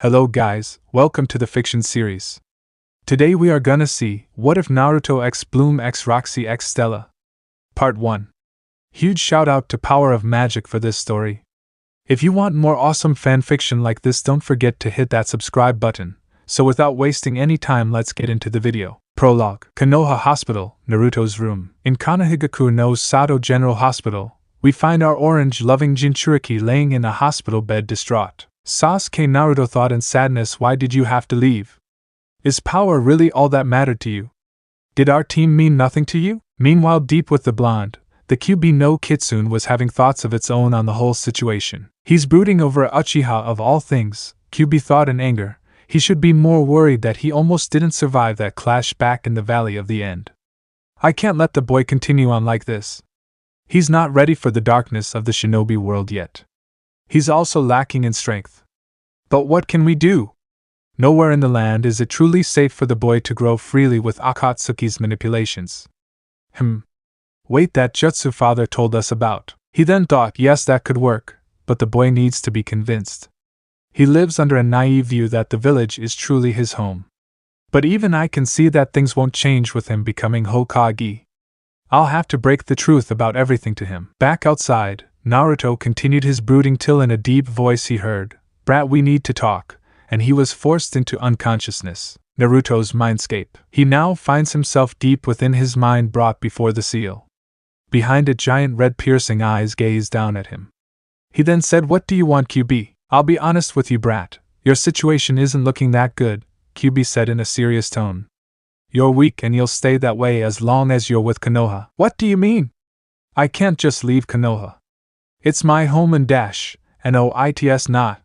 Hello guys, welcome to the fiction series. Today we are gonna see, what if Naruto x Bloom x Roxy x Stella? Part 1. Huge shout out to Power of Magic for this story. If you want more awesome fanfiction like this, don't forget to hit that subscribe button. So without wasting any time, let's get into the video. Prologue. Konoha Hospital, Naruto's room. In Konohagaku no Sato General Hospital, we find our orange-loving Jinchuriki laying in a hospital bed distraught. Sasuke, Naruto thought in sadness, why did you have to leave? Is power really all that mattered to you? Did our team mean nothing to you? Meanwhile, deep with the blonde, the Kyuubi no Kitsune was having thoughts of its own on the whole situation. He's brooding over Uchiha of all things, Kyuubi thought in anger. He should be more worried that he almost didn't survive that clash back in the Valley of the End. I can't let the boy continue on like this. He's not ready for the darkness of the shinobi world yet. He's also lacking in strength. But what can we do? Nowhere in the land is it truly safe for the boy to grow freely with Akatsuki's manipulations. Wait, that jutsu father told us about. He then thought, yes, that could work, but the boy needs to be convinced. He lives under a naive view that the village is truly his home. But even I can see that things won't change with him becoming Hokage. I'll have to break the truth about everything to him. Back outside, Naruto continued his brooding till in a deep voice he heard, "Brat, we need to talk," and he was forced into unconsciousness. Naruto's mindscape. He now finds himself deep within his mind, brought before the seal. Behind it, giant red piercing eyes gazed down at him. He then said, "What do you want, Kyuubi?" "I'll be honest with you, brat. Your situation isn't looking that good," Kyuubi said in a serious tone. "You're weak and you'll stay that way as long as you're with Konoha." "What do you mean?" "I can't just leave Konoha. It's my home and dash, and it's not."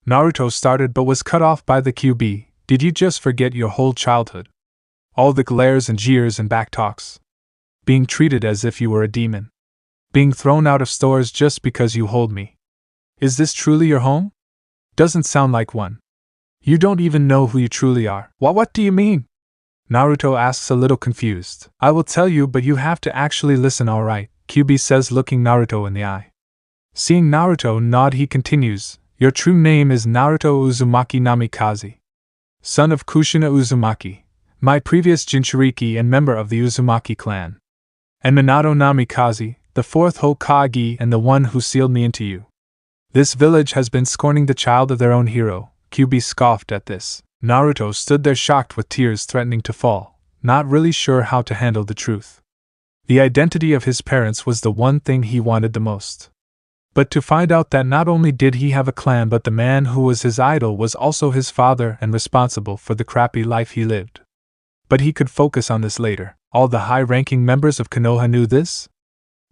Naruto started but was cut off by the Kyuubi. "Did you just forget your whole childhood? All the glares and jeers and backtalks? Being treated as if you were a demon? Being thrown out of stores just because you hold me? Is this truly your home? Doesn't sound like one. You don't even know who you truly are." What do you mean?" Naruto asks, a little confused. "I will tell you, but you have to actually listen, alright," Kyuubi says, looking Naruto in the eye. Seeing Naruto nod, he continues, "Your true name is Naruto Uzumaki Namikaze, son of Kushina Uzumaki, my previous Jinchuriki and member of the Uzumaki clan, and Minato Namikaze, the fourth Hokage and the one who sealed me into you. This village has been scorning the child of their own hero." Kyuubi scoffed at this. Naruto stood there shocked, with tears threatening to fall, not really sure how to handle the truth. The identity of his parents was the one thing he wanted the most. But to find out that not only did he have a clan, but the man who was his idol was also his father and responsible for the crappy life he lived. But he could focus on this later. All the high-ranking members of Konoha knew this?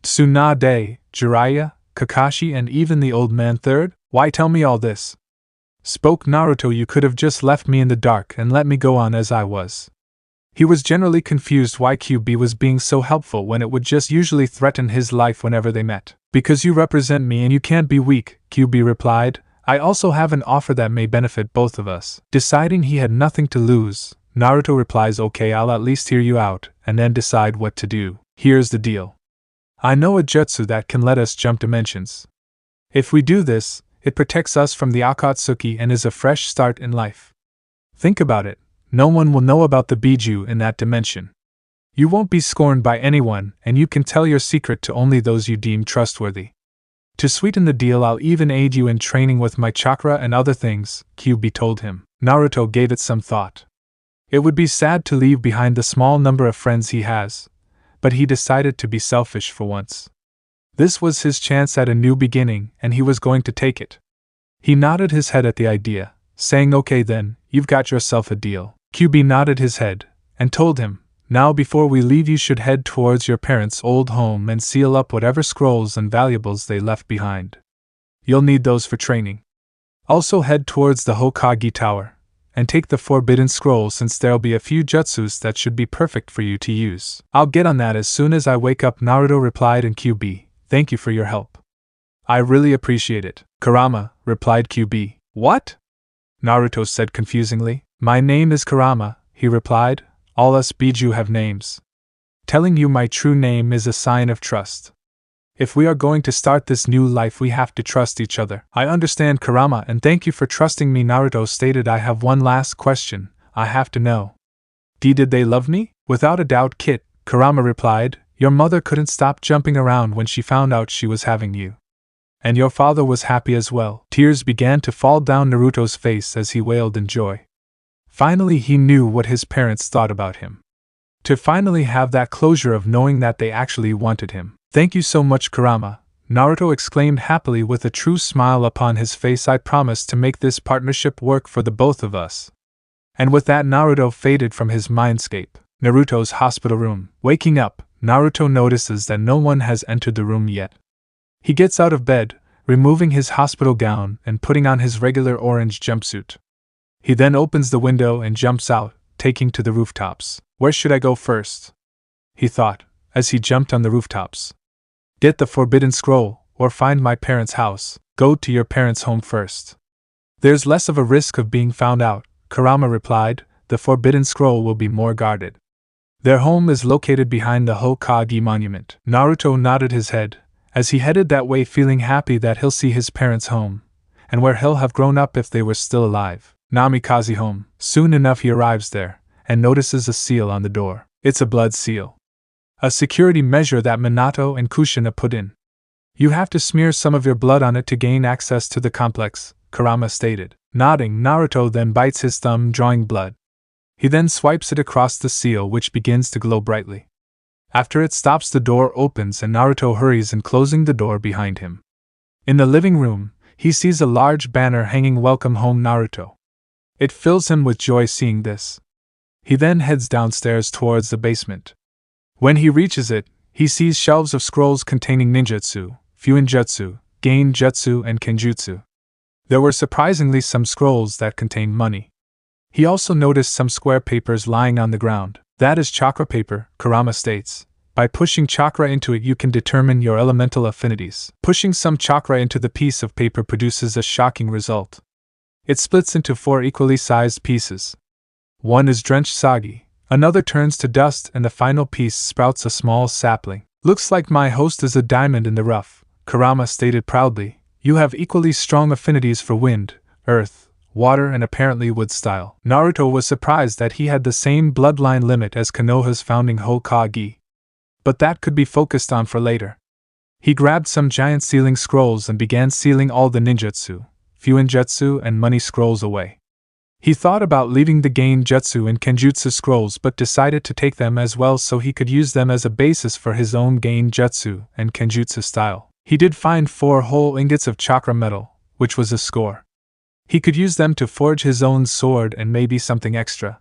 Tsunade, Jiraiya, Kakashi, and even the old man third? "Why tell me all this?" spoke Naruto. "You could have just left me in the dark and let me go on as I was." He was generally confused why Kyuubi was being so helpful when it would just usually threaten his life whenever they met. "Because you represent me and you can't be weak," Kyuubi replied. "I also have an offer that may benefit both of us." Deciding he had nothing to lose, Naruto replies, "Okay, I'll at least hear you out, and then decide what to do. Here's the deal. I know a jutsu that can let us jump dimensions. If we do this, it protects us from the Akatsuki and is a fresh start in life. Think about it. No one will know about the Biju in that dimension. You won't be scorned by anyone, and you can tell your secret to only those you deem trustworthy. To sweeten the deal, I'll even aid you in training with my chakra and other things," Kyuubi told him. Naruto gave it some thought. It would be sad to leave behind the small number of friends he has, but he decided to be selfish for once. This was his chance at a new beginning, and he was going to take it. He nodded his head at the idea, saying, "Okay then, you've got yourself a deal." Kyuubi nodded his head, and told him, "Now before we leave, you should head towards your parents' old home and seal up whatever scrolls and valuables they left behind. You'll need those for training. Also head towards the Hokage Tower, and take the Forbidden Scroll, since there'll be a few jutsus that should be perfect for you to use." "I'll get on that as soon as I wake up," Naruto replied, and Kyuubi, "Thank you for your help. I really appreciate it." "Kurama," replied Kyuubi. "What?" Naruto said confusingly. "My name is Kurama," he replied. "All us Biju have names. Telling you my true name is a sign of trust." If we are going to start this new life, we have to trust each other. I understand, Kurama, and thank you for trusting me, Naruto stated. I have one last question. I have to know. Did they love me? Without a doubt, Kit, Kurama replied. Your mother couldn't stop jumping around when she found out she was having you. And your father was happy as well. Tears began to fall down Naruto's face as he wailed in joy. Finally, he knew what his parents thought about him. To finally have that closure of knowing that they actually wanted him. Thank you so much, Kurama, Naruto exclaimed happily with a true smile upon his face. I promise to make this partnership work for the both of us. And with that, Naruto faded from his mindscape. Naruto's hospital room. Waking up, Naruto notices that no one has entered the room yet. He gets out of bed, removing his hospital gown and putting on his regular orange jumpsuit. He then opens the window and jumps out, taking to the rooftops. Where should I go first? He thought, as he jumped on the rooftops. Get the forbidden scroll, or find my parents' house. Go to your parents' home first. There's less of a risk of being found out, Kurama replied. The forbidden scroll will be more guarded. Their home is located behind the Hokage monument. Naruto nodded his head, as he headed that way, feeling happy that he'll see his parents' home, and where he'll have grown up if they were still alive. Namikaze home. Soon enough he arrives there, and notices a seal on the door. It's a blood seal. A security measure that Minato and Kushina put in. You have to smear some of your blood on it to gain access to the complex, Kurama stated. Nodding, Naruto then bites his thumb, drawing blood. He then swipes it across the seal, which begins to glow brightly. After it stops, the door opens and Naruto hurries in, closing the door behind him. In the living room, he sees a large banner hanging "Welcome Home, Naruto." It fills him with joy seeing this. He then heads downstairs towards the basement. When he reaches it, he sees shelves of scrolls containing ninjutsu, fuinjutsu, gainjutsu, and kenjutsu. There were surprisingly some scrolls that contained money. He also noticed some square papers lying on the ground. That is chakra paper, Kurama states. By pushing chakra into it, you can determine your elemental affinities. Pushing some chakra into the piece of paper produces a shocking result. It splits into 4 equally sized pieces. One is drenched sagi, another turns to dust, and the final piece sprouts a small sapling. Looks like my host is a diamond in the rough, Kurama stated proudly. You have equally strong affinities for wind, earth, water, and apparently wood style. Naruto was surprised that he had the same bloodline limit as Konoha's founding Hokage. But that could be focused on for later. He grabbed some giant sealing scrolls and began sealing all the ninjutsu, fuinjutsu, and money scrolls away. He thought about leaving the gainjutsu and kenjutsu scrolls but decided to take them as well so he could use them as a basis for his own gainjutsu and kenjutsu style. He did find 4 whole ingots of chakra metal, which was a score. He could use them to forge his own sword and maybe something extra.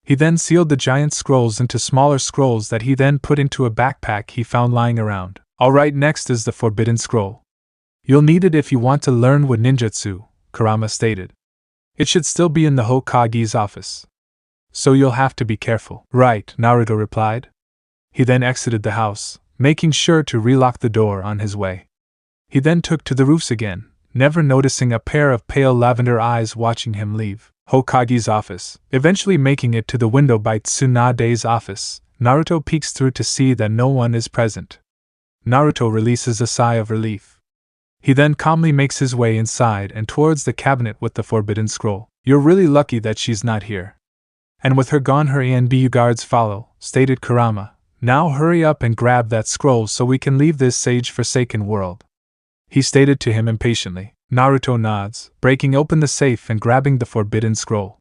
He then sealed the giant scrolls into smaller scrolls that he then put into a backpack he found lying around. Alright, next is the forbidden scroll. You'll need it if you want to learn what ninjutsu, Kurama stated. It should still be in the Hokage's office. So you'll have to be careful. Right, Naruto replied. He then exited the house, making sure to relock the door on his way. He then took to the roofs again, never noticing a pair of pale lavender eyes watching him leave Hokage's office. Eventually making it to the window by Tsunade's office, Naruto peeks through to see that no one is present. Naruto releases a sigh of relief. He then calmly makes his way inside and towards the cabinet with the forbidden scroll. You're really lucky that she's not here. And with her gone, her ANBU guards follow, stated Kurama. Now hurry up and grab that scroll so we can leave this sage-forsaken world, he stated to him impatiently. Naruto nods, breaking open the safe and grabbing the forbidden scroll.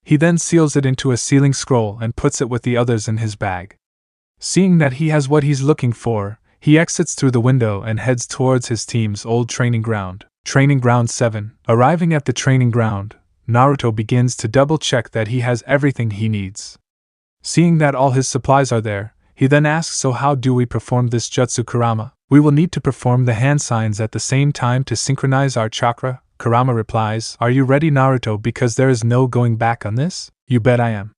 He then seals it into a sealing scroll and puts it with the others in his bag. Seeing that he has what he's looking for, he exits through the window and heads towards his team's old training ground. Training Ground 7. Arriving at the training ground, Naruto begins to double-check that he has everything he needs. Seeing that all his supplies are there, he then asks, so how do we perform this jutsu, Kurama? We will need to perform the hand signs at the same time to synchronize our chakra, Kurama replies. Are you ready, Naruto, because there is no going back on this? You bet I am.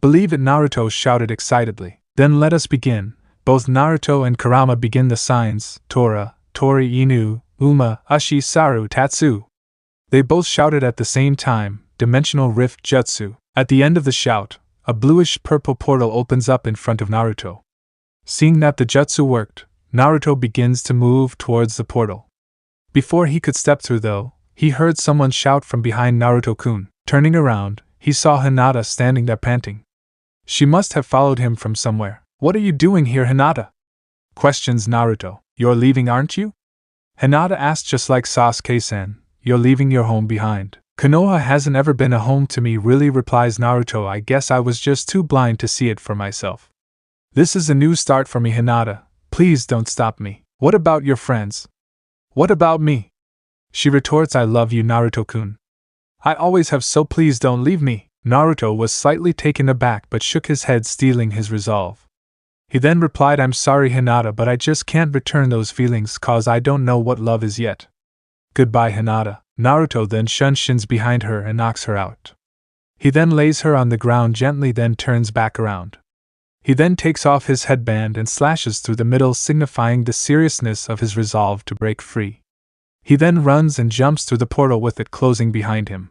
Believe it, Naruto shouted excitedly. Then let us begin. Both Naruto and Kurama begin the signs, Tora, Tori Inu, Uma, Ashi Saru Tatsu. They both shouted at the same time, Dimensional Rift Jutsu. At the end of the shout, a bluish-purple portal opens up in front of Naruto. Seeing that the jutsu worked, Naruto begins to move towards the portal. Before he could step through though, he heard someone shout from behind Naruto-kun. Turning around, he saw Hinata standing there panting. She must have followed him from somewhere. "What are you doing here, Hinata?" questions Naruto. "You're leaving, aren't you?" Hinata asked just like Sasuke-san, "You're leaving your home behind." "Konoha hasn't ever been a home to me," really replies Naruto. "I guess I was just too blind to see it for myself. This is a new start for me, Hinata. Please don't stop me." "What about your friends? What about me?" she retorts. "I love you, Naruto-kun. I always have, so please don't leave me." Naruto was slightly taken aback but shook his head, steeling his resolve. He then replied, "I'm sorry, Hinata, but I just can't return those feelings cause I don't know what love is yet. Goodbye, Hinata." Naruto then shins behind her and knocks her out. He then lays her on the ground gently, then turns back around. He then takes off his headband and slashes through the middle, signifying the seriousness of his resolve to break free. He then runs and jumps through the portal with it closing behind him,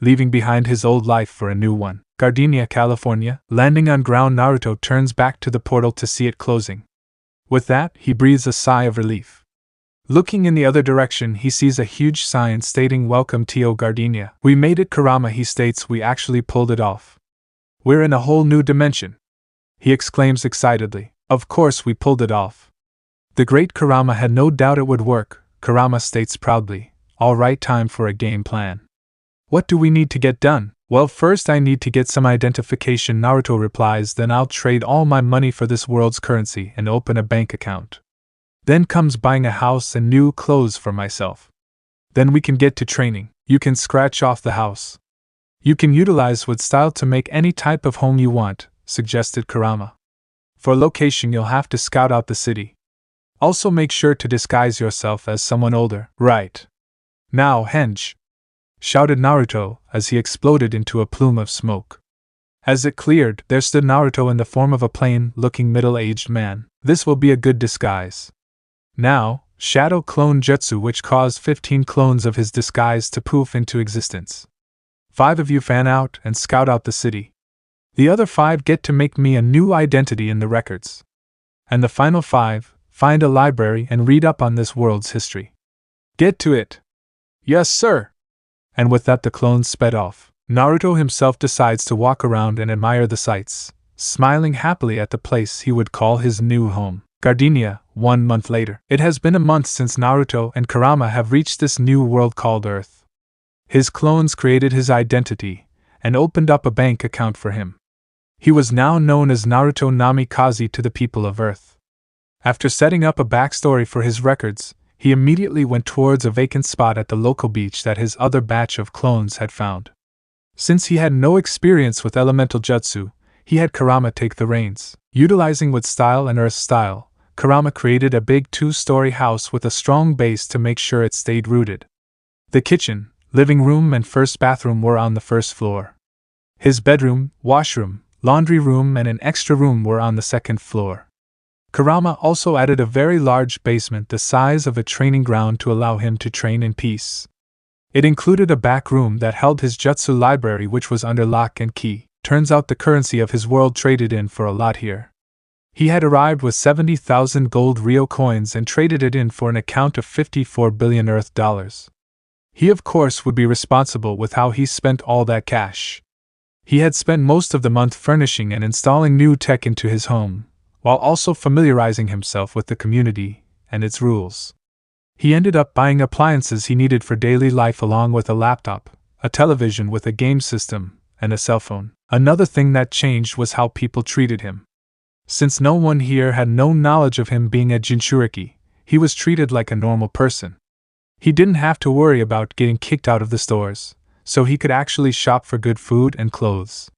leaving behind his old life for a new one. Gardenia, California. Landing on ground, Naruto turns back to the portal to see it closing. With that, he breathes a sigh of relief. Looking in the other direction, he sees a huge sign stating "Welcome to Gardenia." "We made it, Kurama," he states. "We actually pulled it off. We're in a whole new dimension," he exclaims excitedly. "Of course we pulled it off. The great Kurama had no doubt it would work," Kurama states proudly. "All right, time for a game plan. What do we need to get done?" "Well, first I need to get some identification," Naruto replies. "Then I'll trade all my money for this world's currency and open a bank account. Then comes buying a house and new clothes for myself. Then we can get to training. You can scratch off the house. You can utilize wood style to make any type of home you want," suggested Kurama. "For location, you'll have to scout out the city. Also make sure to disguise yourself as someone older." "Right. Now, henge!" shouted Naruto as he exploded into a plume of smoke. As it cleared, there stood Naruto in the form of a plain-looking middle-aged man. "This will be a good disguise. Now, shadow clone jutsu, which caused 15 clones of his disguise to poof into existence. 5 of you fan out and scout out the city. The other 5 get to make me a new identity in the records. And the final 5, find a library and read up on this world's history. Get to it." "Yes, sir." And with that, the clones sped off. Naruto himself decides to walk around and admire the sights, smiling happily at the place he would call his new home. Gardenia, 1 month later. It has been a month since Naruto and Kurama have reached this new world called Earth. His clones created his identity and opened up a bank account for him. He was now known as Naruto Namikaze to the people of Earth. After setting up a backstory for his records, he immediately went towards a vacant spot at the local beach that his other batch of clones had found. Since he had no experience with elemental jutsu, he had Kurama take the reins. Utilizing wood style and earth style, Kurama created a big 2-story house with a strong base to make sure it stayed rooted. The kitchen, living room and first bathroom were on the first floor. His bedroom, washroom, laundry room and an extra room were on the second floor. Kurama also added a very large basement the size of a training ground to allow him to train in peace. It included a back room that held his jutsu library, which was under lock and key. Turns out the currency of his world traded in for a lot here. He had arrived with 70,000 gold Rio coins and traded it in for an account of 54 billion Earth dollars. He of course would be responsible with how he spent all that cash. He had spent most of the month furnishing and installing new tech into his home, while also familiarizing himself with the community and its rules. He ended up buying appliances he needed for daily life along with a laptop, a television with a game system, and a cell phone. Another thing that changed was how people treated him. Since no one here had no knowledge of him being a Jinchuriki, he was treated like a normal person. He didn't have to worry about getting kicked out of the stores, so he could actually shop for good food and clothes.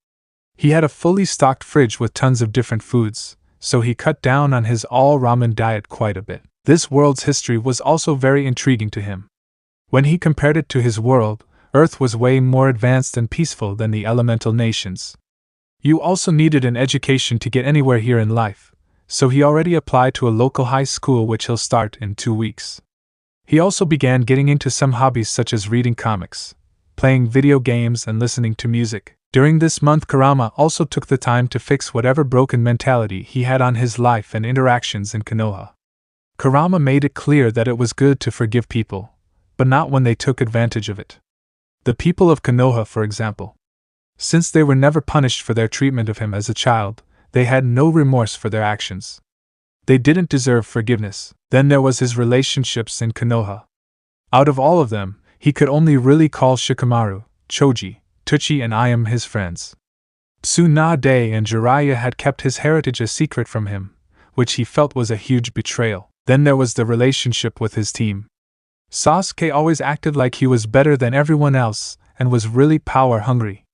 He had a fully stocked fridge with tons of different foods, so he cut down on his all-ramen diet quite a bit. This world's history was also very intriguing to him. When he compared it to his world, Earth was way more advanced and peaceful than the elemental nations. You also needed an education to get anywhere here in life, so he already applied to a local high school which he'll start in 2 weeks. He also began getting into some hobbies such as reading comics, playing video games and listening to music. During this month, Kurama also took the time to fix whatever broken mentality he had on his life and interactions in Konoha. Kurama made it clear that it was good to forgive people, but not when they took advantage of it. The people of Konoha, for example. Since they were never punished for their treatment of him as a child, they had no remorse for their actions. They didn't deserve forgiveness. Then there was his relationships in Konoha. Out of all of them, he could only really call Shikamaru, Choji, Tuchi and Ayam his friends. Tsunade and Jiraiya had kept his heritage a secret from him, which he felt was a huge betrayal. Then there was the relationship with his team. Sasuke always acted like he was better than everyone else and was really power-hungry.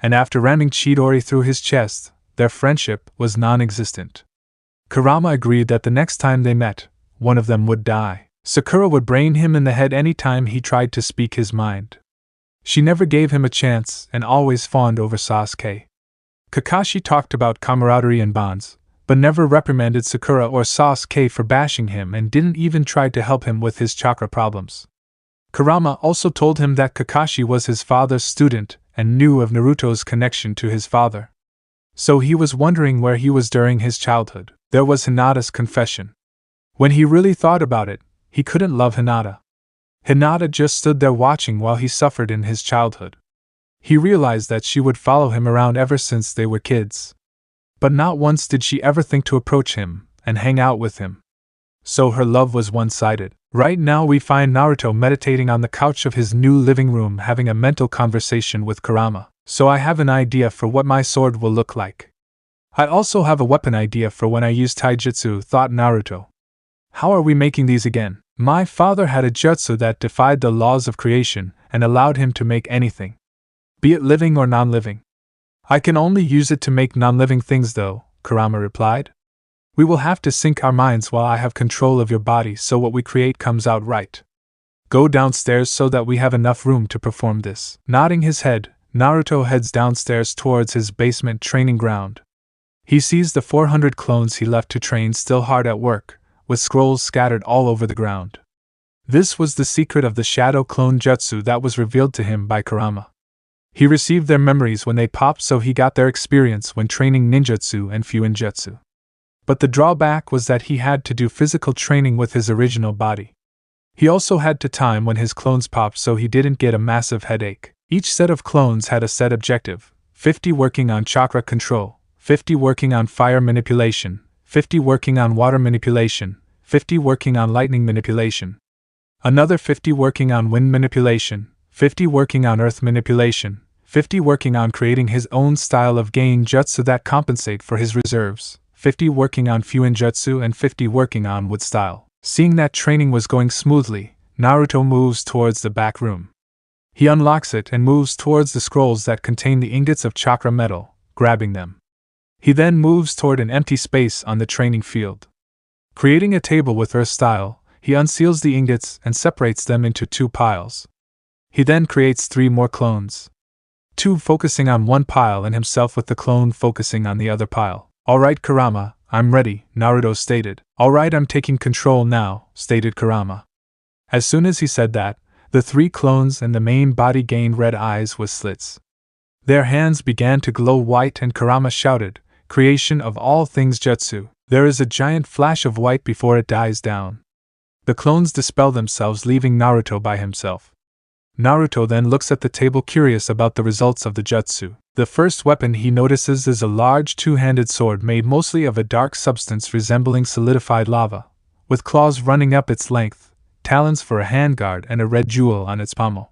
And after ramming Chidori through his chest, their friendship was non-existent. Kurama agreed that the next time they met, one of them would die. Sakura would brain him in the head any time he tried to speak his mind. She never gave him a chance and always fawned over Sasuke. Kakashi talked about camaraderie and bonds, but never reprimanded Sakura or Sasuke for bashing him and didn't even try to help him with his chakra problems. Kurama also told him that Kakashi was his father's student and knew of Naruto's connection to his father. So he was wondering where he was during his childhood. There was Hinata's confession. When he really thought about it, he couldn't love Hinata. Hinata just stood there watching while he suffered in his childhood. He realized that she would follow him around ever since they were kids. But not once did she ever think to approach him and hang out with him. So her love was one-sided. Right now we find Naruto meditating on the couch of his new living room having a mental conversation with Kurama. So I have an idea for what my sword will look like. I also have a weapon idea for when I use taijutsu, thought Naruto. How are we making these again? My father had a jutsu that defied the laws of creation and allowed him to make anything, be it living or non-living. I can only use it to make non-living things though, Kurama replied. We will have to sync our minds while I have control of your body so what we create comes out right. Go downstairs so that we have enough room to perform this. Nodding his head, Naruto heads downstairs towards his basement training ground. He sees the 400 clones he left to train still hard at work, with scrolls scattered all over the ground. This was the secret of the Shadow Clone Jutsu that was revealed to him by Kurama. He received their memories when they popped, so he got their experience when training ninjutsu and fuinjutsu. But the drawback was that he had to do physical training with his original body. He also had to time when his clones popped so he didn't get a massive headache. Each set of clones had a set objective, 50 working on chakra control, 50 working on fire manipulation, 50 working on water manipulation, 50 working on lightning manipulation, another 50 working on wind manipulation, 50 working on earth manipulation, 50 working on creating his own style of gain jutsu that compensate for his reserves, 50 working on fuinjutsu and 50 working on wood style. Seeing that training was going smoothly, Naruto moves towards the back room. He unlocks it and moves towards the scrolls that contain the ingots of chakra metal, grabbing them. He then moves toward an empty space on the training field. Creating a table with earth style, he unseals the ingots and separates them into 2 piles. He then creates 3 more clones. 2 focusing on one pile and himself with the clone focusing on the other pile. Alright Kurama, I'm ready, Naruto stated. Alright, I'm taking control now, stated Kurama. As soon as he said that, the 3 clones and the main body gained red eyes with slits. Their hands began to glow white and Kurama shouted, "Creation of all things jutsu." There is a giant flash of white before it dies down. The clones dispel themselves, leaving Naruto by himself. Naruto then looks at the table, curious about the results of the jutsu. The first weapon he notices is a large 2-handed sword made mostly of a dark substance resembling solidified lava, with claws running up its length, talons for a handguard and a red jewel on its pommel.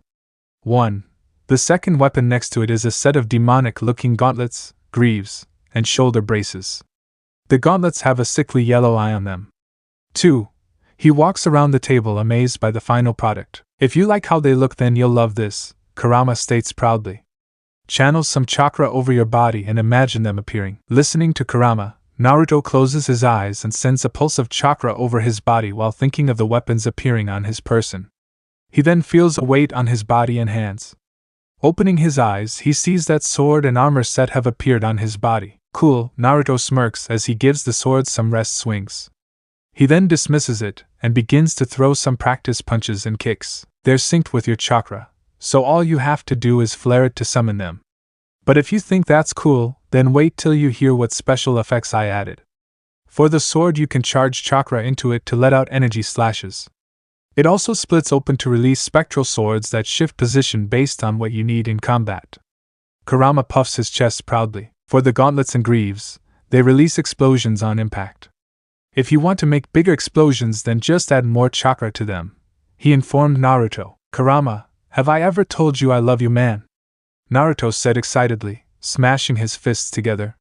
1. The second weapon next to it is a set of demonic-looking gauntlets, greaves, and shoulder braces. The gauntlets have a sickly yellow eye on them. 2. He walks around the table amazed by the final product. If you like how they look, then you'll love this, Kurama states proudly. Channel some chakra over your body and imagine them appearing. Listening to Kurama, Naruto closes his eyes and sends a pulse of chakra over his body while thinking of the weapons appearing on his person. He then feels a weight on his body and hands. Opening his eyes, he sees that sword and armor set have appeared on his body. Cool, Naruto smirks as he gives the sword some rest swings. He then dismisses it and begins to throw some practice punches and kicks. They're synced with your chakra, so all you have to do is flare it to summon them. But if you think that's cool, then wait till you hear what special effects I added. For the sword, you can charge chakra into it to let out energy slashes. It also splits open to release spectral swords that shift position based on what you need in combat. Kurama puffs his chest proudly. For the gauntlets and greaves, they release explosions on impact. If you want to make bigger explosions, then just add more chakra to them, he informed Naruto. Kurama, have I ever told you I love you, man? Naruto said excitedly, smashing his fists together.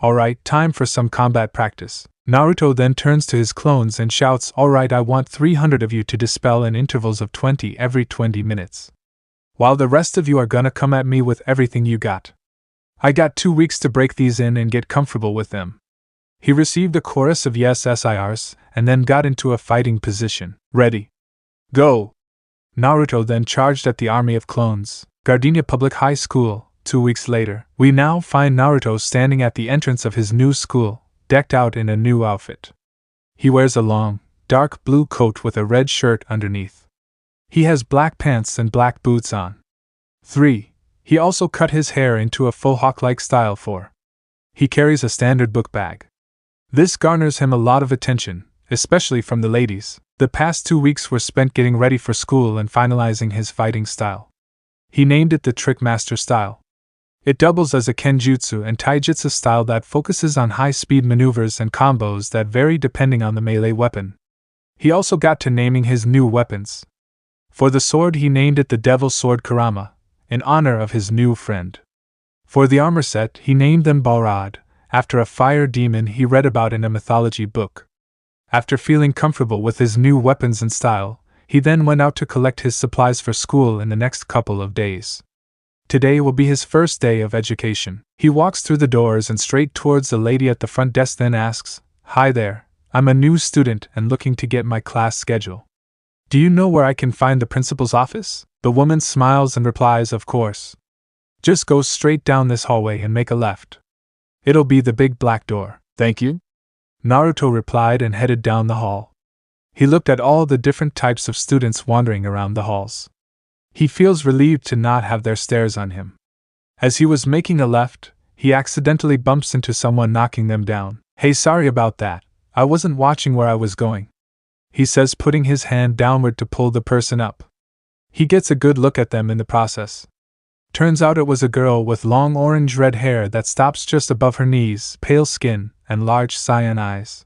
Alright, time for some combat practice. Naruto then turns to his clones and shouts, alright, I want 300 of you to dispel in intervals of 20 every 20 minutes. While the rest of you are gonna come at me with everything you got. I got 2 weeks to break these in and get comfortable with them. He received a chorus of yes SIRs and then got into a fighting position. Ready. Go! Naruto then charged at the army of clones. Gardenia Public High School. 2 weeks later, we now find Naruto standing at the entrance of his new school, decked out in a new outfit. He wears a long, dark blue coat with a red shirt underneath. He has black pants and black boots on. 3. He also cut his hair into a faux hawk-like style. 4. He carries a standard book bag. This garners him a lot of attention, especially from the ladies. The past 2 weeks were spent getting ready for school and finalizing his fighting style. He named it the Trick Master style. It doubles as a Kenjutsu and Taijutsu style that focuses on high-speed maneuvers and combos that vary depending on the melee weapon. He also got to naming his new weapons. For the sword, he named it the Devil's Sword Kurama, in honor of his new friend. For the armor set, he named them Balrog, after a fire demon he read about in a mythology book. After feeling comfortable with his new weapons and style, he then went out to collect his supplies for school in the next couple of days. Today will be his first day of education. He walks through the doors and straight towards the lady at the front desk, then asks, "Hi there, I'm a new student and looking to get my class schedule. Do you know where I can find the principal's office?" The woman smiles and replies, "Of course. Just go straight down this hallway and make a left. It'll be the big black door." "Thank you," Naruto replied and headed down the hall. He looked at all the different types of students wandering around the halls. He feels relieved to not have their stares on him. As he was making a left, he accidentally bumps into someone, knocking them down. "Hey, sorry about that, I wasn't watching where I was going," he says, putting his hand downward to pull the person up. He gets a good look at them in the process. Turns out it was a girl with long orange-red hair that stops just above her knees, pale skin, and large cyan eyes.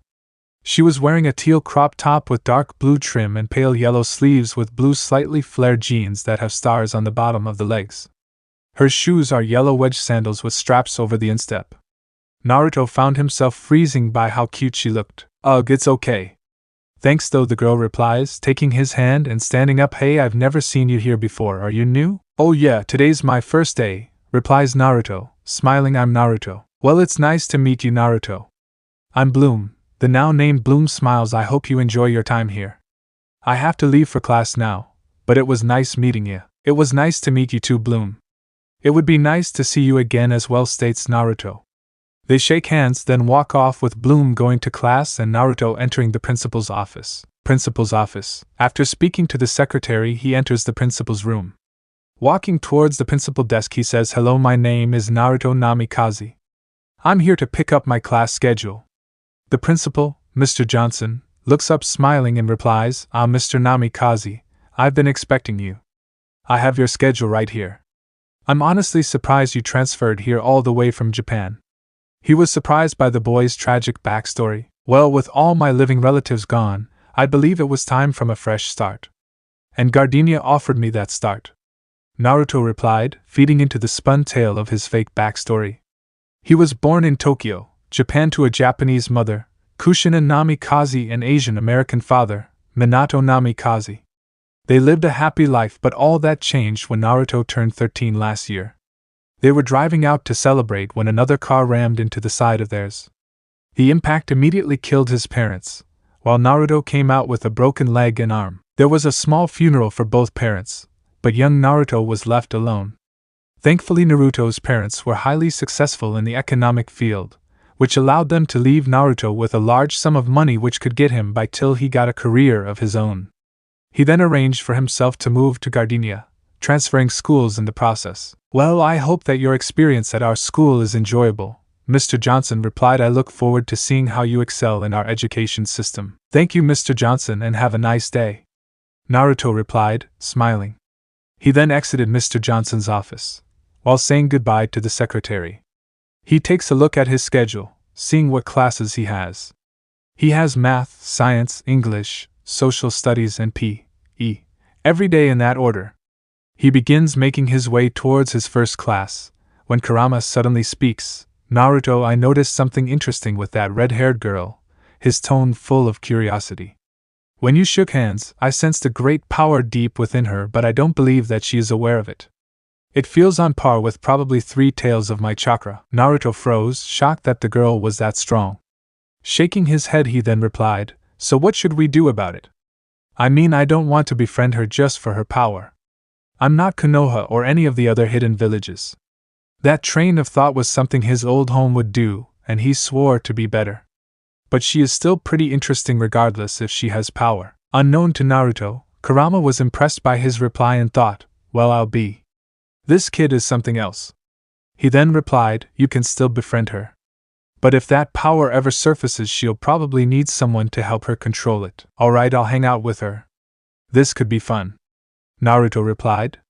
She was wearing a teal crop top with dark blue trim and pale yellow sleeves with blue slightly flared jeans that have stars on the bottom of the legs. Her shoes are yellow wedge sandals with straps over the instep. Naruto found himself freezing by how cute she looked. "Ugh, it's okay. Thanks though," the girl replies, taking his hand and standing up. "Hey, I've never seen you here before. Are you new?" "Oh yeah, today's my first day," replies Naruto, smiling. "I'm Naruto." "Well, it's nice to meet you, Naruto. I'm Bloom." The now named Bloom smiles. "I hope you enjoy your time here. I have to leave for class now, but it was nice meeting you." "It was nice to meet you too, Bloom. It would be nice to see you again as well," states Naruto. They shake hands, then walk off, with Bloom going to class and Naruto entering the principal's office. Principal's office. After speaking to the secretary, he enters the principal's room. Walking towards the principal desk, he says, "Hello, my name is Naruto Namikaze. I'm here to pick up my class schedule." The principal, Mr. Johnson, looks up smiling and replies, "Ah, Mr. Namikaze, I've been expecting you. I have your schedule right here. I'm honestly surprised you transferred here all the way from Japan." He was surprised by the boy's tragic backstory. "Well, with all my living relatives gone, I believe it was time from a fresh start. And Gardenia offered me that start," Naruto replied, feeding into the spun tale of his fake backstory. He was born in Tokyo, Japan, to a Japanese mother, Kushina Namikaze, and Asian-American father, Minato Namikaze. They lived a happy life, but all that changed when Naruto turned 13 last year. They were driving out to celebrate when another car rammed into the side of theirs. The impact immediately killed his parents, while Naruto came out with a broken leg and arm. There was a small funeral for both parents, but young Naruto was left alone. Thankfully, Naruto's parents were highly successful in the economic field, which allowed them to leave Naruto with a large sum of money which could get him by till he got a career of his own. He then arranged for himself to move to Gardenia, transferring schools in the process. "Well, I hope that your experience at our school is enjoyable," Mr. Johnson replied. I look forward to seeing how you excel in our education system. Thank you, Mr. Johnson, and have a nice day. Naruto replied, smiling. He then exited Mr. Johnson's office, while saying goodbye to the secretary. He takes a look at his schedule, seeing what classes he has. He has math, science, English, social studies, and P.E. every day in that order. He begins making his way towards his first class, when Kurama suddenly speaks. Naruto, I noticed something interesting with that red-haired girl, his tone full of curiosity. When you shook hands, I sensed a great power deep within her, but I don't believe that she is aware of it. It feels on par with probably 3 tails of my chakra. Naruto froze, shocked that the girl was that strong. Shaking his head, he then replied, so what should we do about it? I mean, I don't want to befriend her just for her power. I'm not Konoha or any of the other hidden villages. That train of thought was something his old home would do, and he swore to be better. But she is still pretty interesting regardless if she has power. Unknown to Naruto, Kurama was impressed by his reply and thought, well, I'll be. This kid is something else. He then replied, you can still befriend her. But if that power ever surfaces, she'll probably need someone to help her control it. Alright, I'll hang out with her. This could be fun. Naruto replied.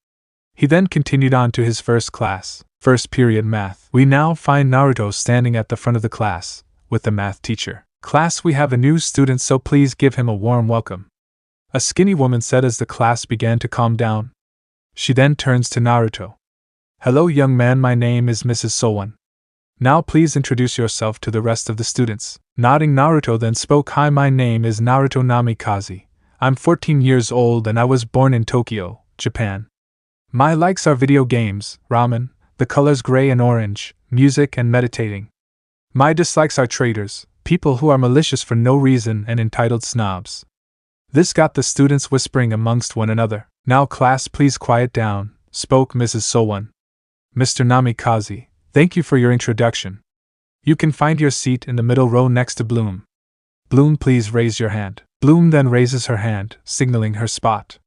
He then continued on to his first class, first period math. We now find Naruto standing at the front of the class, with the math teacher. Class, we have a new student, so please give him a warm welcome. A skinny woman said as the class began to calm down. She then turns to Naruto. Hello young man, my name is Mrs. Sowan. Now please introduce yourself to the rest of the students. Nodding, Naruto then spoke. Hi, my name is Naruto Namikaze. I'm 14 years old and I was born in Tokyo, Japan. My likes are video games, ramen, the colors gray and orange, music and meditating. My dislikes are traitors, people who are malicious for no reason, and entitled snobs. This got the students whispering amongst one another. Now class, please quiet down, spoke Mrs. Sowan. Mr. Namikaze, thank you for your introduction. You can find your seat in the middle row next to Bloom. Bloom, please raise your hand. Bloom then raises her hand, signaling her spot.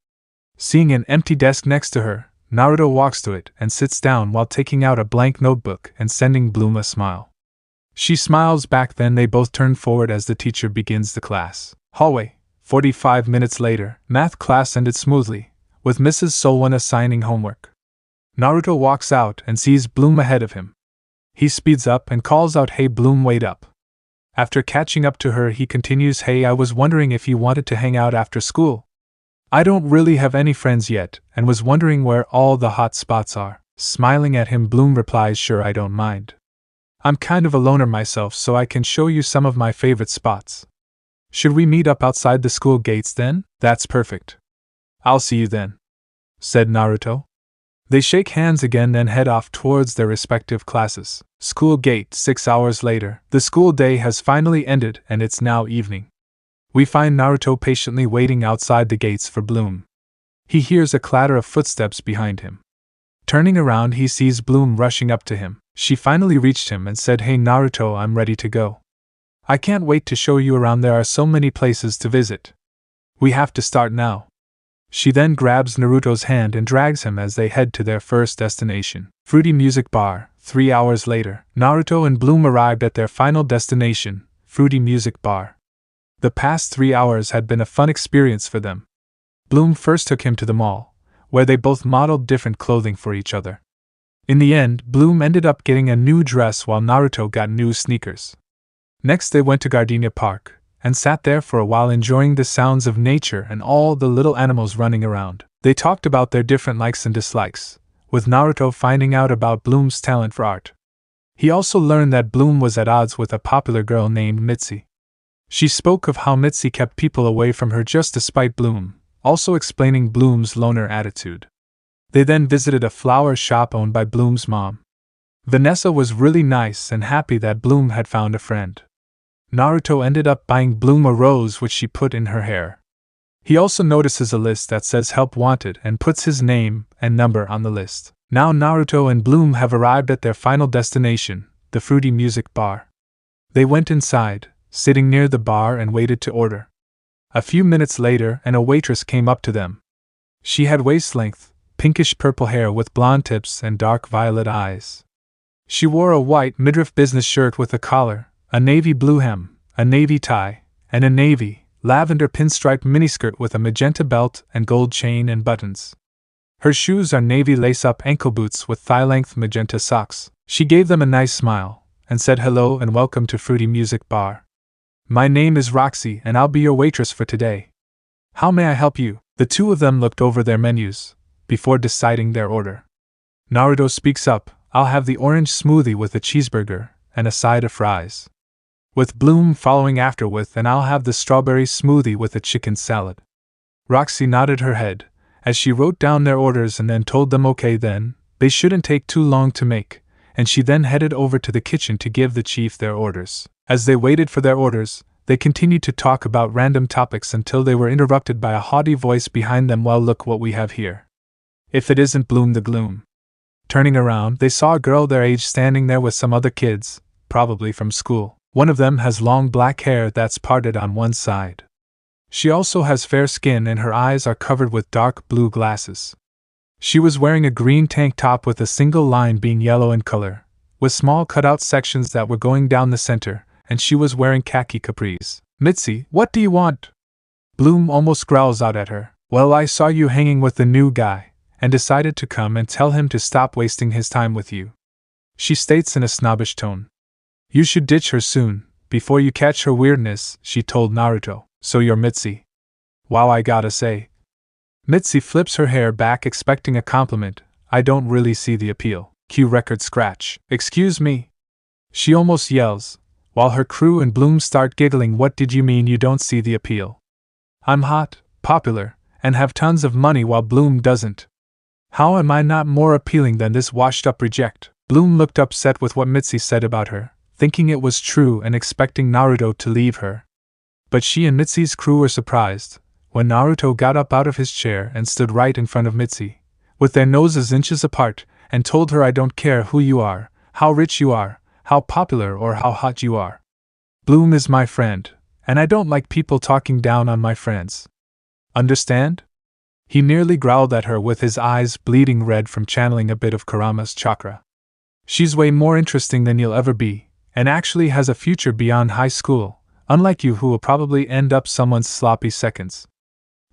Seeing an empty desk next to her, Naruto walks to it and sits down while taking out a blank notebook and sending Bloom a smile. She smiles back, then they both turn forward as the teacher begins the class. Hallway. 45 minutes later, math class ended smoothly, with Mrs. Sowan assigning homework. Naruto walks out and sees Bloom ahead of him. He speeds up and calls out, hey Bloom, wait up. After catching up to her, he continues, hey, I was wondering if you wanted to hang out after school. I don't really have any friends yet, and was wondering where all the hot spots are. Smiling at him, Bloom replies, sure, I don't mind. I'm kind of a loner myself, so I can show you some of my favorite spots. Should we meet up outside the school gates then? That's perfect. I'll see you then, said Naruto. They shake hands again, then head off towards their respective classes. School gate. 6 hours later, the school day has finally ended and it's now evening. We find Naruto patiently waiting outside the gates for Bloom. He hears a clatter of footsteps behind him. Turning around, he sees Bloom rushing up to him. She finally reached him and said, hey Naruto, I'm ready to go. I can't wait to show you around, there are so many places to visit. We have to start now. She then grabs Naruto's hand and drags him as they head to their first destination, Fruity Music Bar. 3 hours later, Naruto and Bloom arrived at their final destination, Fruity Music Bar. The past 3 hours had been a fun experience for them. Bloom first took him to the mall, where they both modeled different clothing for each other. In the end, Bloom ended up getting a new dress while Naruto got new sneakers. Next they went to Gardenia Park, and sat there for a while enjoying the sounds of nature and all the little animals running around. They talked about their different likes and dislikes, with Naruto finding out about Bloom's talent for art. He also learned that Bloom was at odds with a popular girl named Mitzi. She spoke of how Mitzi kept people away from her just to spite Bloom, also explaining Bloom's loner attitude. They then visited a flower shop owned by Bloom's mom. Vanessa was really nice and happy that Bloom had found a friend. Naruto ended up buying Bloom a rose which she put in her hair. He also notices a list that says help wanted and puts his name and number on the list. Now Naruto and Bloom have arrived at their final destination, the Fruity Music Bar. They went inside, sitting near the bar, and waited to order. A few minutes later, a waitress came up to them. She had waist-length, pinkish purple hair with blonde tips and dark violet eyes. She wore a white midriff business shirt with a collar, a navy blue hem, a navy tie, and a navy, lavender pinstripe miniskirt with a magenta belt and gold chain and buttons. Her shoes are navy lace-up ankle boots with thigh-length magenta socks. She gave them a nice smile, and said hello and welcome to Fruity Music Bar. My name is Roxy and I'll be your waitress for today. How may I help you? The two of them looked over their menus, before deciding their order. Naruto speaks up, I'll have the orange smoothie with a cheeseburger, and a side of fries. With Bloom following after with, and I'll have the strawberry smoothie with a chicken salad. Roxy nodded her head, as she wrote down their orders and then told them okay then, they shouldn't take too long to make, and she then headed over to the kitchen to give the chief their orders. As they waited for their orders, they continued to talk about random topics until they were interrupted by a haughty voice behind them. Well, look what we have here. If it isn't Bloom the Gloom. Turning around, they saw a girl their age standing there with some other kids, probably from school. One of them has long black hair that's parted on one side. She also has fair skin and her eyes are covered with dark blue glasses. She was wearing a green tank top with a single line being yellow in color, with small cutout sections that were going down the center, and she was wearing khaki capris. Mitzi, what do you want? Bloom almost growls out at her. Well, I saw you hanging with the new guy, and decided to come and tell him to stop wasting his time with you. She states in a snobbish tone. You should ditch her soon, before you catch her weirdness, she told Naruto. So you're Mitzi. Wow, I gotta say. Mitzi flips her hair back expecting a compliment. I don't really see the appeal. Cue record scratch. Excuse me. She almost yells, while her crew and Bloom start giggling. What did you mean you don't see the appeal? I'm hot, popular, and have tons of money while Bloom doesn't. How am I not more appealing than this washed-up reject? Bloom looked upset with what Mitzi said about her, thinking it was true and expecting Naruto to leave her. But she and Mitzi's crew were surprised when Naruto got up out of his chair and stood right in front of Mitzi, with their noses inches apart, and told her, I don't care who you are, how rich you are, how popular or how hot you are. Bloom is my friend, and I don't like people talking down on my friends. Understand? He nearly growled at her with his eyes bleeding red from channeling a bit of Kurama's chakra. She's way more interesting than you'll ever be, and actually has a future beyond high school. Unlike you, who will probably end up someone's sloppy seconds.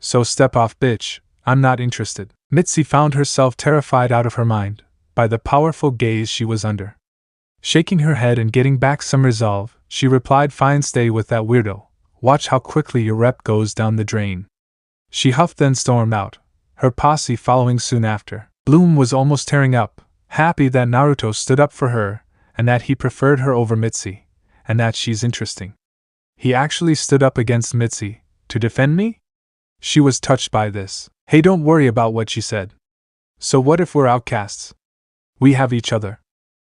So step off, bitch, I'm not interested. Mitzi found herself terrified out of her mind by the powerful gaze she was under. Shaking her head and getting back some resolve, she replied, fine, stay with that weirdo. Watch how quickly your rep goes down the drain. She huffed then stormed out, her posse following soon after. Bloom was almost tearing up, happy that Naruto stood up for her, and that he preferred her over Mitzi, and that she's interesting. He actually stood up against Mitzi, to defend me? She was touched by this. Hey, don't worry about what she said. So what if we're outcasts? We have each other,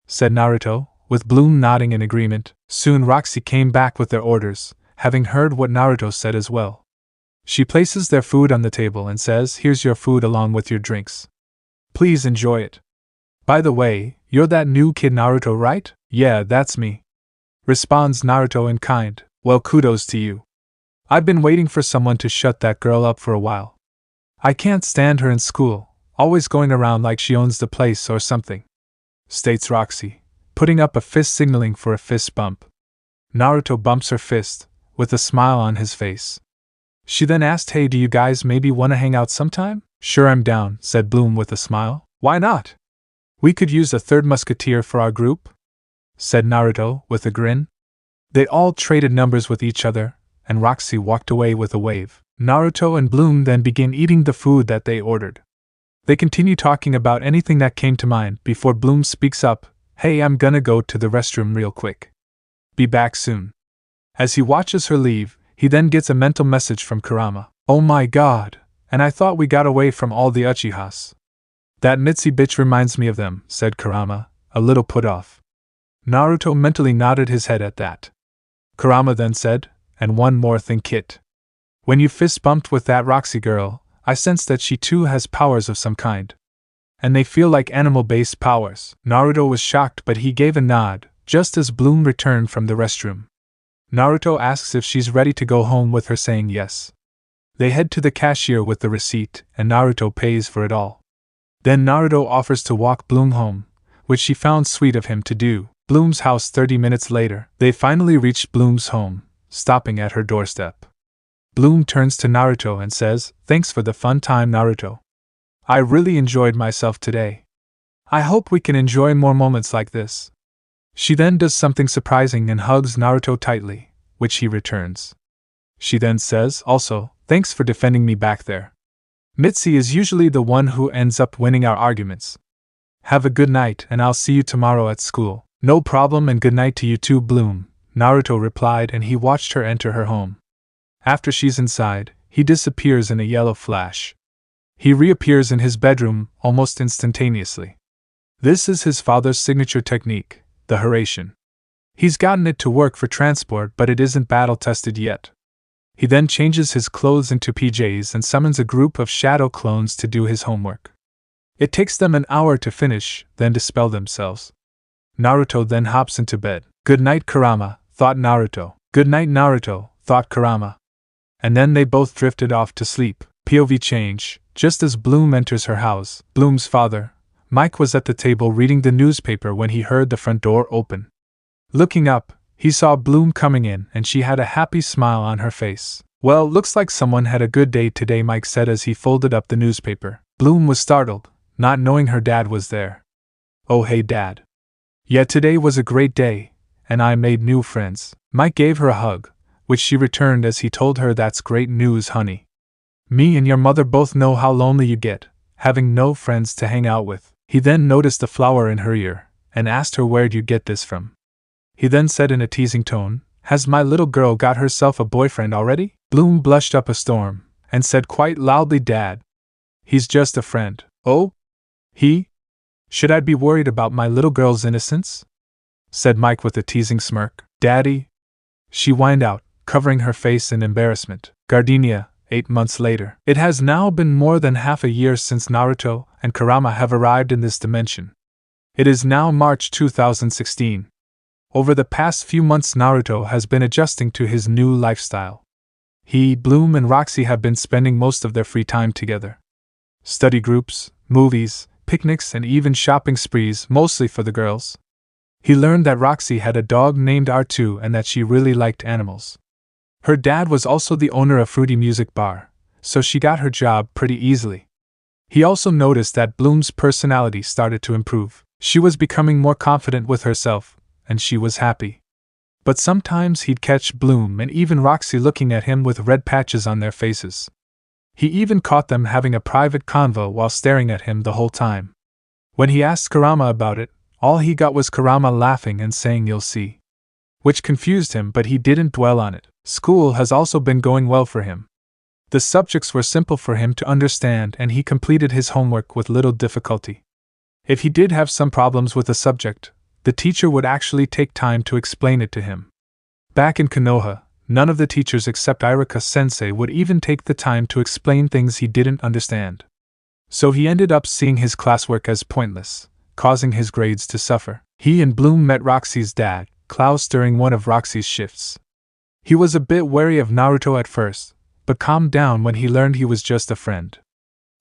said Naruto, with Bloom nodding in agreement. Soon Roxy came back with their orders, having heard what Naruto said as well. She places their food on the table and says, here's your food along with your drinks. Please enjoy it. By the way, you're that new kid Naruto, right? Yeah, that's me, responds Naruto in kind. Well, kudos to you. I've been waiting for someone to shut that girl up for a while. I can't stand her in school, always going around like she owns the place or something, states Roxy, putting up a fist signaling for a fist bump. Naruto bumps her fist, with a smile on his face. She then asked, hey, do you guys maybe want to hang out sometime? Sure, I'm down, said Bloom with a smile. Why not? We could use a third musketeer for our group, said Naruto with a grin. They all traded numbers with each other, and Roxy walked away with a wave. Naruto and Bloom then began eating the food that they ordered. They continue talking about anything that came to mind before Bloom speaks up, hey, I'm gonna go to the restroom real quick. Be back soon. As he watches her leave, he then gets a mental message from Kurama. Oh my god, and I thought we got away from all the Uchihas. That Mitzi bitch reminds me of them, said Kurama, a little put off. Naruto mentally nodded his head at that. Kurama then said, and one more thing, Kit. When you fist bumped with that Roxy girl, I sensed that she too has powers of some kind. And they feel like animal-based powers. Naruto was shocked, but he gave a nod, just as Bloom returned from the restroom. Naruto asks if she's ready to go home with her, saying yes. They head to the cashier with the receipt, and Naruto pays for it all. Then Naruto offers to walk Bloom home, which she found sweet of him to do. Bloom's house 30 minutes later, they finally reached Bloom's home, stopping at her doorstep. Bloom turns to Naruto and says, "Thanks for the fun time, Naruto. I really enjoyed myself today. I hope we can enjoy more moments like this." She then does something surprising and hugs Naruto tightly, which he returns. She then says, "Also, thanks for defending me back there. Mitzi is usually the one who ends up winning our arguments. Have a good night and I'll see you tomorrow at school." "No problem and good night to you too, Bloom," Naruto replied, and he watched her enter her home. After she's inside, he disappears in a yellow flash. He reappears in his bedroom almost instantaneously. This is his father's signature technique, the Harem. He's gotten it to work for transport, but it isn't battle-tested yet. He then changes his clothes into PJs and summons a group of shadow clones to do his homework. It takes them an hour to finish, then dispel themselves. Naruto then hops into bed. "Good night, Kurama," thought Naruto. "Good night, Naruto," thought Kurama. And then they both drifted off to sleep. POV change. Just as Bloom enters her house, Bloom's father, Mike, was at the table reading the newspaper when he heard the front door open. Looking up, he saw Bloom coming in and she had a happy smile on her face. "Well, looks like someone had a good day today," Mike said as he folded up the newspaper. Bloom was startled, not knowing her dad was there. "Oh hey Dad. Yeah, today was a great day, and I made new friends." Mike gave her a hug, which she returned as he told her, "That's great news, honey. Me and your mother both know how lonely you get, having no friends to hang out with." He then noticed a flower in her ear, and asked her, "Where'd you get this from?" He then said in a teasing tone, "Has my little girl got herself a boyfriend already?" Bloom blushed up a storm, and said quite loudly, "Dad, he's just a friend." "Oh? He? Should I be worried about my little girl's innocence?" said Mike with a teasing smirk. "Daddy?" she whined out, covering her face in embarrassment. Gardenia, 8 months later. It has now been more than half a year since Naruto and Kurama have arrived in this dimension. It is now March 2016. Over the past few months, Naruto has been adjusting to his new lifestyle. He, Bloom, and Roxy have been spending most of their free time together. Study groups, movies, picnics, and even shopping sprees, mostly for the girls. He learned that Roxy had a dog named R2 and that she really liked animals. Her dad was also the owner of Fruity Music Bar, so she got her job pretty easily. He also noticed that Bloom's personality started to improve. She was becoming more confident with herself, and she was happy. But sometimes he'd catch Bloom and even Roxy looking at him with red patches on their faces. He even caught them having a private convo while staring at him the whole time. When he asked Kurama about it, all he got was Kurama laughing and saying, "You'll see," which confused him, but he didn't dwell on it. School has also been going well for him. The subjects were simple for him to understand and he completed his homework with little difficulty. If he did have some problems with a subject, the teacher would actually take time to explain it to him. Back in Konoha, none of the teachers except Irika-sensei would even take the time to explain things he didn't understand. So he ended up seeing his classwork as pointless, causing his grades to suffer. He and Bloom met Roxy's dad, Klaus, during one of Roxy's shifts. He was a bit wary of Naruto at first, but calmed down when he learned he was just a friend.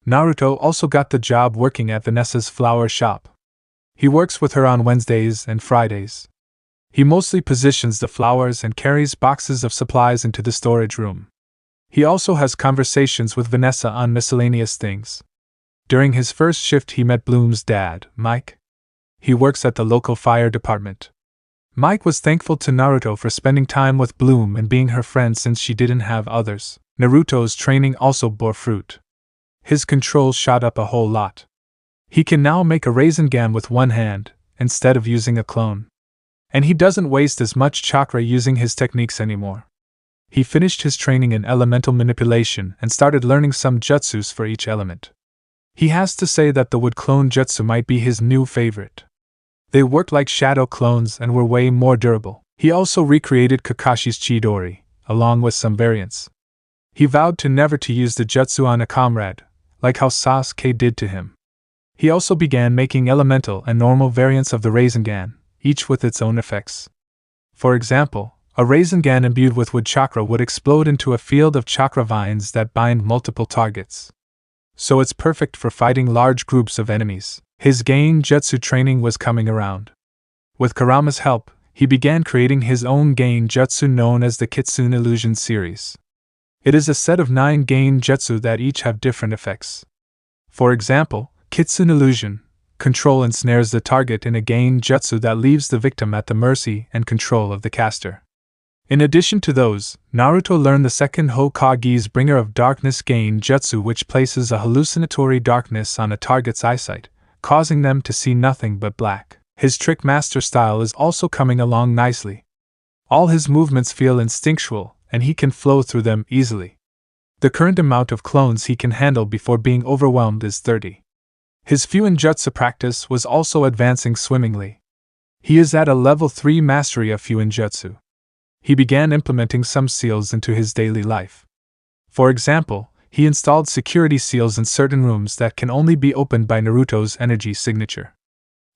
Naruto also got the job working at Vanessa's flower shop. He works with her on Wednesdays and Fridays. He mostly positions the flowers and carries boxes of supplies into the storage room. He also has conversations with Vanessa on miscellaneous things. During his first shift he met Bloom's dad, Mike. He works at the local fire department. Mike was thankful to Naruto for spending time with Bloom and being her friend since she didn't have others. Naruto's training also bore fruit. His control shot up a whole lot. He can now make a Rasengan with one hand, instead of using a clone. And he doesn't waste as much chakra using his techniques anymore. He finished his training in elemental manipulation and started learning some jutsus for each element. He has to say that the wood clone jutsu might be his new favorite. They worked like shadow clones and were way more durable. He also recreated Kakashi's Chidori, along with some variants. He vowed to never to use the jutsu on a comrade, like how Sasuke did to him. He also began making elemental and normal variants of the Rasengan, each with its own effects. For example, a Rasengan imbued with wood chakra would explode into a field of chakra vines that bind multiple targets. So it's perfect for fighting large groups of enemies. His Genjutsu training was coming around. With Kurama's help, he began creating his own Genjutsu known as the Kitsune Illusion series. It is a set of 9 Genjutsu that each have different effects. For example, Kitsune Illusion control ensnares the target in a Genjutsu that leaves the victim at the mercy and control of the caster. In addition to those, Naruto learned the second Hokage's Bringer of Darkness Genjutsu, which places a hallucinatory darkness on a target's eyesight, causing them to see nothing but black. His trick master style is also coming along nicely. All his movements feel instinctual, and he can flow through them easily. The current amount of clones he can handle before being overwhelmed is 30. His Fuinjutsu practice was also advancing swimmingly. He is at a level 3 mastery of Fuinjutsu. He began implementing some seals into his daily life. For example, he installed security seals in certain rooms that can only be opened by Naruto's energy signature.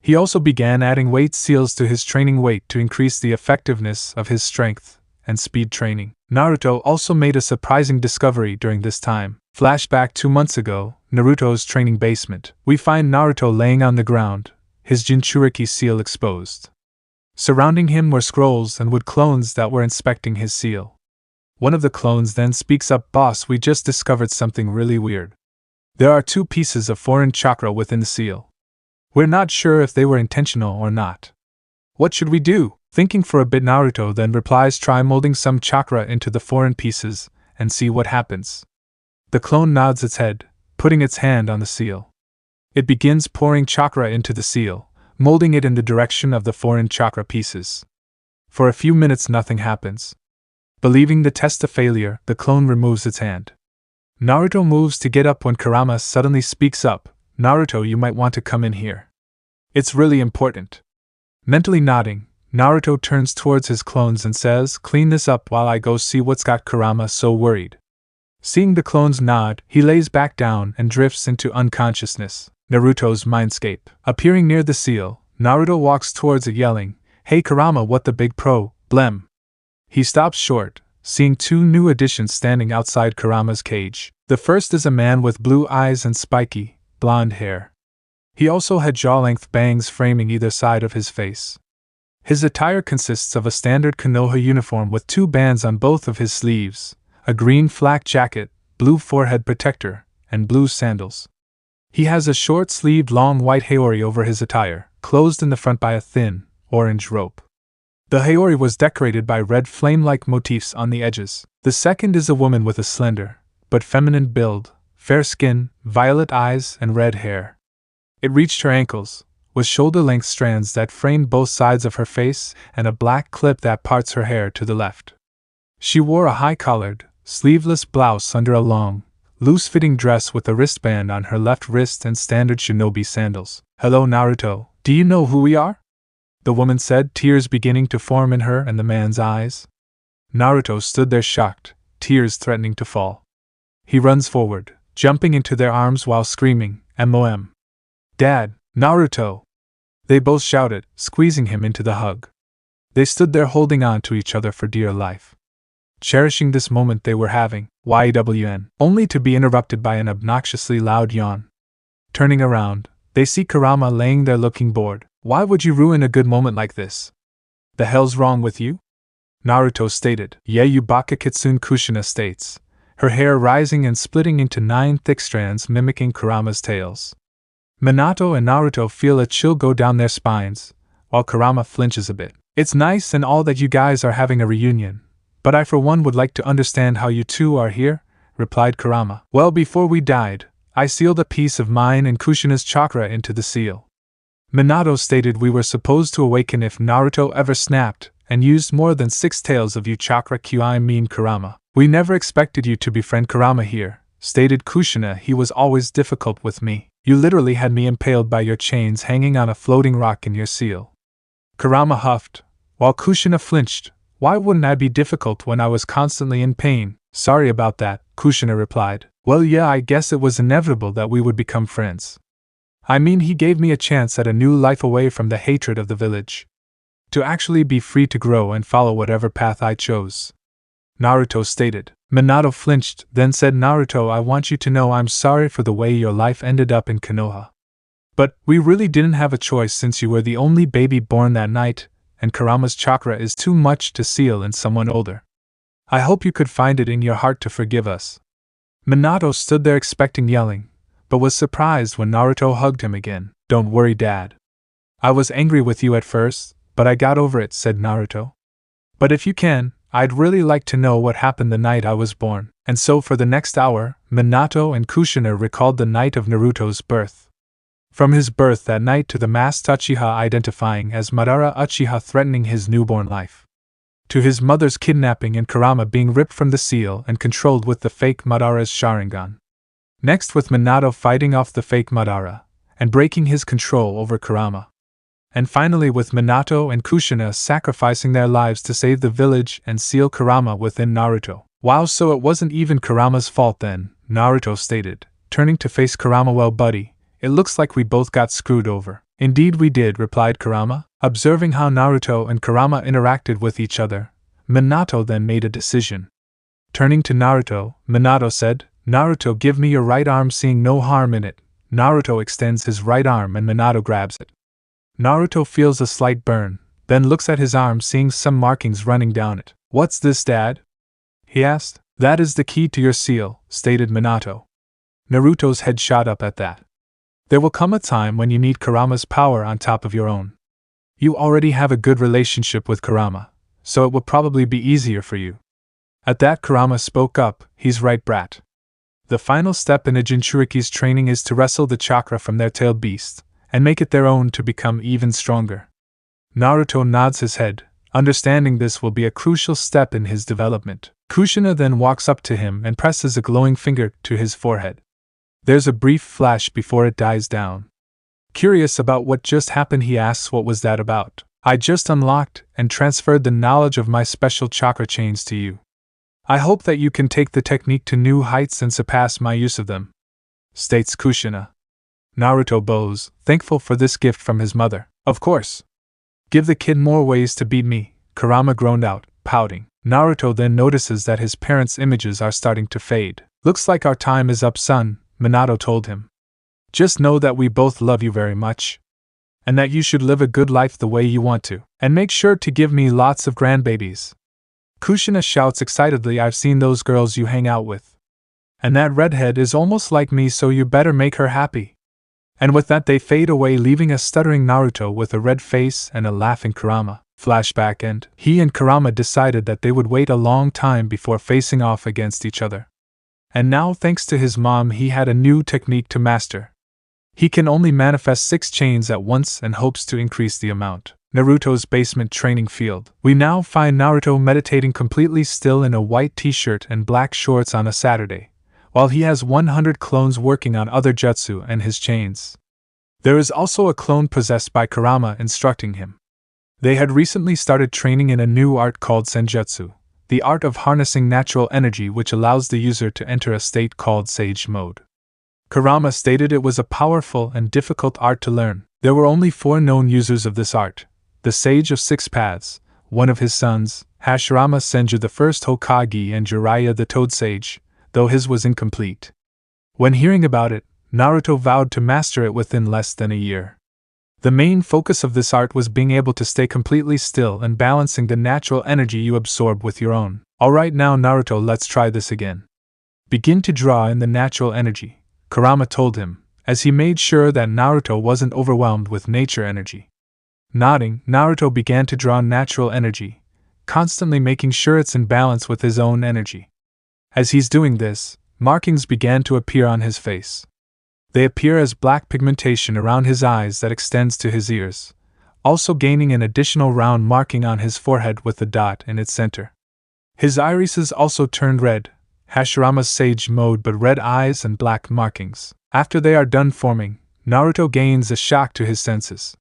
He also began adding weight seals to his training weight to increase the effectiveness of his strength and speed training. Naruto also made a surprising discovery during this time. Flashback 2 months ago, Naruto's training basement. We find Naruto laying on the ground, his Jinchuriki seal exposed. Surrounding him were scrolls and wood clones that were inspecting his seal. One of the clones then speaks up, "Boss, we just discovered something really weird. There are 2 pieces of foreign chakra within the seal. We're not sure if they were intentional or not. What should we do?" Thinking for a bit, Naruto then replies, "Try molding some chakra into the foreign pieces and see what happens." The clone nods its head, putting its hand on the seal. It begins pouring chakra into the seal, molding it in the direction of the foreign chakra pieces. For a few minutes nothing happens. Believing the test a failure, the clone removes its hand. Naruto moves to get up when Kurama suddenly speaks up, "Naruto, you might want to come in here. It's really important." Mentally nodding, Naruto turns towards his clones and says, "Clean this up while I go see what's got Kurama so worried." Seeing the clones nod, he lays back down and drifts into unconsciousness. Naruto's mindscape. Appearing near the seal, Naruto walks towards it yelling, "Hey Kurama, what the big problem?" He stops short, seeing 2 new additions standing outside Kurama's cage. The first is a man with blue eyes and spiky, blonde hair. He also had jaw-length bangs framing either side of his face. His attire consists of a standard Konoha uniform with 2 bands on both of his sleeves, a green flak jacket, blue forehead protector, and blue sandals. He has a short-sleeved long white haori over his attire, closed in the front by a thin, orange rope. The haori was decorated by red flame-like motifs on the edges. The second is a woman with a slender, but feminine build, fair skin, violet eyes, and red hair. It reached her ankles, with shoulder-length strands that framed both sides of her face and a black clip that parts her hair to the left. She wore a high-collared, sleeveless blouse under a long, loose-fitting dress with a wristband on her left wrist and standard shinobi sandals. "Hello Naruto, do you know who we are?" the woman said, tears beginning to form in her and the man's eyes. Naruto stood there shocked, tears threatening to fall. He runs forward, jumping into their arms while screaming, "MOM! Dad, Naruto!" They both shouted, squeezing him into the hug. They stood there holding on to each other for dear life, cherishing this moment they were having, only to be interrupted by an obnoxiously loud yawn. Turning around, they see Kurama laying there looking bored. "Why would you ruin a good moment like this? The hell's wrong with you?" Naruto stated. Yubaka Kitsune Kushina states, her hair rising and splitting into 9 thick strands mimicking Kurama's tails. Minato and Naruto feel a chill go down their spines, while Kurama flinches a bit. "It's nice and all that you guys are having a reunion, but I for one would like to understand how you 2 are here," replied Kurama. "Well, before we died, I sealed a piece of mine and Kushina's chakra into the seal. Minato stated we were supposed to awaken if Naruto ever snapped and used more than 6 tails of you chakra Kurama. We never expected you to befriend Kurama here," stated Kushina. "He was always difficult with me. You literally had me impaled by your chains hanging on a floating rock in your seal." Kurama huffed, while Kushina flinched. "Why wouldn't I be difficult when I was constantly in pain?" "Sorry about that," Kushina replied. "Well, yeah, I guess it was inevitable that we would become friends. I mean, he gave me a chance at a new life away from the hatred of the village. To actually be free to grow and follow whatever path I chose," Naruto stated. Minato flinched, then said, "Naruto, I want you to know I'm sorry for the way your life ended up in Konoha. But we really didn't have a choice since you were the only baby born that night, and Kurama's chakra is too much to seal in someone older. I hope you could find it in your heart to forgive us." Minato stood there expecting yelling, but was surprised when Naruto hugged him again. "Don't worry, Dad. I was angry with you at first, but I got over it," said Naruto. "But if you can, I'd really like to know what happened the night I was born." And so for the next hour, Minato and Kushina recalled the night of Naruto's birth. From his birth that night to the masked Uchiha identifying as Madara Uchiha threatening his newborn life, to his mother's kidnapping and Kurama being ripped from the seal and controlled with the fake Madara's Sharingan. Next with Minato fighting off the fake Madara and breaking his control over Kurama. And finally with Minato and Kushina sacrificing their lives to save the village and seal Kurama within Naruto. "Wow, so it wasn't even Kurama's fault then," Naruto stated, turning to face Kurama. "Well, buddy, it looks like we both got screwed over." "Indeed we did," replied Kurama. Observing how Naruto and Kurama interacted with each other, Minato then made a decision. Turning to Naruto, Minato said, "Naruto, give me your right arm." Seeing no harm in it, Naruto extends his right arm and Minato grabs it. Naruto feels a slight burn, then looks at his arm seeing some markings running down it. "What's this, Dad?" he asked. "That is the key to your seal," stated Minato. Naruto's head shot up at that. "There will come a time when you need Kurama's power on top of your own. You already have a good relationship with Kurama, so it will probably be easier for you." At that, Kurama spoke up. "He's right, brat. The final step in a Jinchuriki's training is to wrestle the chakra from their tailed beast and make it their own to become even stronger." Naruto nods his head, understanding this will be a crucial step in his development. Kushina then walks up to him and presses a glowing finger to his forehead. There's a brief flash before it dies down. Curious about what just happened, he asks, "What was that about?" "I just unlocked and transferred the knowledge of my special chakra chains to you. I hope that you can take the technique to new heights and surpass my use of them," states Kushina. Naruto bows, thankful for this gift from his mother. "Of course. Give the kid more ways to beat me," Kurama groaned out, pouting. Naruto then notices that his parents' images are starting to fade. "Looks like our time is up, son," Minato told him. "Just know that we both love you very much, and that you should live a good life the way you want to, and make sure to give me lots of grandbabies." Kushina shouts excitedly, "I've seen those girls you hang out with. And that redhead is almost like me, so you better make her happy." And with that they fade away, leaving a stuttering Naruto with a red face and a laughing Kurama. Flashback end. He and Kurama decided that they would wait a long time before facing off against each other. And now, thanks to his mom, he had a new technique to master. He can only manifest 6 chains at once and hopes to increase the amount. Naruto's basement training field. We now find Naruto meditating completely still in a white t-shirt and black shorts on a Saturday, while he has 100 clones working on other jutsu and his chains. There is also a clone possessed by Kurama instructing him. They had recently started training in a new art called Senjutsu, the art of harnessing natural energy which allows the user to enter a state called Sage Mode. Kurama stated it was a powerful and difficult art to learn. There were only 4 known users of this art: the Sage of 6 Paths, one of his sons, Hashirama Senju the first Hokage, and Jiraiya the Toad Sage, though his was incomplete. When hearing about it, Naruto vowed to master it within less than a year. The main focus of this art was being able to stay completely still and balancing the natural energy you absorb with your own. "Alright now, Naruto, let's try this again. Begin to draw in the natural energy," Kurama told him, as he made sure that Naruto wasn't overwhelmed with nature energy. Nodding, Naruto began to draw natural energy, constantly making sure it's in balance with his own energy. As he's doing this, markings began to appear on his face. They appear as black pigmentation around his eyes that extends to his ears, also gaining an additional round marking on his forehead with the dot in its center. His irises also turned red, Hashirama's Sage Mode, but red eyes and black markings. After they are done forming, Naruto gains a shock to his senses.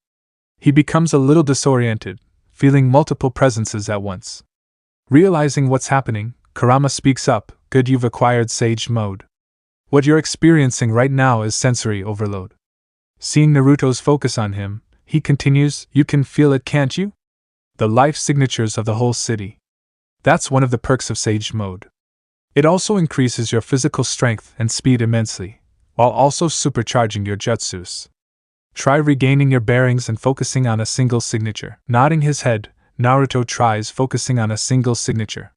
He becomes a little disoriented, feeling multiple presences at once. Realizing what's happening, Kurama speaks up, "Good, you've acquired Sage Mode. What you're experiencing right now is sensory overload." Seeing Naruto's focus on him, he continues, "You can feel it, can't you? The life signatures of the whole city. That's one of the perks of Sage Mode. It also increases your physical strength and speed immensely, while also supercharging your jutsus. Try regaining your bearings and focusing on a single signature. Nodding his head, Naruto tries focusing on a single signature.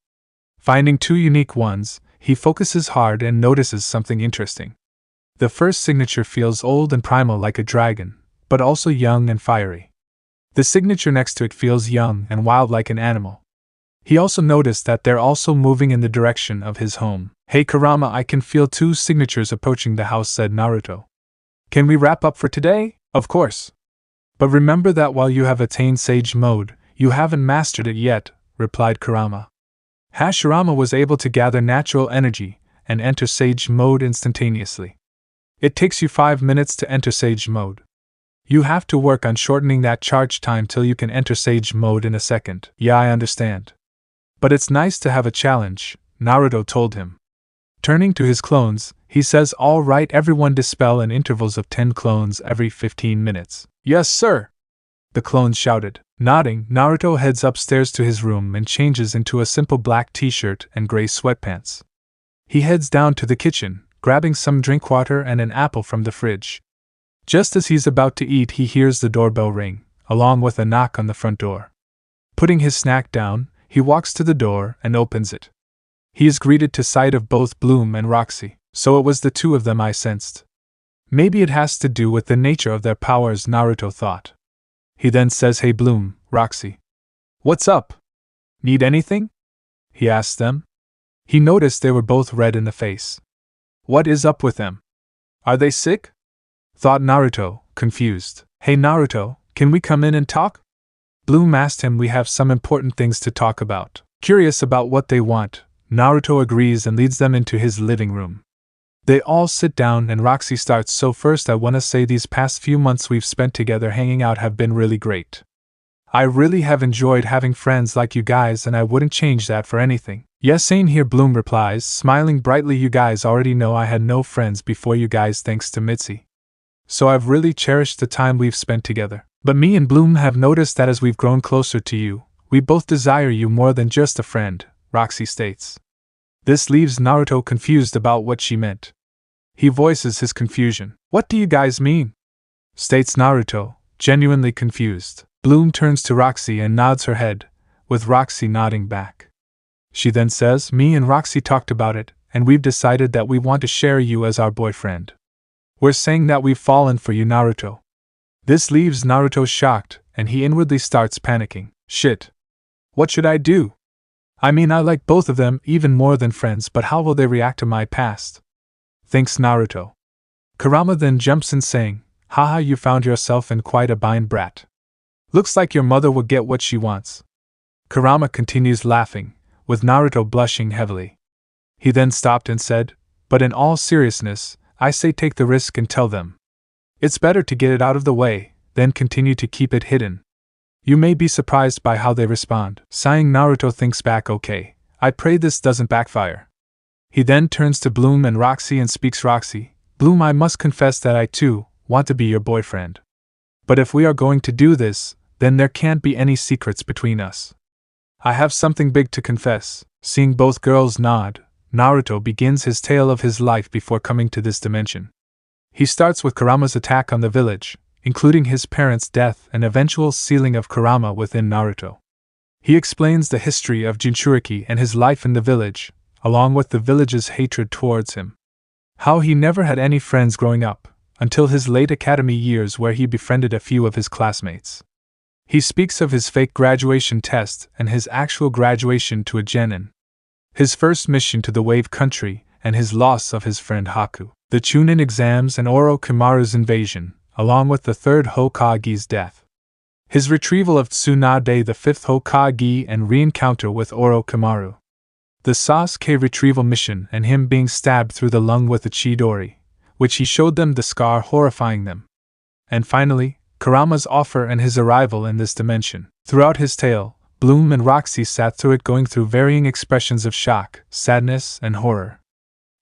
Finding two unique ones, he focuses hard and notices something interesting. The first signature feels old and primal like a dragon, but also young and fiery. The signature next to it feels young and wild like an animal. He also noticed that they're also moving in the direction of his home. Hey Kurama, I can feel two signatures approaching the house, said Naruto. Can we wrap up for today? Of course. But remember that while you have attained Sage Mode, you haven't mastered it yet, replied Kurama. Hashirama was able to gather natural energy and enter Sage Mode instantaneously. It takes you 5 minutes to enter Sage Mode. You have to work on shortening that charge time till you can enter Sage Mode in a second. Yeah, I understand. But it's nice to have a challenge, Naruto told him. Turning to his clones, he says, all right, everyone dispel in intervals of 10 clones every 15 minutes. Yes, sir! The clones shouted. Nodding, Naruto heads upstairs to his room and changes into a simple black t-shirt and gray sweatpants. He heads down to the kitchen, grabbing some drink water and an apple from the fridge. Just as he's about to eat, he hears the doorbell ring, along with a knock on the front door. Putting his snack down, he walks to the door and opens it. He is greeted to sight of both Bloom and Roxy. So it was the two of them, I sensed. Maybe it has to do with the nature of their powers, Naruto thought. He then says, hey Bloom, Roxy. What's up? Need anything? He asked them. He noticed they were both red in the face. What is up with them? Are they sick? Thought Naruto, confused. Hey Naruto, can we come in and talk? Bloom asked him. We have some important things to talk about. Curious about what they want, Naruto agrees and leads them into his living room. They all sit down and Roxy starts. So first I wanna say these past few months we've spent together hanging out have been really great. I really have enjoyed having friends like you guys and I wouldn't change that for anything. Yes, same here, Bloom replies, smiling brightly. You guys already know I had no friends before you guys thanks to Mitzi. So I've really cherished the time we've spent together. But me and Bloom have noticed that as we've grown closer to you, we both desire you more than just a friend, Roxy states. This leaves Naruto confused about what she meant. He voices his confusion. What do you guys mean? States Naruto, genuinely confused. Bloom turns to Roxy and nods her head, with Roxy nodding back. She then says, me and Roxy talked about it, and we've decided that we want to share you as our boyfriend. We're saying that we've fallen for you, Naruto. This leaves Naruto shocked, and he inwardly starts panicking. Shit. What should I do? I mean, I like both of them even more than friends, but how will they react to my past? Thinks Naruto. Kurama then jumps in saying, haha, you found yourself in quite a bind, brat. Looks like your mother will get what she wants. Kurama continues laughing, with Naruto blushing heavily. He then stopped and said, but in all seriousness, I say take the risk and tell them. It's better to get it out of the way, than continue to keep it hidden. You may be surprised by how they respond. Sighing, Naruto thinks back, okay, I pray this doesn't backfire. He then turns to Bloom and Roxy and speaks. Roxy, Bloom, I must confess that I too want to be your boyfriend. But if we are going to do this, then there can't be any secrets between us. I have something big to confess. Seeing both girls nod, Naruto begins his tale of his life before coming to this dimension. He starts with Kurama's attack on the village, including his parents' death and eventual sealing of Kurama within Naruto. He explains the history of Jinchuriki and his life in the village, along with the village's hatred towards him. How he never had any friends growing up, until his late academy years where he befriended a few of his classmates. He speaks of his fake graduation test and his actual graduation to a genin, his first mission to the Wave Country, and his loss of his friend Haku, the Chunin exams and Orochimaru's invasion, along with the third Hokage's death. His retrieval of Tsunade, the fifth Hokage, and re-encounter with Orochimaru. The Sasuke Retrieval Mission and him being stabbed through the lung with a Chidori, which he showed them the scar horrifying them. And finally, Kurama's offer and his arrival in this dimension. Throughout his tale, Bloom and Roxy sat through it, going through varying expressions of shock, sadness, and horror.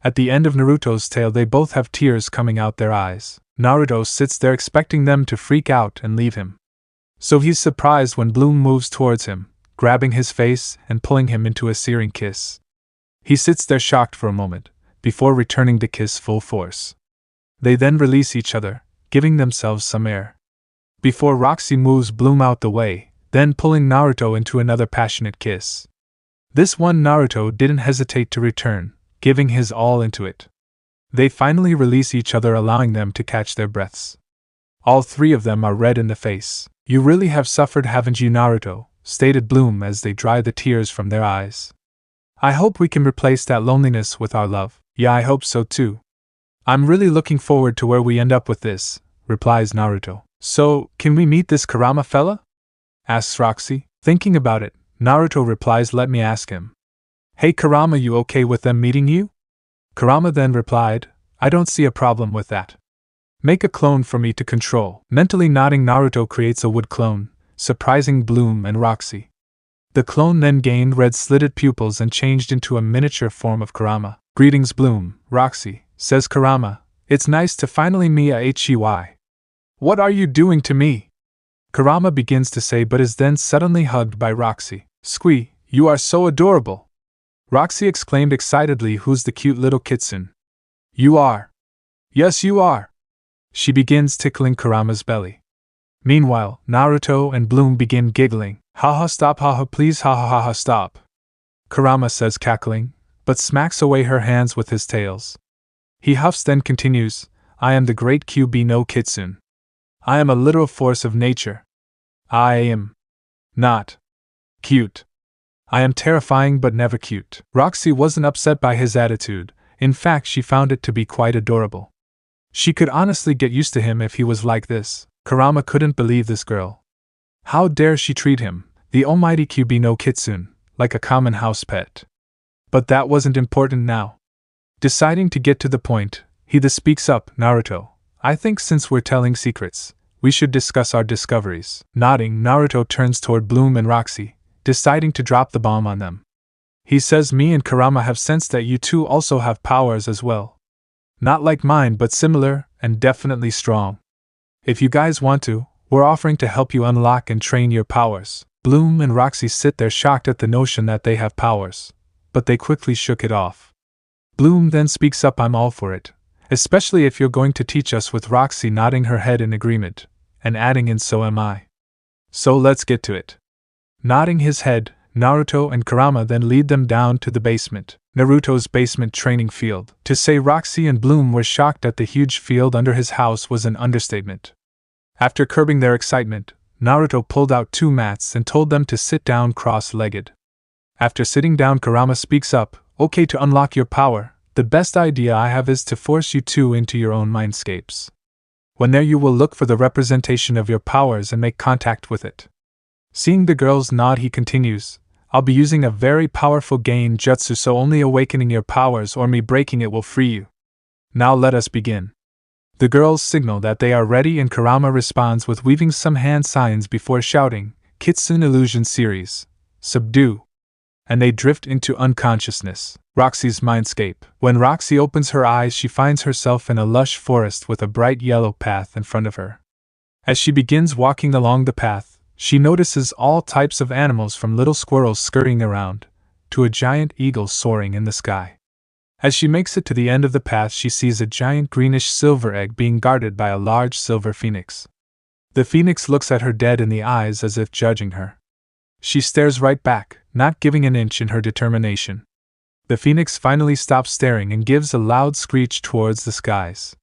At the end of Naruto's tale, they both have tears coming out their eyes. Naruto sits there expecting them to freak out and leave him. So he's surprised when Bloom moves towards him, grabbing his face and pulling him into a searing kiss. He sits there shocked for a moment, before returning the kiss full force. They then release each other, giving themselves some air. Before Roxy moves Bloom out the way, then pulling Naruto into another passionate kiss. This one Naruto didn't hesitate to return, giving his all into it. They finally release each other, allowing them to catch their breaths. All three of them are red in the face. "You really have suffered, haven't you, Naruto?" stated Bloom as they dry the tears from their eyes. "I hope we can replace that loneliness with our love." "Yeah, I hope so too. I'm really looking forward to where we end up with this," replies Naruto. "So, can we meet this Kurama fella?" asks Roxy. Thinking about it, Naruto replies, "Let me ask him." "Hey Kurama, you okay with them meeting you?" Kurama then replied, "I don't see a problem with that. Make a clone for me to control." Mentally nodding, Naruto creates a wood clone, surprising Bloom and Roxy. The clone then gained red slitted pupils and changed into a miniature form of Kurama. "Greetings, Bloom, Roxy," says Kurama. "It's nice to finally meet Hy. What are you doing to me?" Kurama begins to say, but is then suddenly hugged by Roxy. "Squee, you are so adorable!" Roxy exclaimed excitedly. "Who's the cute little kitsune?" "You are." "Yes, you are." She begins tickling Kurama's belly. Meanwhile, Naruto and Bloom begin giggling. "Haha, stop, haha, please, haha, haha, stop," Kurama says, cackling, but smacks away her hands with his tails. He huffs, then continues, "I am the great Kyuubi no Kitsune. I am a literal force of nature. I am not cute. I am terrifying but never cute." Roxy wasn't upset by his attitude. In fact, she found it to be quite adorable. She could honestly get used to him if he was like this. Kurama couldn't believe this girl. How dare she treat him, the almighty Kyuubi no Kitsune, like a common house pet? But that wasn't important now. Deciding to get to the point, he speaks up. "Naruto, I think since we're telling secrets, we should discuss our discoveries." Nodding, Naruto turns toward Bloom and Roxy, deciding to drop the bomb on them. He says, "Me and Kurama have sensed that you two also have powers as well. Not like mine, but similar, and definitely strong. If you guys want to, we're offering to help you unlock and train your powers." Bloom and Roxy sit there shocked at the notion that they have powers, but they quickly shook it off. Bloom then speaks up, "I'm all for it, especially if you're going to teach us," with Roxy nodding her head in agreement, and adding in, "So am I. So let's get to it." Nodding his head, Naruto and Kurama then lead them down to the basement, Naruto's basement training field. To say Roxy and Bloom were shocked at the huge field under his house was an understatement. After curbing their excitement, Naruto pulled out 2 mats and told them to sit down cross-legged. After sitting down, Kurama speaks up, "Okay, to unlock your power, the best idea I have is to force you two into your own mindscapes. When there, you will look for the representation of your powers and make contact with it." Seeing the girls nod, he continues, "I'll be using a very powerful gain jutsu, so only awakening your powers or me breaking it will free you. Now let us begin." The girls signal that they are ready, and Kurama responds with weaving some hand signs before shouting, "Kitsune Illusion Series, subdue!" And they drift into unconsciousness. Roxy's mindscape. When Roxy opens her eyes, she finds herself in a lush forest with a bright yellow path in front of her. As she begins walking along the path, she notices all types of animals, from little squirrels scurrying around, to a giant eagle soaring in the sky. As she makes it to the end of the path, she sees a giant greenish-silver egg being guarded by a large silver phoenix. The phoenix looks at her dead in the eyes as if judging her. She stares right back, not giving an inch in her determination. The phoenix finally stops staring and gives a loud screech towards the skies.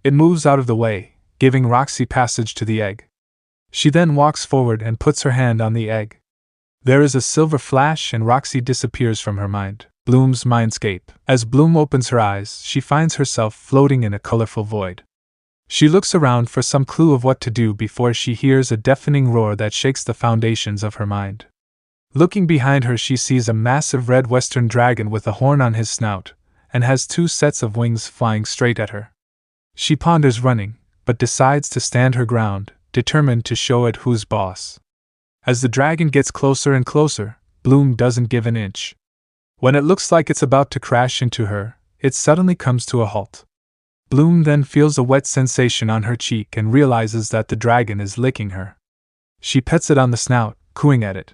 It moves out of the way, giving Roxy passage to the egg. She then walks forward and puts her hand on the egg. There is a silver flash and Roxy disappears from her mind. Bloom's mindscape. As Bloom opens her eyes, she finds herself floating in a colorful void. She looks around for some clue of what to do before she hears a deafening roar that shakes the foundations of her mind. Looking behind her, she sees a massive red western dragon with a horn on his snout, and has 2 sets of wings flying straight at her. She ponders running, but decides to stand her ground, determined to show it who's boss. As the dragon gets closer and closer, Bloom doesn't give an inch. When it looks like it's about to crash into her, it suddenly comes to a halt. Bloom then feels a wet sensation on her cheek and realizes that the dragon is licking her. She pets it on the snout, cooing at it.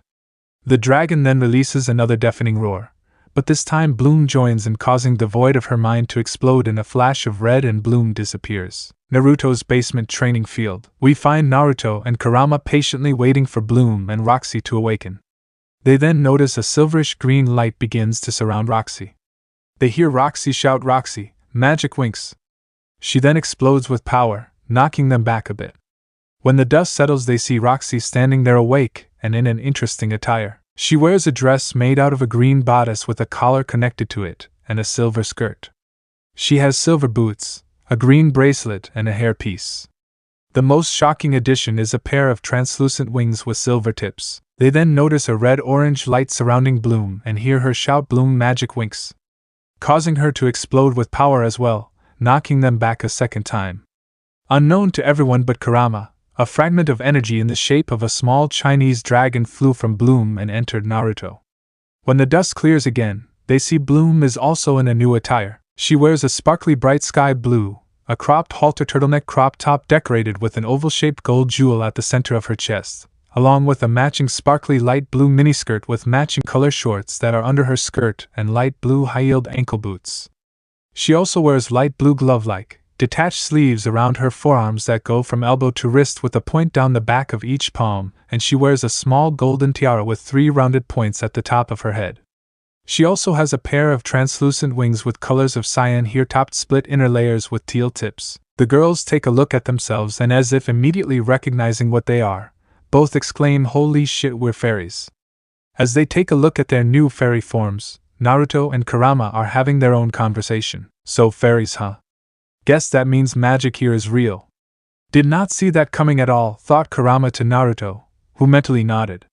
The dragon then releases another deafening roar, but this time Bloom joins in, causing the void of her mind to explode in a flash of red, and Bloom disappears. Naruto's basement training field. We find Naruto and Kurama patiently waiting for Bloom and Roxy to awaken. They then notice a silverish green light begins to surround Roxy. They hear Roxy shout, "Roxy, magic winks!" She then explodes with power, knocking them back a bit. When the dust settles, they see Roxy standing there awake and in an interesting attire. She wears a dress made out of a green bodice with a collar connected to it, and a silver skirt. She has silver boots, a green bracelet, and a hairpiece. The most shocking addition is a pair of translucent wings with silver tips. They then notice a red-orange light surrounding Bloom and hear her shout, "Bloom magic winks," causing her to explode with power as well, knocking them back a second time. Unknown to everyone but Kurama, a fragment of energy in the shape of a small Chinese dragon flew from Bloom and entered Naruto. When the dust clears again, they see Bloom is also in a new attire. She wears a sparkly bright sky blue, a cropped halter turtleneck crop top decorated with an oval-shaped gold jewel at the center of her chest, along with a matching sparkly light blue miniskirt with matching color shorts that are under her skirt and light blue high-heeled ankle boots. She also wears light blue glove-like, detached sleeves around her forearms that go from elbow to wrist with a point down the back of each palm, and she wears a small golden tiara with 3 rounded points at the top of her head. She also has a pair of translucent wings with colors of cyan here topped split inner layers with teal tips. The girls take a look at themselves and, as if immediately recognizing what they are, both exclaim, "Holy shit, we're fairies." As they take a look at their new fairy forms, Naruto and Kurama are having their own conversation. "So fairies, huh? Guess that means magic here is real." "Did not see that coming at all," thought Kurama to Naruto, who mentally nodded.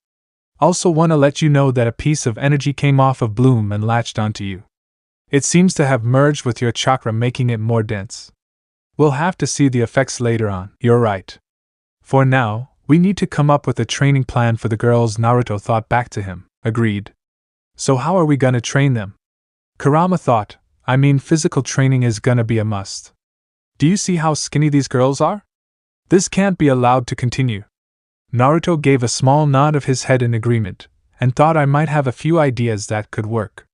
"Also wanna let you know that a piece of energy came off of Bloom and latched onto you. It seems to have merged with your chakra, making it more dense. We'll have to see the effects later on." "You're right. For now, we need to come up with a training plan for the girls," Naruto thought back to him. "Agreed. So how are we gonna train them?" Kurama thought, "I mean, physical training is gonna be a must. Do you see how skinny these girls are? This can't be allowed to continue." Naruto gave a small nod of his head in agreement, and thought, "I might have a few ideas that could work."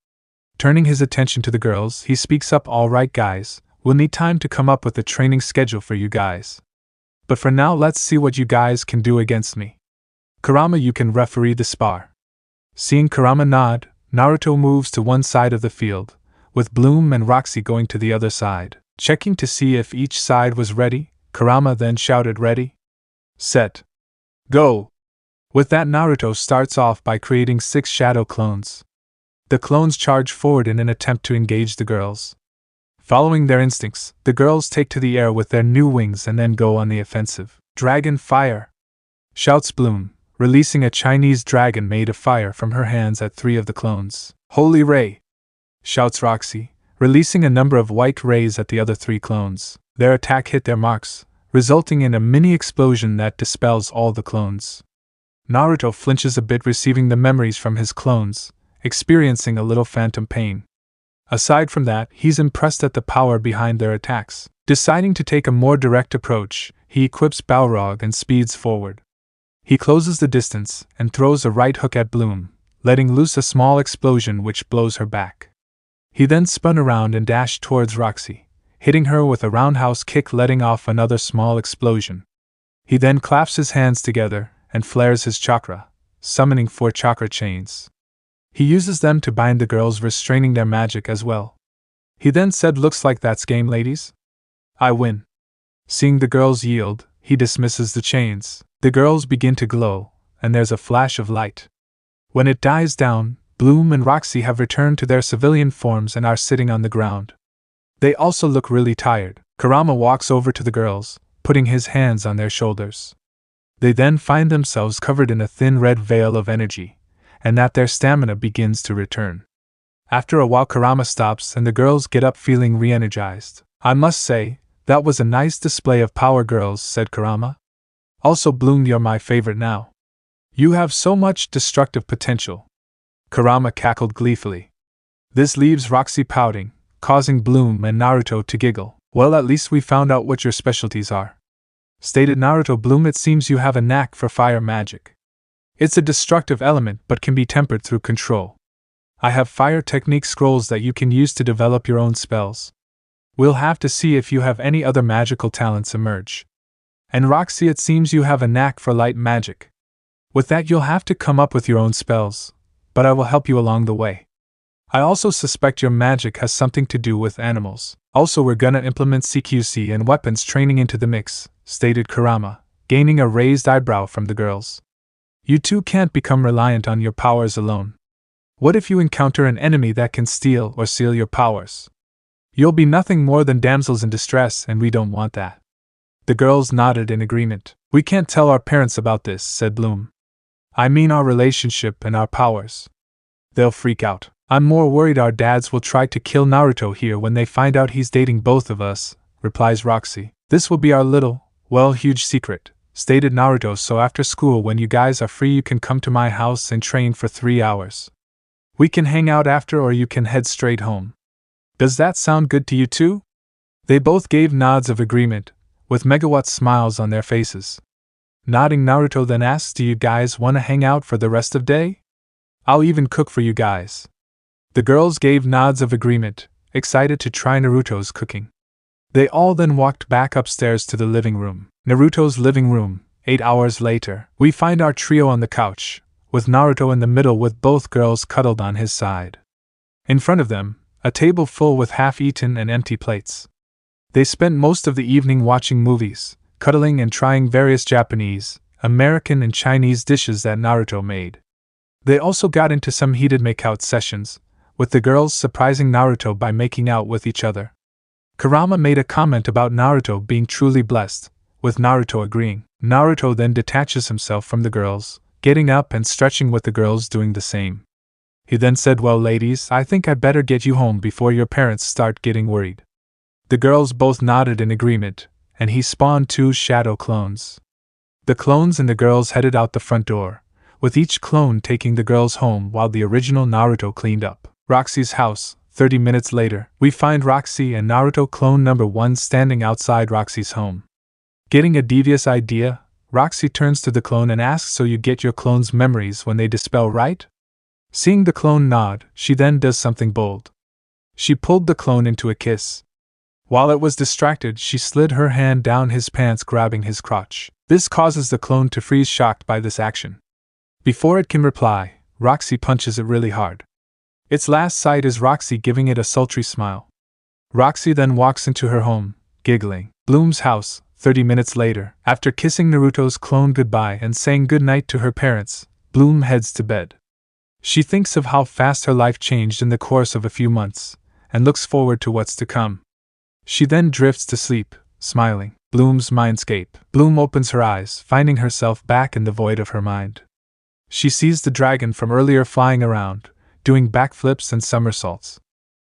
Turning his attention to the girls, he speaks up, "All right guys, we'll need time to come up with a training schedule for you guys. But for now, let's see what you guys can do against me. Kurama, you can referee the spar." Seeing Kurama nod, Naruto moves to one side of the field, with Bloom and Roxy going to the other side. Checking to see if each side was ready, Kurama then shouted, "Ready, set, go." With that, Naruto starts off by creating 6 shadow clones. The clones charge forward in an attempt to engage the girls. Following their instincts, the girls take to the air with their new wings and then go on the offensive. "Dragon fire!" shouts Bloom, releasing a Chinese dragon made of fire from her hands at 3 of the clones. "Holy ray!" shouts Roxy, releasing a number of white rays at the other 3 clones. Their attack hit their marks, resulting in a mini explosion that dispels all the clones. Naruto flinches a bit, receiving the memories from his clones, experiencing a little phantom pain. Aside from that, he's impressed at the power behind their attacks. Deciding to take a more direct approach, he equips Balrog and speeds forward. He closes the distance and throws a right hook at Bloom, letting loose a small explosion which blows her back. He then spun around and dashed towards Roxy, hitting her with a roundhouse kick, letting off another small explosion. He then claps his hands together and flares his chakra, summoning 4 chakra chains. He uses them to bind the girls, restraining their magic as well. He then said, "Looks like that's game, ladies. I win." Seeing the girls yield, he dismisses the chains. The girls begin to glow, and there's a flash of light. When it dies down, Bloom and Roxy have returned to their civilian forms and are sitting on the ground. They also look really tired. Kurama walks over to the girls, putting his hands on their shoulders. They then find themselves covered in a thin red veil of energy, and that their stamina begins to return. After a while, Kurama stops and the girls get up feeling re-energized. "I must say, that was a nice display of power, girls," said Kurama. "Also, Bloom, you're my favorite now. You have so much destructive potential." Kurama cackled gleefully. This leaves Roxy pouting, causing Bloom and Naruto to giggle. "Well, at least we found out what your specialties are," stated Naruto. "Bloom, it seems you have a knack for fire magic. It's a destructive element but can be tempered through control. I have fire technique scrolls that you can use to develop your own spells. We'll have to see if you have any other magical talents emerge. And Roxy, it seems you have a knack for light magic. With that, you'll have to come up with your own spells, but I will help you along the way. I also suspect your magic has something to do with animals. Also, we're gonna implement CQC and weapons training into the mix, stated Kurama, gaining a raised eyebrow from the girls. You two can't become reliant on your powers alone. What if you encounter an enemy that can steal or seal your powers? You'll be nothing more than damsels in distress, and we don't want that. The girls nodded in agreement. We can't tell our parents about this, said Bloom. I mean our relationship and our powers. They'll freak out. I'm more worried our dads will try to kill Naruto here when they find out he's dating both of us, replies Roxy. This will be our little, huge secret, stated Naruto, so after school when you guys are free you can come to my house and train for 3 hours. We can hang out after or you can head straight home. Does that sound good to you too? They both gave nods of agreement, with megawatt smiles on their faces. Nodding, Naruto then asks, do you guys want to hang out for the rest of the day? I'll even cook for you guys. The girls gave nods of agreement, excited to try Naruto's cooking. They all then walked back upstairs to the living room. Naruto's living room. 8 hours later, we find our trio on the couch, with Naruto in the middle with both girls cuddled on his side. In front of them, a table full with half-eaten and empty plates. They spent most of the evening watching movies, cuddling and trying various Japanese, American and Chinese dishes that Naruto made. They also got into some heated make-out sessions, with the girls surprising Naruto by making out with each other. Kurama made a comment about Naruto being truly blessed, with Naruto agreeing. Naruto then detaches himself from the girls, getting up and stretching with the girls doing the same. He then said, well ladies, I think I'd better get you home before your parents start getting worried. The girls both nodded in agreement, and he spawned 2 shadow clones. The clones and the girls headed out the front door, with each clone taking the girls home while the original Naruto cleaned up. Roxy's house. 30 minutes later, we find Roxy and Naruto clone number 1 standing outside Roxy's home. Getting a devious idea, Roxy turns to the clone and asks, so you get your clone's memories when they dispel, right? Seeing the clone nod, she then does something bold. She pulled the clone into a kiss. While it was distracted, she slid her hand down his pants, grabbing his crotch. This causes the clone to freeze, shocked by this action. Before it can reply, Roxy punches it really hard. Its last sight is Roxy giving it a sultry smile. Roxy then walks into her home, giggling. Bloom's house. 30 minutes later, after kissing Naruto's clone goodbye and saying goodnight to her parents, Bloom heads to bed. She thinks of how fast her life changed in the course of a few months, and looks forward to what's to come. She then drifts to sleep, smiling. Bloom's mindscape. Bloom opens her eyes, finding herself back in the void of her mind. She sees the dragon from earlier flying around, doing backflips and somersaults.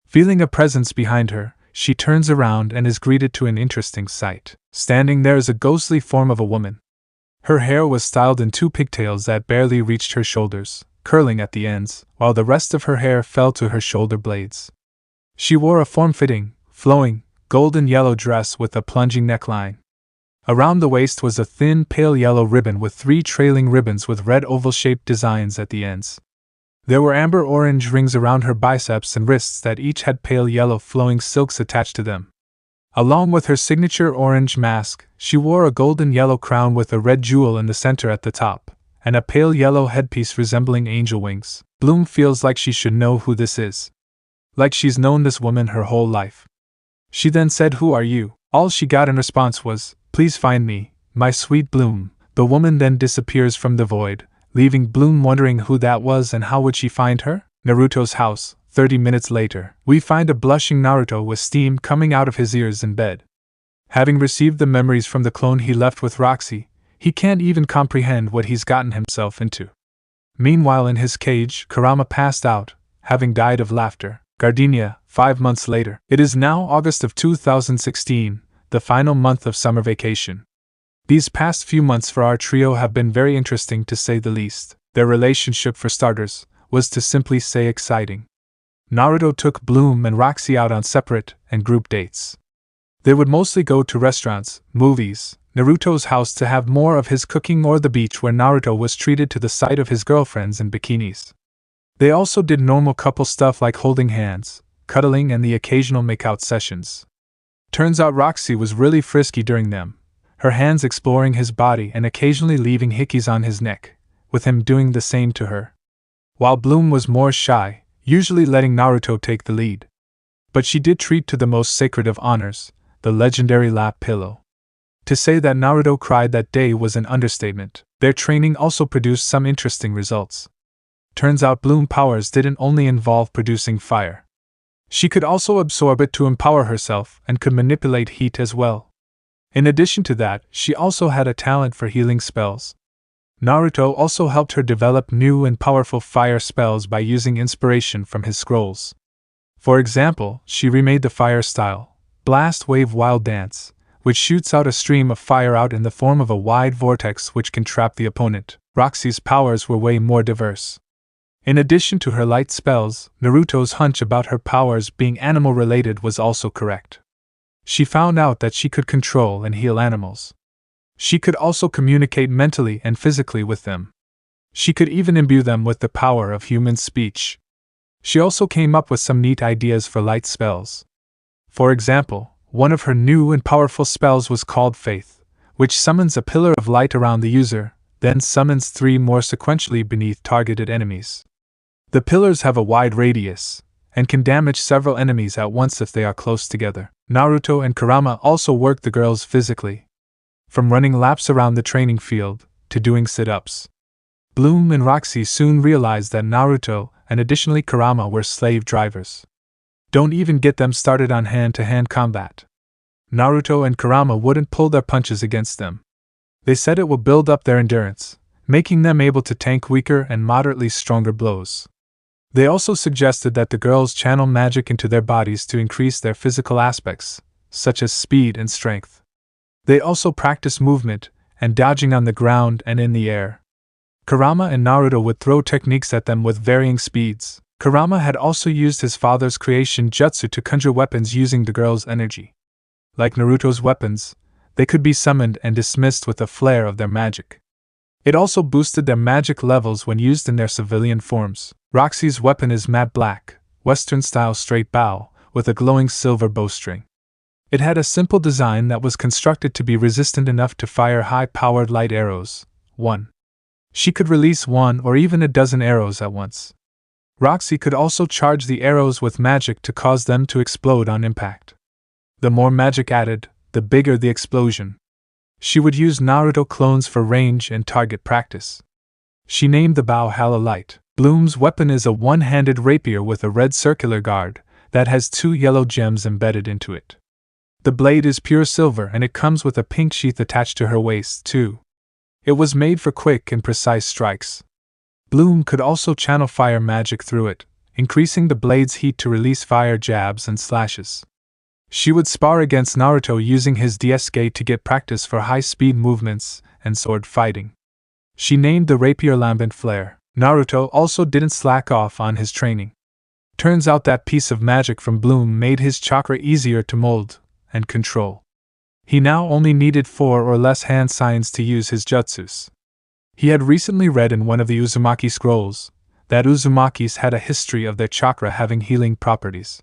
Feeling a presence behind her, she turns around and is greeted to an interesting sight. Standing there is a ghostly form of a woman. Her hair was styled in 2 pigtails that barely reached her shoulders, curling at the ends, while the rest of her hair fell to her shoulder blades. She wore a form-fitting, flowing, golden yellow dress with a plunging neckline. Around the waist was a thin, pale yellow ribbon with 3 trailing ribbons with red oval-shaped designs at the ends. There were amber-orange rings around her biceps and wrists that each had pale yellow flowing silks attached to them. Along with her signature orange mask, she wore a golden yellow crown with a red jewel in the center at the top, and a pale yellow headpiece resembling angel wings. Bloom feels like she should know who this is. Like she's known this woman her whole life. She then said, "Who are you?" All she got in response was, "Please find me, my sweet Bloom." The woman then disappears from the void, leaving Bloom wondering who that was and how would she find her? Naruto's house. 30 minutes later, we find a blushing Naruto with steam coming out of his ears in bed. Having received the memories from the clone he left with Roxy, he can't even comprehend what he's gotten himself into. Meanwhile, in his cage, Kurama passed out, having died of laughter. Gardenia. 5 months later. It is now August of 2016, the final month of summer vacation. These past few months for our trio have been very interesting to say the least. Their relationship, for starters, was to simply say exciting. Naruto took Bloom and Roxy out on separate and group dates. They would mostly go to restaurants, movies, Naruto's house to have more of his cooking, or the beach where Naruto was treated to the sight of his girlfriends in bikinis. They also did normal couple stuff like holding hands, cuddling, and the occasional make-out sessions. Turns out Roxy was really frisky during them, her hands exploring his body and occasionally leaving hickeys on his neck, with him doing the same to her. While Bloom was more shy, usually letting Naruto take the lead. But she did treat to the most sacred of honors, the legendary lap pillow. To say that Naruto cried that day was an understatement. Their training also produced some interesting results. Turns out Bloom powers didn't only involve producing fire. She could also absorb it to empower herself and could manipulate heat as well. In addition to that, she also had a talent for healing spells. Naruto also helped her develop new and powerful fire spells by using inspiration from his scrolls. For example, she remade the fire style, Blast Wave Wild Dance, which shoots out a stream of fire out in the form of a wide vortex which can trap the opponent. Roxy's powers were way more diverse. In addition to her light spells, Naruto's hunch about her powers being animal-related was also correct. She found out that she could control and heal animals. She could also communicate mentally and physically with them. She could even imbue them with the power of human speech. She also came up with some neat ideas for light spells. For example, one of her new and powerful spells was called Faith, which summons a pillar of light around the user, then summons 3 more sequentially beneath targeted enemies. The pillars have a wide radius, and can damage several enemies at once if they are close together. Naruto and Kurama also worked the girls physically. From running laps around the training field, to doing sit-ups. Bloom and Roxy soon realized that Naruto, and additionally Kurama, were slave drivers. Don't even get them started on hand-to-hand combat. Naruto and Kurama wouldn't pull their punches against them. They said it will build up their endurance, making them able to tank weaker and moderately stronger blows. They also suggested that the girls channel magic into their bodies to increase their physical aspects, such as speed and strength. They also practice movement and dodging on the ground and in the air. Kurama and Naruto would throw techniques at them with varying speeds. Kurama had also used his father's creation jutsu to conjure weapons using the girls' energy. Like Naruto's weapons, they could be summoned and dismissed with a flare of their magic. It also boosted their magic levels when used in their civilian forms. Roxy's weapon is matte black, Western-style straight bow, with a glowing silver bowstring. It had a simple design that was constructed to be resistant enough to fire high-powered light arrows. 1. She could release 1 or even a dozen arrows at once. Roxy could also charge the arrows with magic to cause them to explode on impact. The more magic added, the bigger the explosion. She would use Naruto clones for range and target practice. She named the bow Hala Light. Bloom's weapon is a one-handed rapier with a red circular guard that has 2 yellow gems embedded into it. The blade is pure silver and it comes with a pink sheath attached to her waist, too. It was made for quick and precise strikes. Bloom could also channel fire magic through it, increasing the blade's heat to release fire jabs and slashes. She would spar against Naruto using his DSK to get practice for high-speed movements and sword fighting. She named the rapier Lambent Flare. Naruto also didn't slack off on his training. Turns out that piece of magic from Bloom made his chakra easier to mold and control. He now only needed 4 or less hand signs to use his jutsus. He had recently read in one of the Uzumaki scrolls that Uzumakis had a history of their chakra having healing properties.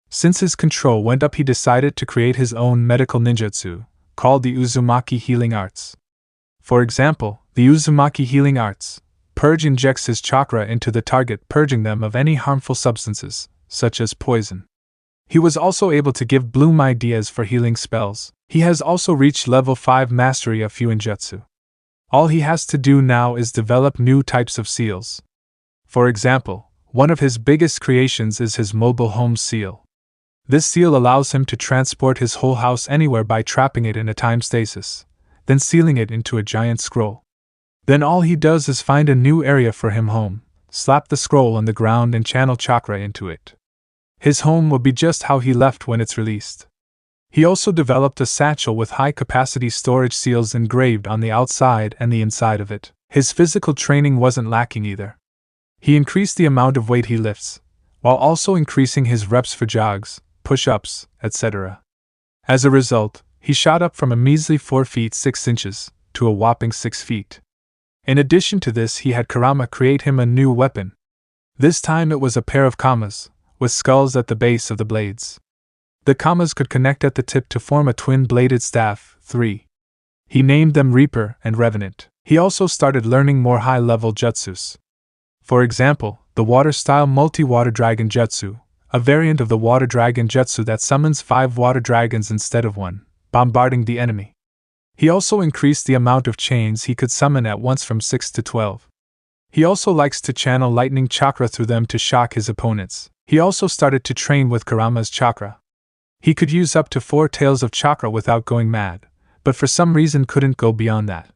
Since his control went up, he decided to create his own medical ninjutsu, called the Uzumaki Healing Arts. For example, the Uzumaki Healing Arts Purge injects his chakra into the target, purging them of any harmful substances, such as poison. He was also able to give Bloom ideas for healing spells. He has also reached level 5 mastery of Fuinjutsu. All he has to do now is develop new types of seals. For example, one of his biggest creations is his mobile home seal. This seal allows him to transport his whole house anywhere by trapping it in a time stasis, then sealing it into a giant scroll. Then all he does is find a new area for him home, slap the scroll on the ground and channel chakra into it. His home will be just how he left when it's released. He also developed a satchel with high-capacity storage seals engraved on the outside and the inside of it. His physical training wasn't lacking either. He increased the amount of weight he lifts, while also increasing his reps for jogs, push-ups, etc. As a result, he shot up from a measly 4 feet 6 inches to a whopping 6 feet. In addition to this, he had Kurama create him a new weapon. This time it was a pair of kamas, with skulls at the base of the blades. The kamas could connect at the tip to form a twin-bladed staff. 3. He named them Reaper and Revenant. He also started learning more high-level jutsus. For example, the water-style multi-water dragon jutsu, a variant of the water dragon jutsu that summons 5 water dragons instead of 1, bombarding the enemy. He also increased the amount of chains he could summon at once from 6 to 12. He also likes to channel lightning chakra through them to shock his opponents. He also started to train with Kurama's chakra. He could use up to 4 tails of chakra without going mad, but for some reason couldn't go beyond that.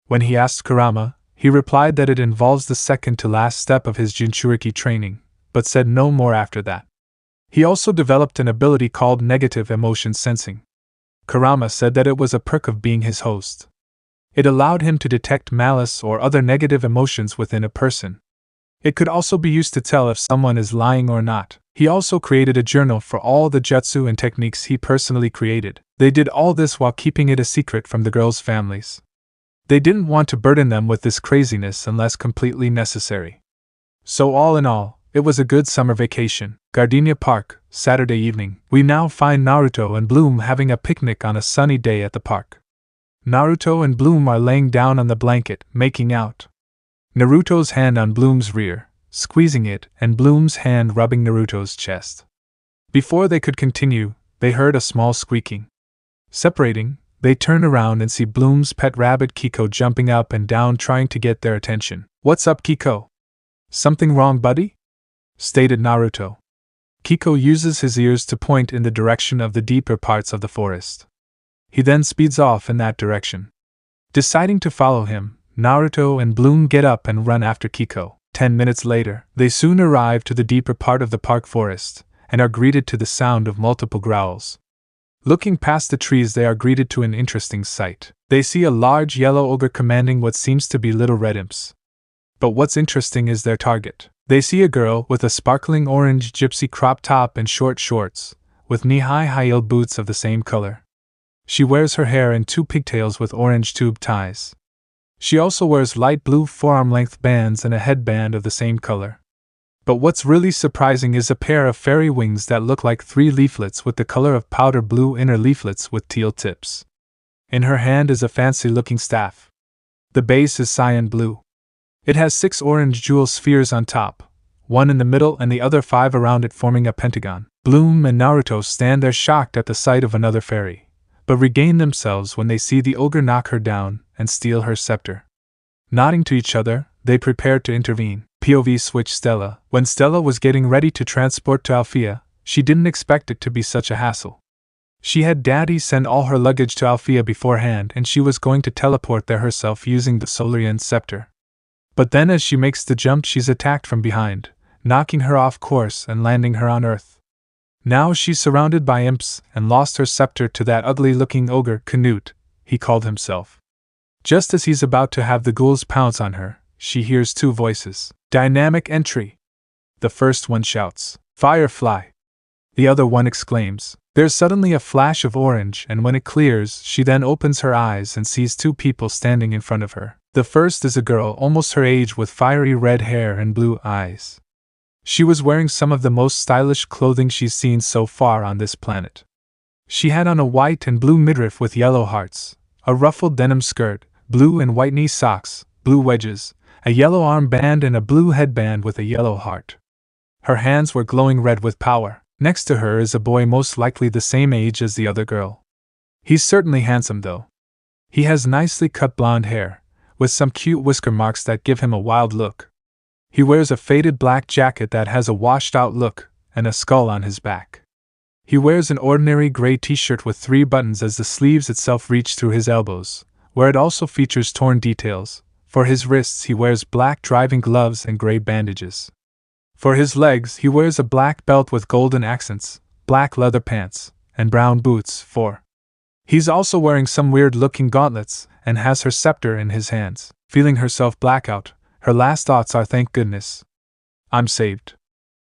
When he asked Kurama, he replied that it involves the second to last step of his Jinchuriki training, but said no more after that. He also developed an ability called negative emotion sensing. Kurama said that it was a perk of being his host. It allowed him to detect malice or other negative emotions within a person. It could also be used to tell if someone is lying or not. He also created a journal for all the jutsu and techniques he personally created. They did all this while keeping it a secret from the girls' families. They didn't want to burden them with this craziness unless completely necessary. So all in all, it was a good summer vacation. Gardenia Park, Saturday evening. We now find Naruto and Bloom having a picnic on a sunny day at the park. Naruto and Bloom are laying down on the blanket, making out. Naruto's hand on Bloom's rear, squeezing it, and Bloom's hand rubbing Naruto's chest. Before they could continue, they heard a small squeaking. Separating, they turn around and see Bloom's pet rabbit Kiko jumping up and down trying to get their attention. "What's up, Kiko? Something wrong, buddy?" stated Naruto. Kiko uses his ears to point in the direction of the deeper parts of the forest. He then speeds off in that direction. Deciding to follow him, Naruto and Bloom get up and run after Kiko. 10 minutes later, they soon arrive to the deeper part of the park forest, and are greeted to the sound of multiple growls. Looking past the trees, they are greeted to an interesting sight. They see a large yellow ogre commanding what seems to be little red imps. But what's interesting is their target. They see a girl with a sparkling orange gypsy crop top and short shorts, with knee-high high-heeled boots of the same color. She wears her hair in 2 pigtails with orange tube ties. She also wears light blue forearm-length bands and a headband of the same color. But what's really surprising is a pair of fairy wings that look like 3 leaflets with the color of powder blue inner leaflets with teal tips. In her hand is a fancy-looking staff. The base is cyan blue. It has 6 orange jewel spheres on top, 1 in the middle and the other 5 around it forming a pentagon. Bloom and Naruto stand there shocked at the sight of another fairy, but regain themselves when they see the ogre knock her down and steal her scepter. Nodding to each other, they prepare to intervene. POV switch Stella. When Stella was getting ready to transport to Althea, she didn't expect it to be such a hassle. She had Daddy send all her luggage to Althea beforehand and she was going to teleport there herself using the Solarian scepter. But then as she makes the jump, she's attacked from behind, knocking her off course and landing her on Earth. Now she's surrounded by imps and lost her scepter to that ugly-looking ogre, Canute, he called himself. Just as he's about to have the ghouls pounce on her, she hears 2 voices. Dynamic entry. The first one shouts, "Firefly!" The other one exclaims. There's suddenly a flash of orange, and when it clears, she then opens her eyes and sees 2 people standing in front of her. The first is a girl almost her age with fiery red hair and blue eyes. She was wearing some of the most stylish clothing she's seen so far on this planet. She had on a white and blue midriff with yellow hearts, a ruffled denim skirt, blue and white knee socks, blue wedges, a yellow armband and a blue headband with a yellow heart. Her hands were glowing red with power. Next to her is a boy most likely the same age as the other girl. He's certainly handsome though. He has nicely cut blonde hair, with some cute whisker marks that give him a wild look. He wears a faded black jacket that has a washed-out look, and a skull on his back. He wears an ordinary gray t-shirt with 3 buttons as the sleeves itself reach through his elbows, where it also features torn details. For his wrists he wears black driving gloves and gray bandages. For his legs he wears a black belt with golden accents, black leather pants, and brown boots. He's also wearing some weird-looking gauntlets, and has her scepter in his hands. Feeling herself blackout, her last thoughts are thank goodness. I'm saved.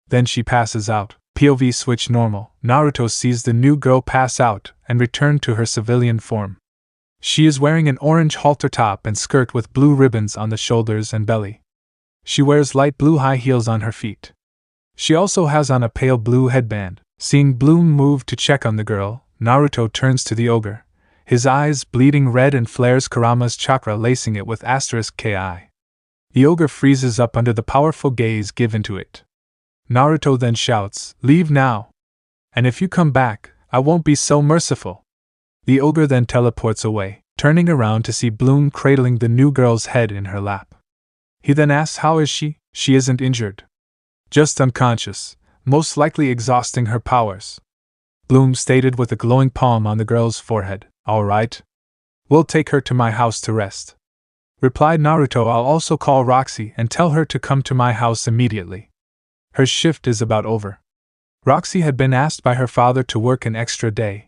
Then she passes out. POV switch normal. Naruto sees the new girl pass out and return to her civilian form. She is wearing an orange halter top and skirt with blue ribbons on the shoulders and belly. She wears light blue high heels on her feet. She also has on a pale blue headband. Seeing Bloom move to check on the girl, Naruto turns to the ogre, his eyes bleeding red and flares Kurama's chakra, lacing it with *ki. The ogre freezes up under the powerful gaze given to it. Naruto then shouts, "Leave now! And if you come back, I won't be so merciful." The ogre then teleports away, turning around to see Bloom cradling the new girl's head in her lap. He then asks, "How is she?" "She isn't injured. Just unconscious, most likely exhausting her powers," Bloom stated with a glowing palm on the girl's forehead. "All right. We'll take her to my house to rest," replied Naruto. "I'll also call Roxy and tell her to come to my house immediately. Her shift is about over." Roxy had been asked by her father to work an extra day.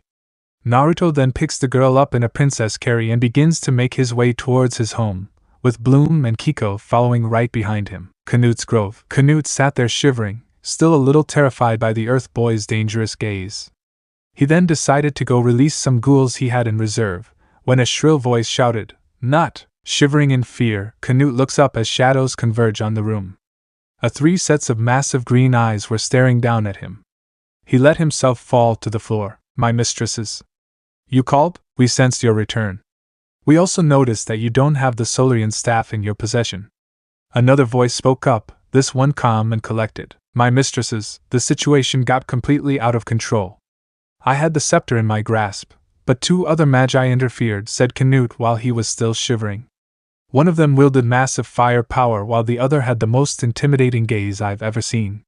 Naruto then picks the girl up in a princess carry and begins to make his way towards his home, with Bloom and Kiko following right behind him. Canute's Grove. Canute sat there shivering, still a little terrified by the Earth Boy's dangerous gaze. He then decided to go release some ghouls he had in reserve, when a shrill voice shouted, "Not!" Shivering in fear, Canute looks up as shadows converge on the room. 3 sets of massive green eyes were staring down at him. He let himself fall to the floor. "My mistresses. You called? We sensed your return. We also noticed that you don't have the Solarian staff in your possession." Another voice spoke up, this one calm and collected. "My mistresses, the situation got completely out of control. I had the scepter in my grasp, but 2 other magi interfered," said Canute while he was still shivering. "One of them wielded massive fire power while the other had the most intimidating gaze I've ever seen.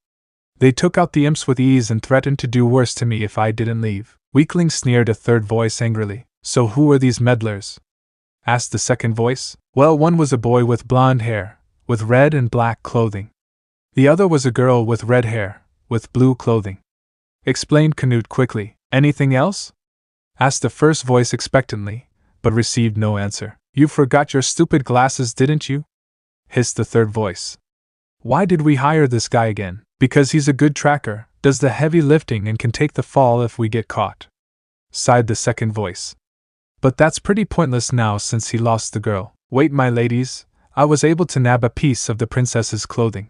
They took out the imps with ease and threatened to do worse to me if I didn't leave." Weakling, sneered a third voice angrily. "So who were these meddlers?" asked the second voice. "Well, one was a boy with blonde hair, with red and black clothing. The other was a girl with red hair, with blue clothing," explained Canute quickly. "Anything else?" asked the first voice expectantly, but received no answer. "You forgot your stupid glasses, didn't you?" hissed the third voice. "Why did we hire this guy again?" "Because he's a good tracker, does the heavy lifting and can take the fall if we get caught," sighed the second voice. "But that's pretty pointless now since he lost the girl." "Wait, my ladies, I was able to nab a piece of the princess's clothing.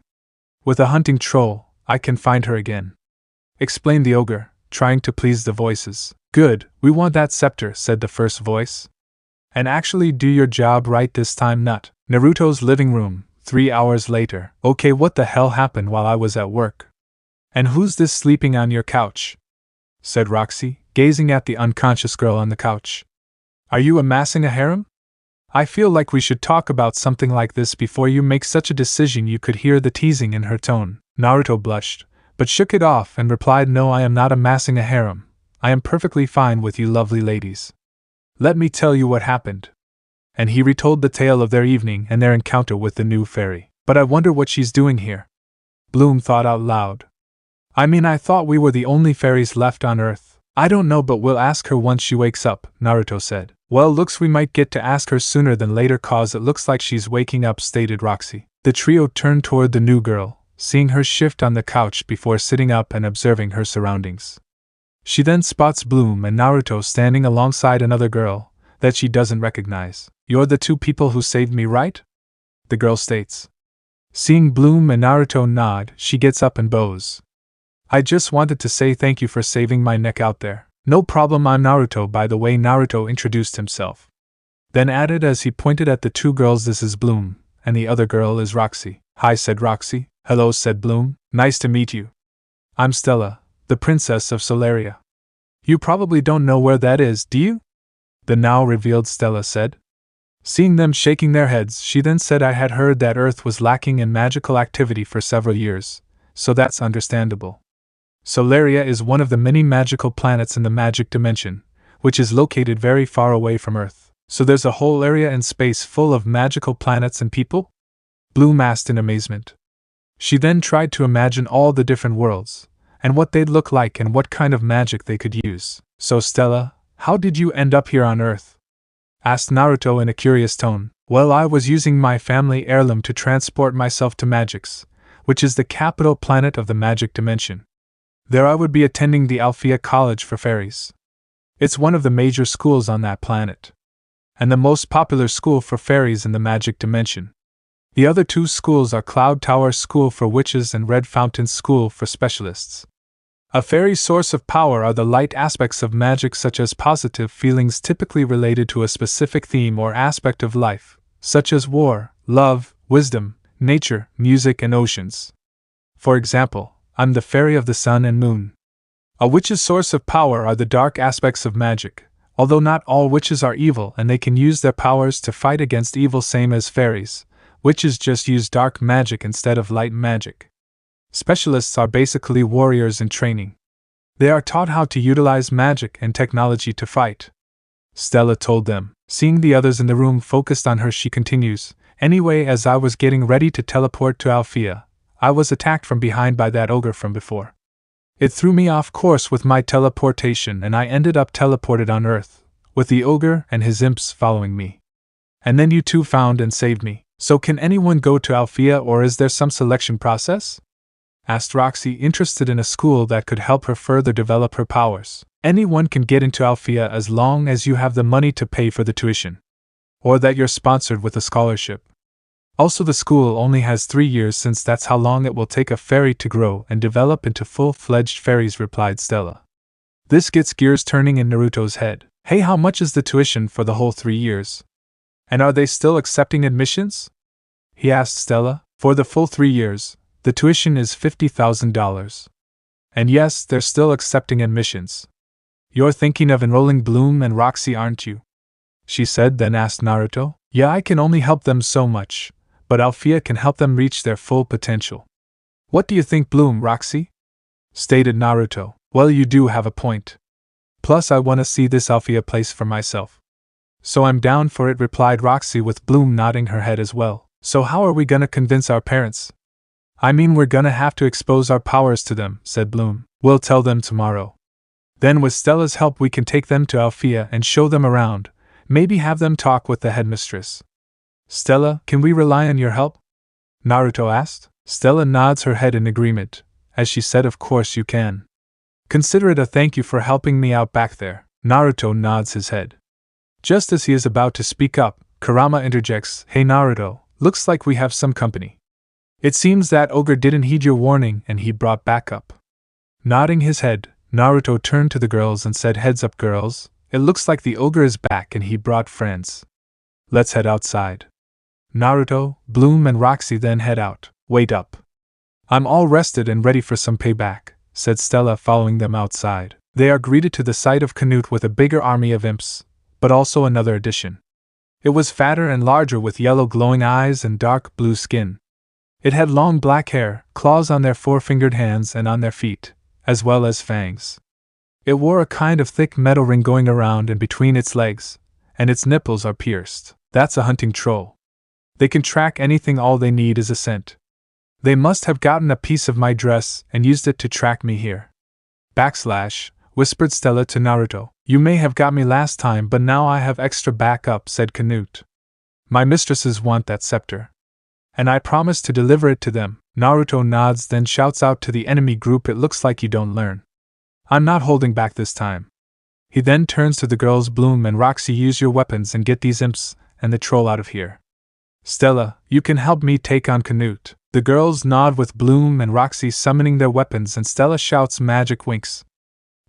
With a hunting troll, I can find her again," explained the ogre, trying to please the voices. "Good, we want that scepter," said the first voice. "And actually do your job right this time, nut." Naruto's living room, 3 hours later. "Okay, what the hell happened while I was at work? And who's this sleeping on your couch?" said Roxy, gazing at the unconscious girl on the couch. "Are you amassing a harem? I feel like we should talk about something like this before you make such a decision." You could hear the teasing in her tone. Naruto blushed, but shook it off and replied, "No, I am not amassing a harem. I am perfectly fine with you lovely ladies. Let me tell you what happened." And he retold the tale of their evening and their encounter with the new fairy. "But I wonder what she's doing here," Bloom thought out loud. "I mean, I thought we were the only fairies left on Earth." "I don't know, but we'll ask her once she wakes up," Naruto said. "Well, looks we might get to ask her sooner than later cause it looks like she's waking up," stated Roxy. The trio turned toward the new girl, seeing her shift on the couch before sitting up and observing her surroundings. She then spots Bloom and Naruto standing alongside another girl that she doesn't recognize. "You're the 2 people who saved me, right?" the girl states. Seeing Bloom and Naruto nod, she gets up and bows. "I just wanted to say thank you for saving my neck out there." "No problem, I'm Naruto, by the way." Naruto introduced himself. Then added as he pointed at the 2 girls, "This is Bloom, and the other girl is Roxy." "Hi," said Roxy. "Hello," said Bloom. "Nice to meet you. I'm Stella, the Princess of Solaria." "You probably don't know where that is, do you?" the now revealed Stella said. Seeing them shaking their heads, she then said, "I had heard that Earth was lacking in magical activity for several years, so that's understandable. Solaria is one of the many magical planets in the magic dimension, which is located very far away from Earth. So there's a whole area in space full of magical planets and people?" Bloom asked in amazement. She then tried to imagine all the different worlds, and what they'd look like and what kind of magic they could use. "So Stella, how did you end up here on Earth?" asked Naruto in a curious tone. "Well, I was using my family heirloom to transport myself to Magix, which is the capital planet of the magic dimension. There I would be attending the Alphea College for Fairies. It's one of the major schools on that planet, and the most popular school for fairies in the magic dimension. The other two schools are Cloud Tower School for witches and Red Fountain School for specialists. A fairy's source of power are the light aspects of magic, such as positive feelings typically related to a specific theme or aspect of life, such as war, love, wisdom, nature, music, and oceans. For example, I'm the fairy of the sun and moon. A witch's source of power are the dark aspects of magic, although not all witches are evil and they can use their powers to fight against evil, same as fairies. Witches just use dark magic instead of light magic. Specialists are basically warriors in training. They are taught how to utilize magic and technology to fight. Stella told them. Seeing the others in the room focused on her, she continues, "Anyway, as I was getting ready to teleport to Althea, I was attacked from behind by that ogre from before. It threw me off course with my teleportation and I ended up teleported on Earth, with the ogre and his imps following me. And then you two found and saved me. So can anyone go to Althea, or is there some selection process?" asked Roxy, interested in a school that could help her further develop her powers. "Anyone can get into Althea as long as you have the money to pay for the tuition. Or that you're sponsored with a scholarship. Also, the school only has 3 years, since that's how long it will take a fairy to grow and develop into full-fledged fairies," replied Stella. This gets gears turning in Naruto's head. "Hey, how much is the tuition for the whole 3 years? And are they still accepting admissions?" he asked Stella. "For the full 3 years, the tuition is $50,000. And yes, they're still accepting admissions. You're thinking of enrolling Bloom and Roxy, aren't you?" she said, then asked Naruto. "Yeah, I can only help them so much, but Althea can help them reach their full potential." "What do you think, Bloom, Roxy?" stated Naruto. "Well, you do have a point. Plus, I want to see this Althea place for myself." "So I'm down for it," replied Roxy, with Bloom nodding her head as well. "So how are we gonna convince our parents?" "I mean, we're gonna have to expose our powers to them," said Bloom. "We'll tell them tomorrow. Then with Stella's help we can take them to Althea and show them around, maybe have them talk with the headmistress." "Stella, can we rely on your help?" Naruto asked. Stella nods her head in agreement, as she said, "Of course you can. Consider it a thank you for helping me out back there." Naruto nods his head. Just as he is about to speak up, Kurama interjects, "Hey Naruto, looks like we have some company. It seems that ogre didn't heed your warning and he brought backup." Nodding his head, Naruto turned to the girls and said, "Heads up, girls, it looks like the ogre is back and he brought friends. Let's head outside." Naruto, Bloom, and Roxy then head out. "Wait up. I'm all rested and ready for some payback," said Stella, following them outside. They are greeted to the sight of Canute with a bigger army of imps, but also another addition. It was fatter and larger, with yellow glowing eyes and dark blue skin. It had long black hair, claws on their four-fingered hands and on their feet, as well as fangs. It wore a kind of thick metal ring going around and between its legs, and its nipples are pierced. That's a hunting troll. They can track anything, all they need is a scent. They must have gotten a piece of my dress and used it to track me here. Whispered Stella to Naruto. "You may have got me last time, but now I have extra backup," said Canute. "My mistresses want that scepter, and I promise to deliver it to them." Naruto nods, then shouts out to the enemy group, "It looks like you don't learn. I'm not holding back this time." He then turns to the girls. "Bloom and Roxy, use your weapons and get these imps and the troll out of here. Stella, you can help me take on Canute." The girls nod, with Bloom and Roxy summoning their weapons, and Stella shouts magic winks,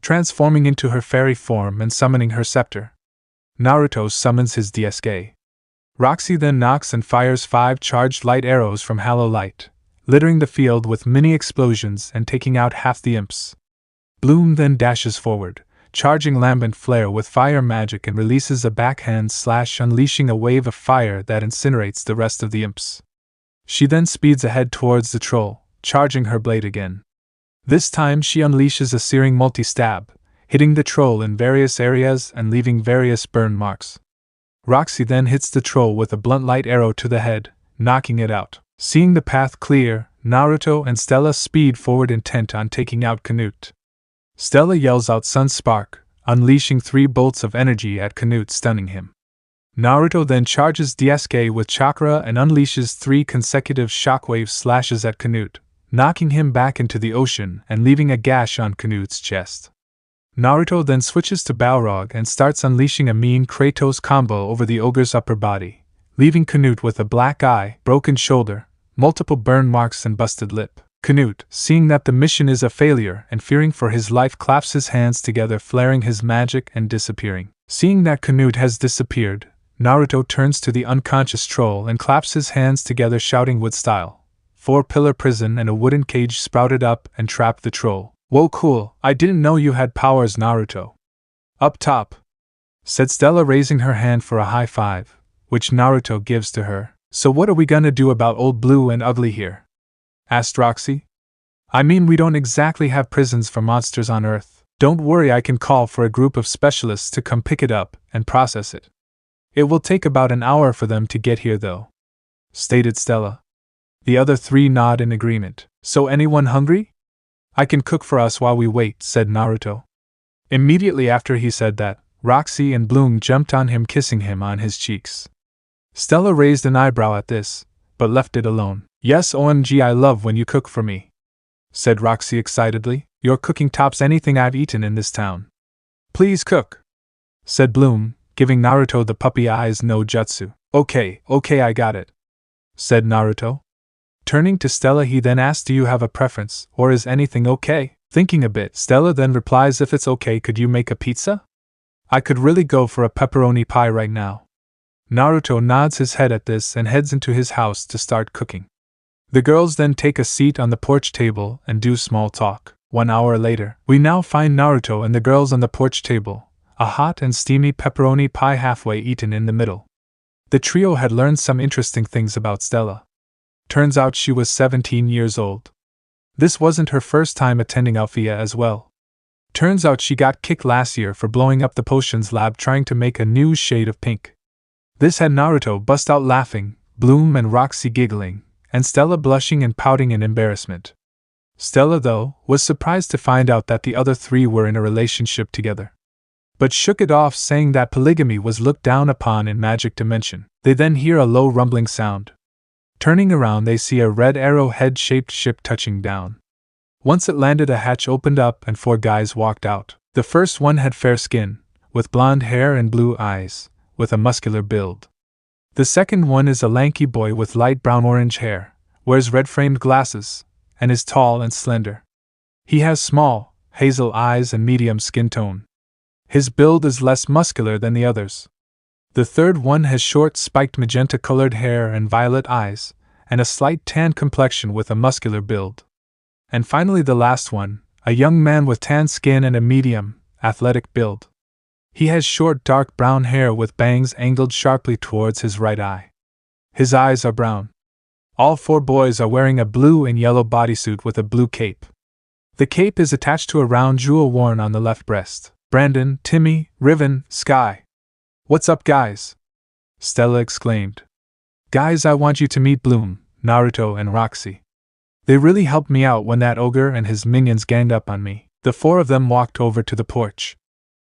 transforming into her fairy form and summoning her scepter. Naruto summons his DSK. Roxy then knocks and fires 5 charged light arrows from Halo Light, littering the field with mini explosions and taking out half the imps. Bloom then dashes forward, charging Lambent Flare with fire magic, and releases a backhand slash, unleashing a wave of fire that incinerates the rest of the imps. She then speeds ahead towards the troll, charging her blade again. This time she unleashes a searing multi-stab, hitting the troll in various areas and leaving various burn marks. Roxy then hits the troll with a blunt light arrow to the head, knocking it out. Seeing the path clear, Naruto and Stella speed forward, intent on taking out Canute. Stella yells out Sun Spark, unleashing 3 bolts of energy at Canute, stunning him. Naruto then charges DSK with chakra and unleashes 3 consecutive shockwave slashes at Canute, knocking him back into the ocean and leaving a gash on Canute's chest. Naruto then switches to Balrog and starts unleashing a mean Kratos combo over the ogre's upper body, leaving Canute with a black eye, broken shoulder, multiple burn marks and busted lip. Canute, seeing that the mission is a failure and fearing for his life, claps his hands together, flaring his magic and disappearing. Seeing that Canute has disappeared, Naruto turns to the unconscious troll and claps his hands together, shouting with style. 4-pillar prison and a wooden cage sprouted up and trapped the troll. Whoa, cool, I didn't know you had powers, Naruto. Up top, said Stella, raising her hand for a high five, which Naruto gives to her. So what are we gonna do about old Blue and Ugly here? Asked Roxy. I mean, we don't exactly have prisons for monsters on Earth. Don't worry, I can call for a group of specialists to come pick it up and process it. It will take about an hour for them to get here though, stated Stella. The other three nod in agreement. So anyone hungry? I can cook for us while we wait, said Naruto. Immediately after he said that, Roxy and Bloom jumped on him, kissing him on his cheeks. Stella raised an eyebrow at this, but left it alone. Yes, OMG, I love when you cook for me, said Roxy excitedly. Your cooking tops anything I've eaten in this town. Please cook, said Bloom, giving Naruto the puppy eyes no jutsu. Okay, I got it, said Naruto. Turning to Stella, he then asked, do you have a preference, or is anything okay? Thinking a bit, Stella then replies, if it's okay, could you make a pizza? I could really go for a pepperoni pie right now. Naruto nods his head at this and heads into his house to start cooking. The girls then take a seat on the porch table and do small talk. 1 hour later, we now find Naruto and the girls on the porch table, a hot and steamy pepperoni pie halfway eaten in the middle. The trio had learned some interesting things about Stella. Turns out she was 17 years old. This wasn't her first time attending Althea as well. Turns out she got kicked last year for blowing up the potions lab trying to make a new shade of pink. This had Naruto bust out laughing, Bloom and Roxy giggling, and Stella blushing and pouting in embarrassment. Stella, though, was surprised to find out that the other three were in a relationship together, but shook it off, saying that polygamy was looked down upon in Magic Dimension. They then hear a low rumbling sound. Turning around, they see a red arrow-head-shaped ship touching down. Once it landed, a hatch opened up and 4 guys walked out. The first one had fair skin, with blonde hair and blue eyes, with a muscular build. The second one is a lanky boy with light brown-orange hair, wears red-framed glasses, and is tall and slender. He has small, hazel eyes and medium skin tone. His build is less muscular than the others. The third one has short, spiked magenta-colored hair and violet eyes, and a slight tan complexion with a muscular build. And finally the last one, a young man with tan skin and a medium, athletic build. He has short, dark brown hair with bangs angled sharply towards his right eye. His eyes are brown. All 4 boys are wearing a blue and yellow bodysuit with a blue cape. The cape is attached to a round jewel worn on the left breast. Brandon, Timmy, Riven, Sky. What's up, guys? Stella exclaimed. Guys, I want you to meet Bloom, Naruto, and Roxy. They really helped me out when that ogre and his minions ganged up on me. The 4 of them walked over to the porch.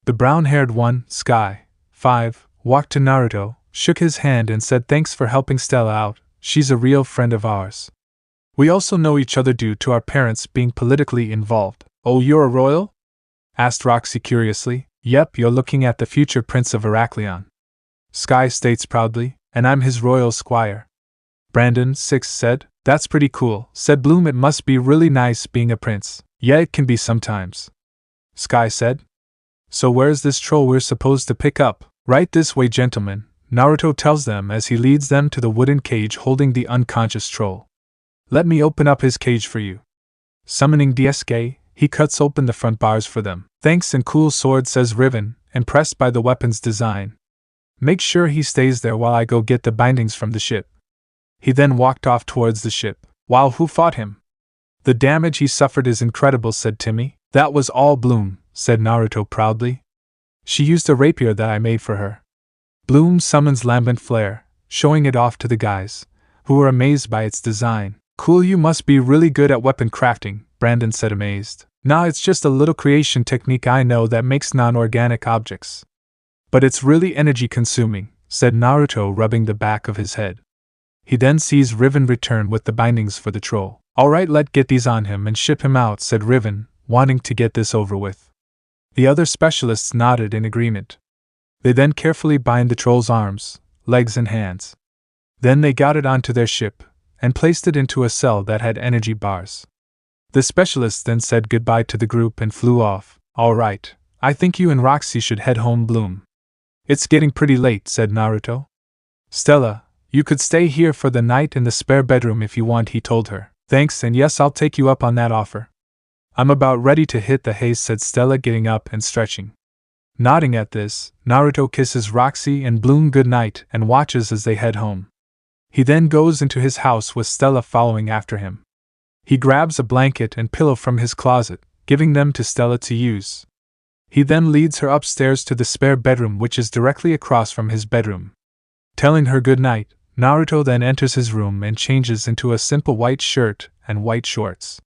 The brown-haired one, Sky, 5, walked to Naruto, shook his hand and said thanks for helping Stella out, she's a real friend of ours. We also know each other due to our parents being politically involved. Oh, you're a royal? Asked Roxy curiously. Yep, you're looking at the future Prince of Heraklion. Sky states proudly, and I'm his royal squire. Brandon, 6, said. That's pretty cool, said Bloom. It must be really nice being a prince. Yeah, it can be sometimes, Sky said. So where's this troll we're supposed to pick up? Right this way, gentlemen, Naruto tells them as he leads them to the wooden cage holding the unconscious troll. Let me open up his cage for you. Summoning DSK, he cuts open the front bars for them. Thanks and cool sword, says Riven, impressed by the weapon's design. Make sure he stays there while I go get the bindings from the ship. He then walked off towards the ship. Wow, who fought him? The damage he suffered is incredible, said Timmy. That was all Bloom, said Naruto proudly. She used a rapier that I made for her. Bloom summons Lambent Flare, showing it off to the guys, who were amazed by its design. Cool, you must be really good at weapon crafting, Brandon said amazed. Nah, it's just a little creation technique I know that makes non-organic objects. But it's really energy consuming, said Naruto, rubbing the back of his head. He then sees Riven return with the bindings for the troll. Alright, let's get these on him and ship him out, said Riven, wanting to get this over with. The other specialists nodded in agreement. They then carefully bind the troll's arms, legs and hands. Then they got it onto their ship, and placed it into a cell that had energy bars. The specialist then said goodbye to the group and flew off. All right, I think you and Roxy should head home, Bloom. It's getting pretty late, said Naruto. Stella, you could stay here for the night in the spare bedroom if you want, he told her. Thanks, and yes, I'll take you up on that offer. I'm about ready to hit the hay, said Stella, getting up and stretching. Nodding at this, Naruto kisses Roxy and Bloom goodnight and watches as they head home. He then goes into his house with Stella following after him. He grabs a blanket and pillow from his closet, giving them to Stella to use. He then leads her upstairs to the spare bedroom, which is directly across from his bedroom. Telling her good night, Naruto then enters his room and changes into a simple white shirt and white shorts.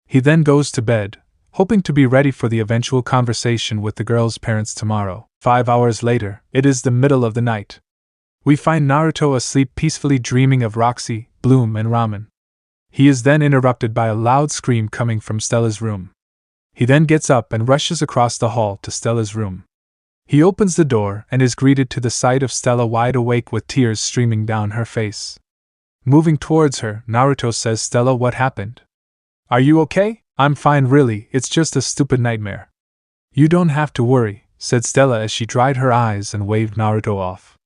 He then goes to bed, hoping to be ready for the eventual conversation with the girl's parents tomorrow. 5 hours later, it is the middle of the night. We find Naruto asleep peacefully dreaming of Roxy, Bloom, and Ramen. He is then interrupted by a loud scream coming from Stella's room. He then gets up and rushes across the hall to Stella's room. He opens the door and is greeted to the sight of Stella wide awake with tears streaming down her face. Moving towards her, Naruto says, Stella, what happened? Are you okay? I'm fine, really, it's just a stupid nightmare. You don't have to worry, said Stella as she dried her eyes and waved Naruto off.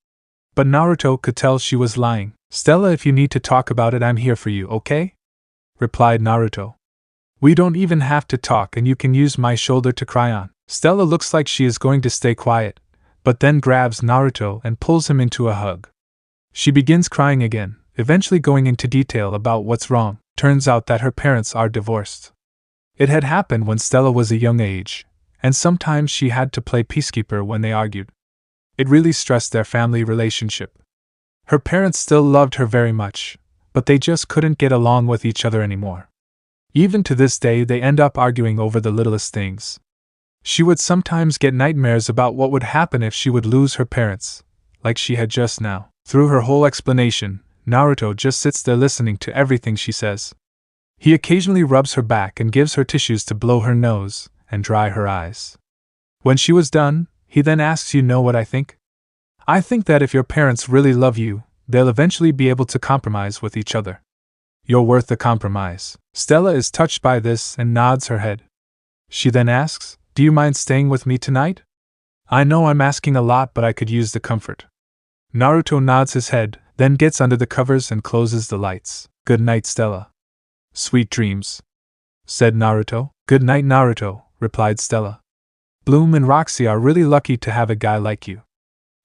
But Naruto could tell she was lying. Stella, if you need to talk about it, I'm here for you, okay? Replied Naruto. We don't even have to talk, and you can use my shoulder to cry on. Stella looks like she is going to stay quiet, but then grabs Naruto and pulls him into a hug. She begins crying again, eventually going into detail about what's wrong. Turns out that her parents are divorced. It had happened when Stella was a young age, and sometimes she had to play peacekeeper when they argued. It really stressed their family relationship. Her parents still loved her very much, but they just couldn't get along with each other anymore. Even to this day, they end up arguing over the littlest things. She would sometimes get nightmares about what would happen if she would lose her parents, like she had just now. Through her whole explanation, Naruto just sits there listening to everything she says. He occasionally rubs her back and gives her tissues to blow her nose and dry her eyes. When she was done, he then asks, you know what I think? I think that if your parents really love you, they'll eventually be able to compromise with each other. You're worth the compromise. Stella is touched by this and nods her head. She then asks, do you mind staying with me tonight? I know I'm asking a lot, but I could use the comfort. Naruto nods his head, then gets under the covers and closes the lights. Good night, Stella. Sweet dreams, said Naruto. Good night, Naruto, replied Stella. Bloom and Roxy are really lucky to have a guy like you.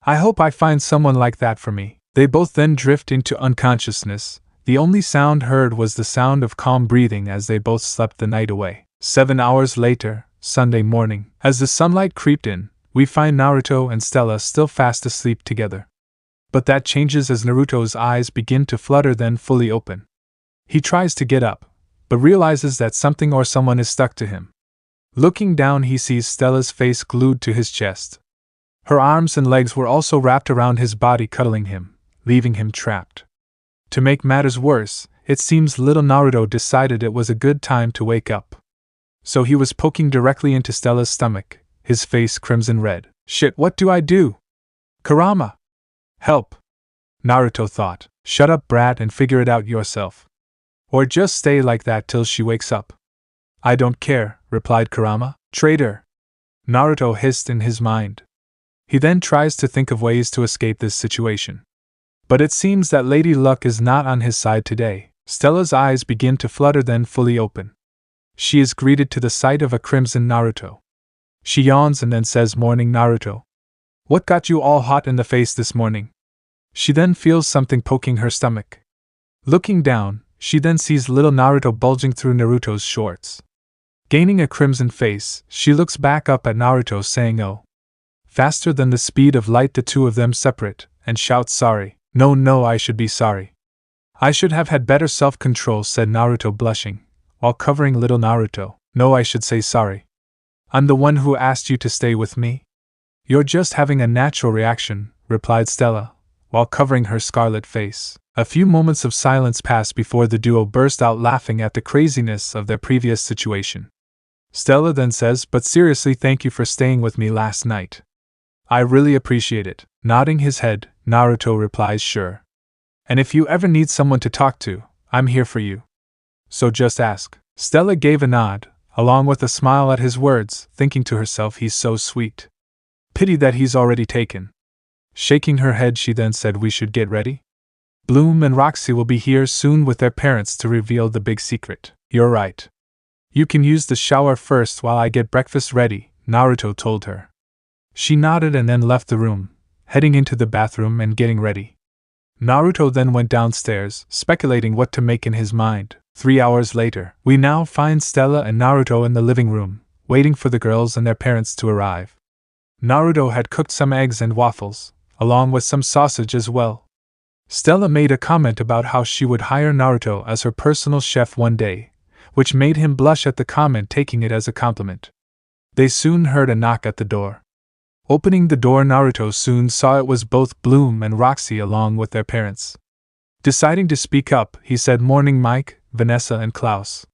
I hope I find someone like that for me. They both then drift into unconsciousness. The only sound heard was the sound of calm breathing as they both slept the night away. 7 hours later, Sunday morning, as the sunlight creeped in, we find Naruto and Stella still fast asleep together. But that changes as Naruto's eyes begin to flutter, then fully open. He tries to get up, but realizes that something or someone is stuck to him. Looking down, he sees Stella's face glued to his chest. Her arms and legs were also wrapped around his body, cuddling him, leaving him trapped. To make matters worse, it seems little Naruto decided it was a good time to wake up. So he was poking directly into Stella's stomach, his face crimson red. Shit, what do I do? Kurama! Help! Naruto thought. Shut up, brat, and figure it out yourself. Or just stay like that till she wakes up. I don't care, replied Kurama. Traitor! Naruto hissed in his mind. He then tries to think of ways to escape this situation. But it seems that Lady Luck is not on his side today. Stella's eyes begin to flutter, then fully open. She is greeted to the sight of a crimson Naruto. She yawns and then says, Morning, Naruto. What got you all hot in the face this morning? She then feels something poking her stomach. Looking down, she then sees little Naruto bulging through Naruto's shorts. Gaining a crimson face, she looks back up at Naruto, saying, oh. Faster than the speed of light, the two of them separate, and shout, sorry. No, I should be sorry. I should have had better self-control, said Naruto, blushing, while covering little Naruto. No, I should say sorry. I'm the one who asked you to stay with me. You're just having a natural reaction, replied Stella, while covering her scarlet face. A few moments of silence passed before the duo burst out laughing at the craziness of their previous situation. Stella then says, but seriously, thank you for staying with me last night. I really appreciate it. Nodding his head, Naruto replies, sure. And if you ever need someone to talk to, I'm here for you. So just ask. Stella gave a nod, along with a smile at his words, thinking to herself he's so sweet. Pity that he's already taken. Shaking her head, she then said we should get ready. Bloom and Roxy will be here soon with their parents to reveal the big secret. You're right. You can use the shower first while I get breakfast ready, Naruto told her. She nodded and then left the room, heading into the bathroom and getting ready. Naruto then went downstairs, speculating what to make in his mind. 3 hours later, we now find Stella and Naruto in the living room, waiting for the girls and their parents to arrive. Naruto had cooked some eggs and waffles, along with some sausage as well. Stella made a comment about how she would hire Naruto as her personal chef one day, which made him blush at the comment, taking it as a compliment. They soon heard a knock at the door. Opening the door, Naruto soon saw it was both Bloom and Roxy along with their parents. Deciding to speak up, he said, "Morning Mike, Vanessa and Klaus.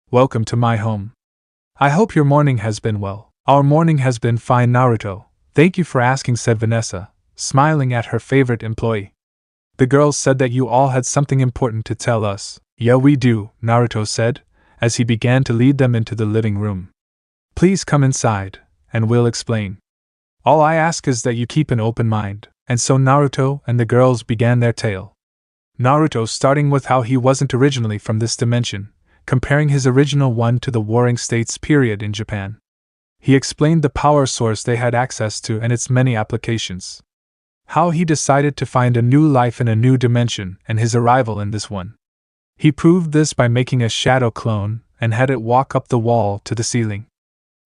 Welcome to my home. I hope your morning has been well." "Our morning has been fine, Naruto. Thank you for asking," said Vanessa, smiling at her favorite employee. "The girls said that you all had something important to tell us." "Yeah, we do," Naruto said, as he began to lead them into the living room. "Please come inside, and we'll explain. All I ask is that you keep an open mind." And so Naruto and the girls began their tale. Naruto starting with how he wasn't originally from this dimension, comparing his original one to the Warring States period in Japan. He explained the power source they had access to and its many applications. How he decided to find a new life in a new dimension and his arrival in this one. He proved this by making a shadow clone and had it walk up the wall to the ceiling.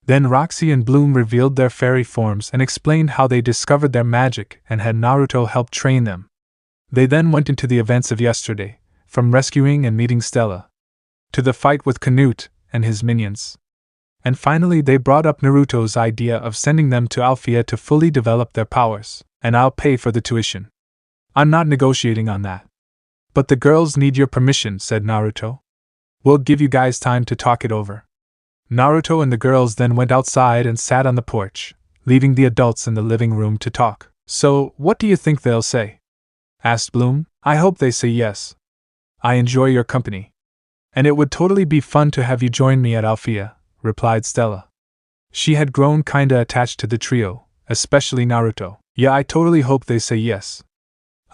Then Roxy and Bloom revealed their fairy forms and explained how they discovered their magic and had Naruto help train them. They then went into the events of yesterday, from rescuing and meeting Stella, to the fight with Canute and his minions. And finally they brought up Naruto's idea of sending them to Alfea to fully develop their powers, and I'll pay for the tuition. "I'm not negotiating on that. But the girls need your permission," said Naruto. "We'll give you guys time to talk it over." Naruto and the girls then went outside and sat on the porch, leaving the adults in the living room to talk. "So, what do you think they'll say?" asked Bloom. "I hope they say yes. I enjoy your company. And it would totally be fun to have you join me at Alfea," replied Stella. She had grown kinda attached to the trio, especially Naruto. "Yeah, I totally hope they say yes.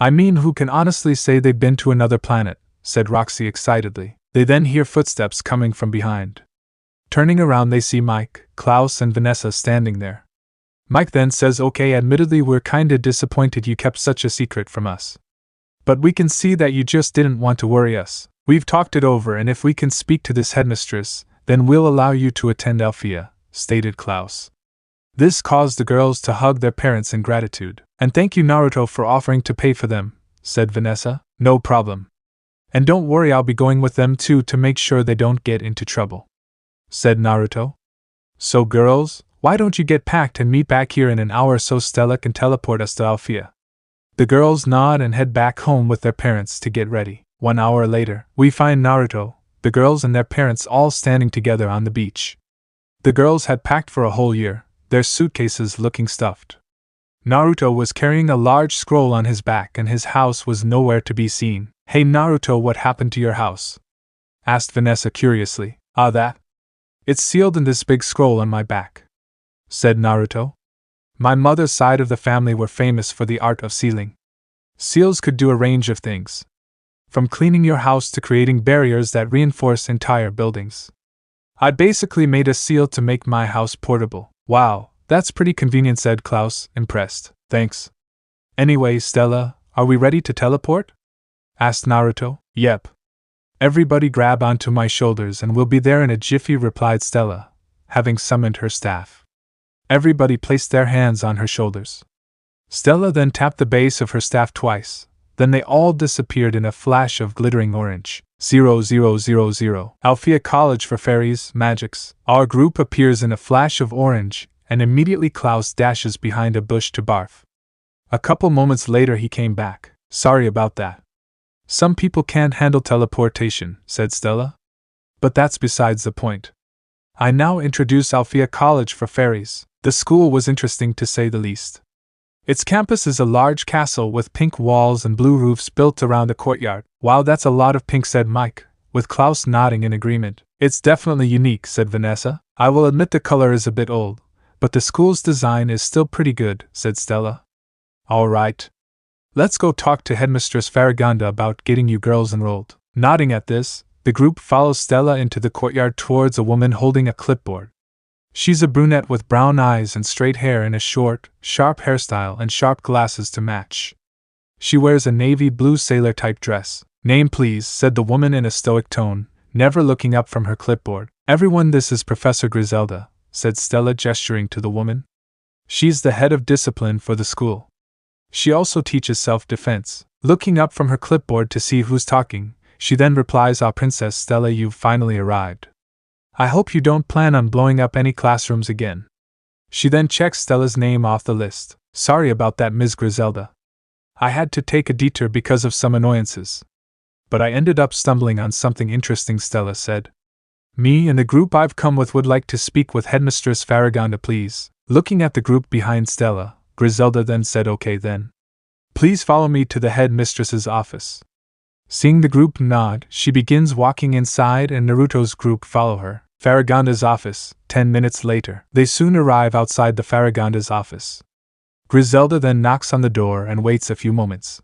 I mean, who can honestly say they've been to another planet," said Roxy excitedly. They then hear footsteps coming from behind. Turning around, they see Mike, Klaus, and Vanessa standing there. Mike then says, "Okay, admittedly we're kinda disappointed you kept such a secret from us. But we can see that you just didn't want to worry us. We've talked it over, and if we can speak to this headmistress, then we'll allow you to attend Alfea," stated Klaus. This caused the girls to hug their parents in gratitude. "And thank you, Naruto, for offering to pay for them," said Vanessa. "No problem. And don't worry, I'll be going with them too to make sure they don't get into trouble," said Naruto. "So girls, why don't you get packed and meet back here in an hour so Stella can teleport us to Alfea?" The girls nod and head back home with their parents to get ready. 1 hour later, we find Naruto, the girls and their parents all standing together on the beach. The girls had packed for a whole year, their suitcases looking stuffed. Naruto was carrying a large scroll on his back and his house was nowhere to be seen. "Hey Naruto, what happened to your house?" asked Vanessa curiously. "Ah, that? It's sealed in this big scroll on my back," said Naruto. "My mother's side of the family were famous for the art of sealing. Seals could do a range of things, from cleaning your house to creating barriers that reinforce entire buildings. I basically made a seal to make my house portable." "Wow, that's pretty convenient," said Klaus, impressed. "Thanks. Anyway, Stella, are we ready to teleport?" asked Naruto. "Yep. Everybody grab onto my shoulders and we'll be there in a jiffy," replied Stella, having summoned her staff. Everybody placed their hands on her shoulders. Stella then tapped the base of her staff twice, then they all disappeared in a flash of glittering orange. 0000. Alfea College for Fairies, Magics. Our group appears in a flash of orange, and immediately Klaus dashes behind a bush to barf. A couple moments later he came back. "Sorry about that. Some people can't handle teleportation," said Stella. "But that's besides the point. I now introduce Alfea College for Fairies." The school was interesting to say the least. Its campus is a large castle with pink walls and blue roofs built around a courtyard. Wow, that's a lot of pink, said Mike, with Klaus nodding in agreement. It's definitely unique, said Vanessa. I will admit the color is a bit old, but the school's design is still pretty good, said Stella. All right. Let's go talk to Headmistress Farragonda about getting you girls enrolled. Nodding at this, the group follows Stella into the courtyard towards a woman holding a clipboard. She's a brunette with brown eyes and straight hair and a short, sharp hairstyle and sharp glasses to match. She wears a navy blue sailor-type dress. Name please, said the woman in a stoic tone, never looking up from her clipboard. Everyone, this is Professor Griselda, said Stella, gesturing to the woman. She's the head of discipline for the school. She also teaches self-defense. Looking up from her clipboard to see who's talking, she then replies, "Ah, Princess Stella, you've finally arrived. I hope you don't plan on blowing up any classrooms again." She then checks Stella's name off the list. "Sorry about that, Ms. Griselda. I had to take a detour because of some annoyances. But I ended up stumbling on something interesting," Stella said. "Me and the group I've come with would like to speak with Headmistress Farragonda, please." Looking at the group behind Stella, Griselda then said, "Okay then. Please follow me to the headmistress's office." Seeing the group nod, she begins walking inside and Naruto's group follow her. Farragonda's office. 10 minutes later. They soon arrive outside the Farragonda's office. Griselda then knocks on the door and waits a few moments.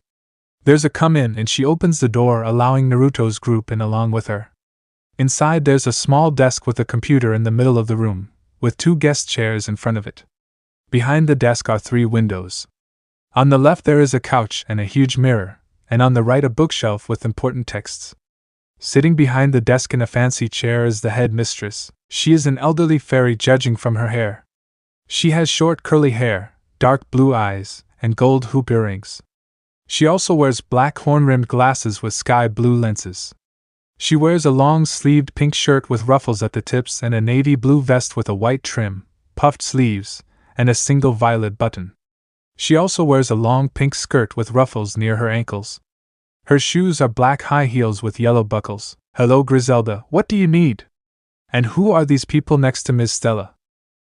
There's a come in and she opens the door, allowing Naruto's group in along with her. Inside there's a small desk with a computer in the middle of the room, with 2 guest chairs in front of it. Behind the desk are 3 windows. On the left there is a couch and a huge mirror, and on the right a bookshelf with important texts. Sitting behind the desk in a fancy chair is the headmistress. She is an elderly fairy, judging from her hair. She has short curly hair, dark blue eyes, and gold hoop earrings. She also wears black horn-rimmed glasses with sky blue lenses. She wears a long-sleeved pink shirt with ruffles at the tips and a navy blue vest with a white trim, puffed sleeves, and a single violet button. She also wears a long pink skirt with ruffles near her ankles. Her shoes are black high heels with yellow buckles. "Hello, Griselda, what do you need? And who are these people next to Ms. Stella?"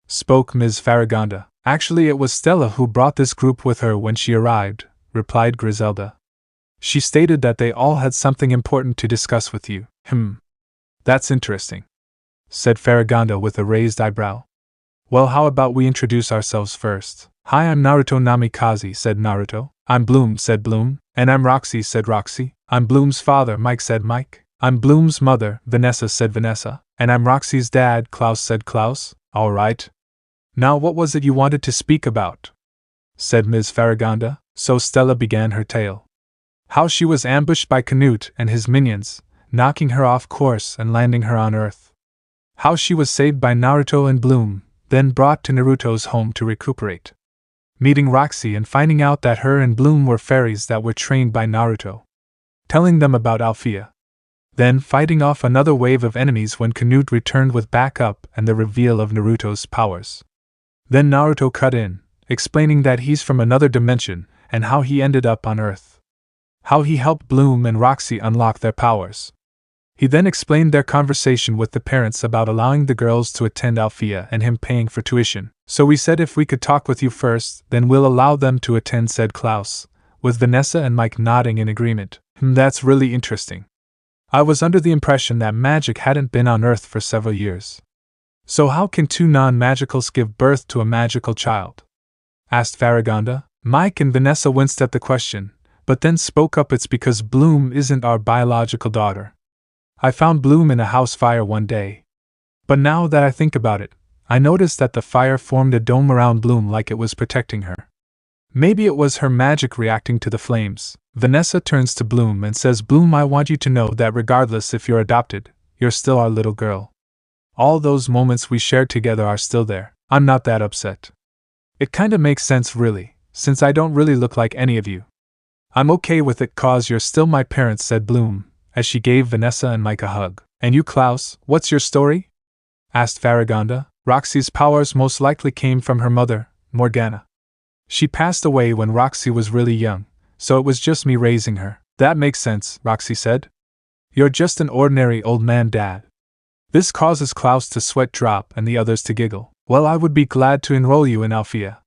spoke Ms. Farragonda. "Actually, it was Stella who brought this group with her when she arrived," replied Griselda. "She stated that they all had something important to discuss with you." That's interesting," said Farragonda with a raised eyebrow. "Well, how about we introduce ourselves first?" "Hi, I'm Naruto Namikaze," said Naruto. "I'm Bloom," said Bloom. "And I'm Roxy," said Roxy. "I'm Bloom's father," Mike said Mike. "I'm Bloom's mother," Vanessa said Vanessa. "And I'm Roxy's dad," Klaus said Klaus. "All right. Now what was it you wanted to speak about?" said Ms. Farragonda. So Stella began her tale. How she was ambushed by Canute and his minions, knocking her off course and landing her on Earth. How she was saved by Naruto and Bloom, then brought to Naruto's home to recuperate. Meeting Roxy and finding out that her and Bloom were fairies that were trained by Naruto. Telling them about Althea. Then fighting off another wave of enemies when Canute returned with backup and the reveal of Naruto's powers. Then Naruto cut in, explaining that he's from another dimension and how he ended up on Earth. How he helped Bloom and Roxy unlock their powers. He then explained their conversation with the parents about allowing the girls to attend Althea and him paying for tuition. "So we said if we could talk with you first, then we'll allow them to attend," said Klaus, with Vanessa and Mike nodding in agreement. That's really interesting. I was under the impression that magic hadn't been on Earth for several years. So how can 2 non-magicals give birth to a magical child?" asked Farragonda. Mike and Vanessa winced at the question, but then spoke up. "It's because Bloom isn't our biological daughter. I found Bloom in a house fire one day. But now that I think about it, I noticed that the fire formed a dome around Bloom like it was protecting her. Maybe it was her magic reacting to the flames." Vanessa turns to Bloom and says, "Bloom, I want you to know that regardless if you're adopted, you're still our little girl. All those moments we shared together are still there. I'm not that upset. It kinda makes sense really, since I don't really look like any of you. I'm okay with it cause you're still my parents," said Bloom, as she gave Vanessa and Mike a hug. "And you, Klaus, what's your story?" asked Farragonda. "Roxy's powers most likely came from her mother, Morgana. She passed away when Roxy was really young, so it was just me raising her." "That makes sense," Roxy said. "You're just an ordinary old man dad." This causes Klaus to sweat drop and the others to giggle. "Well, I would be glad to enroll you in Althea,"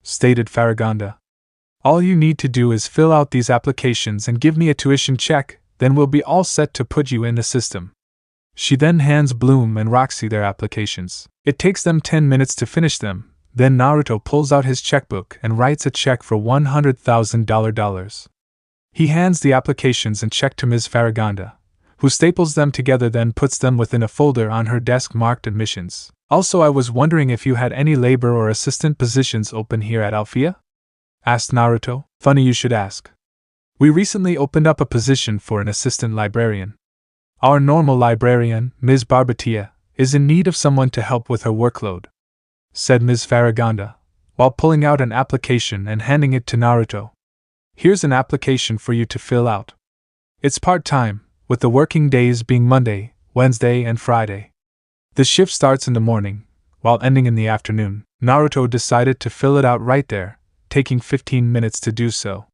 stated Farragonda. All you need to do is fill out these applications and give me a tuition check, then we'll be all set to put you in the system. She then hands Bloom and Roxy their applications. It takes them 10 minutes to finish them. Then Naruto pulls out his checkbook and writes a check for $100,000. He hands the applications and check to Ms. Farragonda, who staples them together, then puts them within a folder on her desk marked admissions. Also, I was wondering if you had any labor or assistant positions open here at Alphea? Asked Naruto. Funny you should ask. We recently opened up a position for an assistant librarian. Our normal librarian, Ms. Barbatia, is in need of someone to help with her workload, said Ms. Farragonda, while pulling out an application and handing it to Naruto. Here's an application for you to fill out. It's part-time, with the working days being Monday, Wednesday, and Friday. The shift starts in the morning, while ending in the afternoon. Naruto decided to fill it out right there, taking 15 minutes to do so.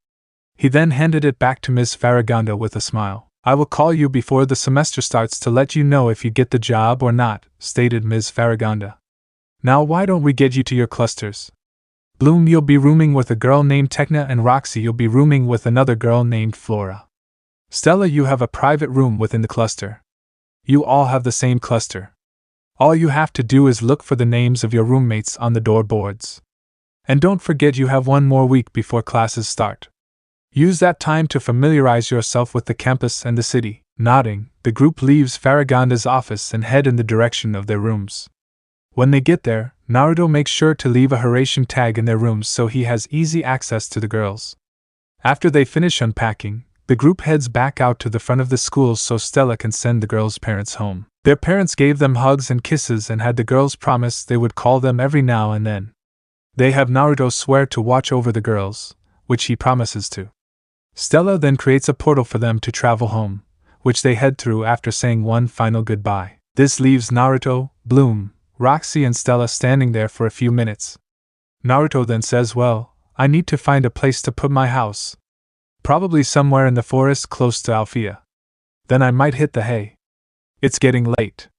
He then handed it back to Ms. Farragonda with a smile. I will call you before the semester starts to let you know if you get the job or not, stated Ms. Farragonda. Now why don't we get you to your clusters? Bloom, you'll be rooming with a girl named Tekna, and Roxy, you'll be rooming with another girl named Flora. Stella, you have a private room within the cluster. You all have the same cluster. All you have to do is look for the names of your roommates on the door boards. And don't forget you have one more week before classes start. Use that time to familiarize yourself with the campus and the city. Nodding, the group leaves Farragonda's office and head in the direction of their rooms. When they get there, Naruto makes sure to leave a Harem tag in their rooms so he has easy access to the girls. After they finish unpacking, the group heads back out to the front of the school so Stella can send the girls' parents home. Their parents gave them hugs and kisses and had the girls promise they would call them every now and then. They have Naruto swear to watch over the girls, which he promises to. Stella then creates a portal for them to travel home, which they head through after saying one final goodbye. This leaves Naruto, Bloom, Roxy, and Stella standing there for a few minutes. Naruto then says, well, I need to find a place to put my house. Probably somewhere in the forest close to Alphea. Then I might hit the hay. It's getting late.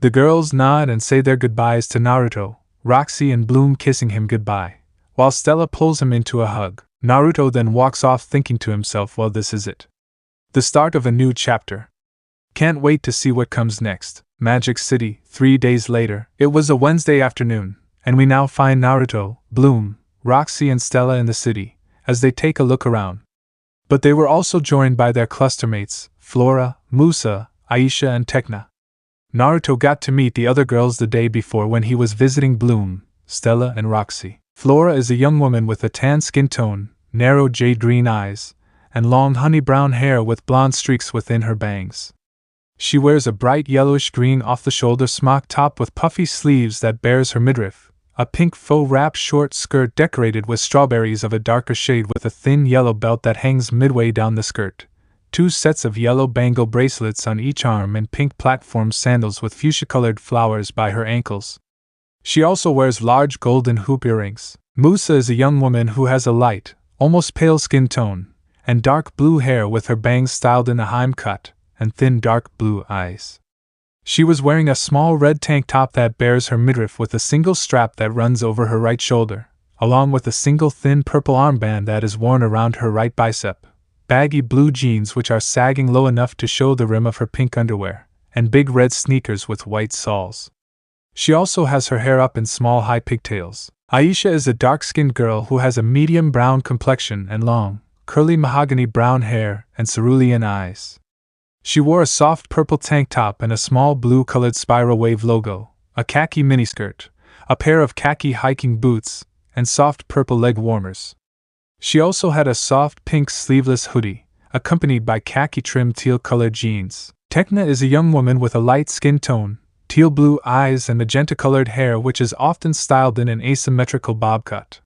The girls nod and say their goodbyes to Naruto, Roxy and Bloom kissing him goodbye, while Stella pulls him into a hug. Naruto then walks off thinking to himself, well, this is it. The start of a new chapter. Can't wait to see what comes next. Magic City, 3 days later. It was a Wednesday afternoon, and we now find Naruto, Bloom, Roxy, and Stella in the city, as they take a look around. But they were also joined by their clustermates, Flora, Musa, Aisha, and Tekna. Naruto got to meet the other girls the day before when he was visiting Bloom, Stella, and Roxy. Flora is a young woman with a tan skin tone, narrow jade green eyes, and long honey brown hair with blonde streaks within her bangs. She wears a bright yellowish-green off-the-shoulder smock top with puffy sleeves that bears her midriff, a pink faux wrap short skirt decorated with strawberries of a darker shade with a thin yellow belt that hangs midway down the skirt, 2 sets of yellow bangle bracelets on each arm, and pink platform sandals with fuchsia-colored flowers by her ankles. She also wears large golden hoop earrings. Musa is a young woman who has a light, almost pale skin tone, and dark blue hair with her bangs styled in a Harem cut, and thin dark blue eyes. She was wearing a small red tank top that bears her midriff with a single strap that runs over her right shoulder, along with a single thin purple armband that is worn around her right bicep, baggy blue jeans which are sagging low enough to show the rim of her pink underwear, and big red sneakers with white soles. She also has her hair up in small high pigtails. Aisha is a dark-skinned girl who has a medium brown complexion and long, curly mahogany brown hair and cerulean eyes. She wore a soft purple tank top and a small blue-colored spiral wave logo, a khaki miniskirt, a pair of khaki hiking boots, and soft purple leg warmers. She also had a soft pink sleeveless hoodie, accompanied by khaki-trimmed teal-colored jeans. Tekna is a young woman with a light skin tone, teal blue eyes, and magenta-colored hair which is often styled in an asymmetrical bob cut.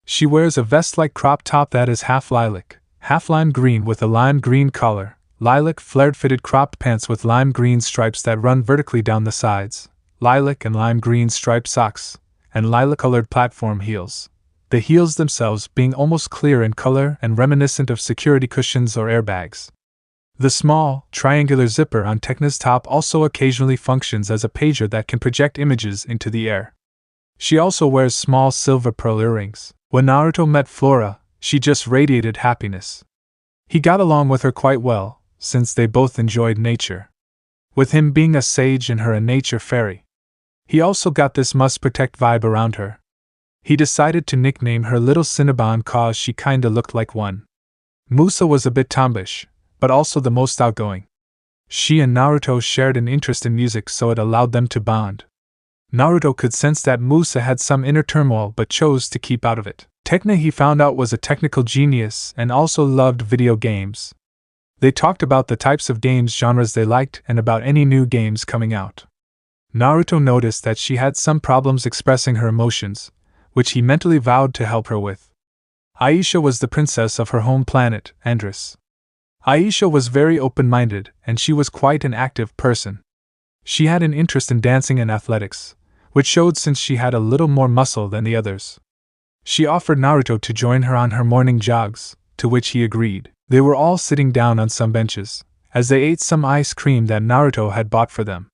She wears a vest-like crop top that is half lilac, half lime green with a lime green collar, lilac flared-fitted cropped pants with lime green stripes that run vertically down the sides, lilac and lime green striped socks, and lilac-colored platform heels, the heels themselves being almost clear in color and reminiscent of security cushions or airbags. The small, triangular zipper on Tekna's top also occasionally functions as a pager that can project images into the air. She also wears small silver pearl earrings. When Naruto met Flora, She just radiated happiness. He got along with her quite well, since they both enjoyed nature. With him being a sage and her a nature fairy. He also got this must-protect vibe around her. He decided to nickname her Little Cinnabon cause she kinda looked like one. Musa was a bit tomboyish, but also the most outgoing. She and Naruto shared an interest in music, so it allowed them to bond. Naruto could sense that Musa had some inner turmoil but chose to keep out of it. Tecna, he found out, was a technical genius and also loved video games. They talked about the types of games genres they liked and about any new games coming out. Naruto noticed that she had some problems expressing her emotions, which he mentally vowed to help her with. Aisha was the princess of her home planet, Andrus. Aisha was very open-minded, and she was quite an active person. She had an interest in dancing and athletics, which showed since she had a little more muscle than the others. She offered Naruto to join her on her morning jogs, to which he agreed. They were all sitting down on some benches, as they ate some ice cream that Naruto had bought for them.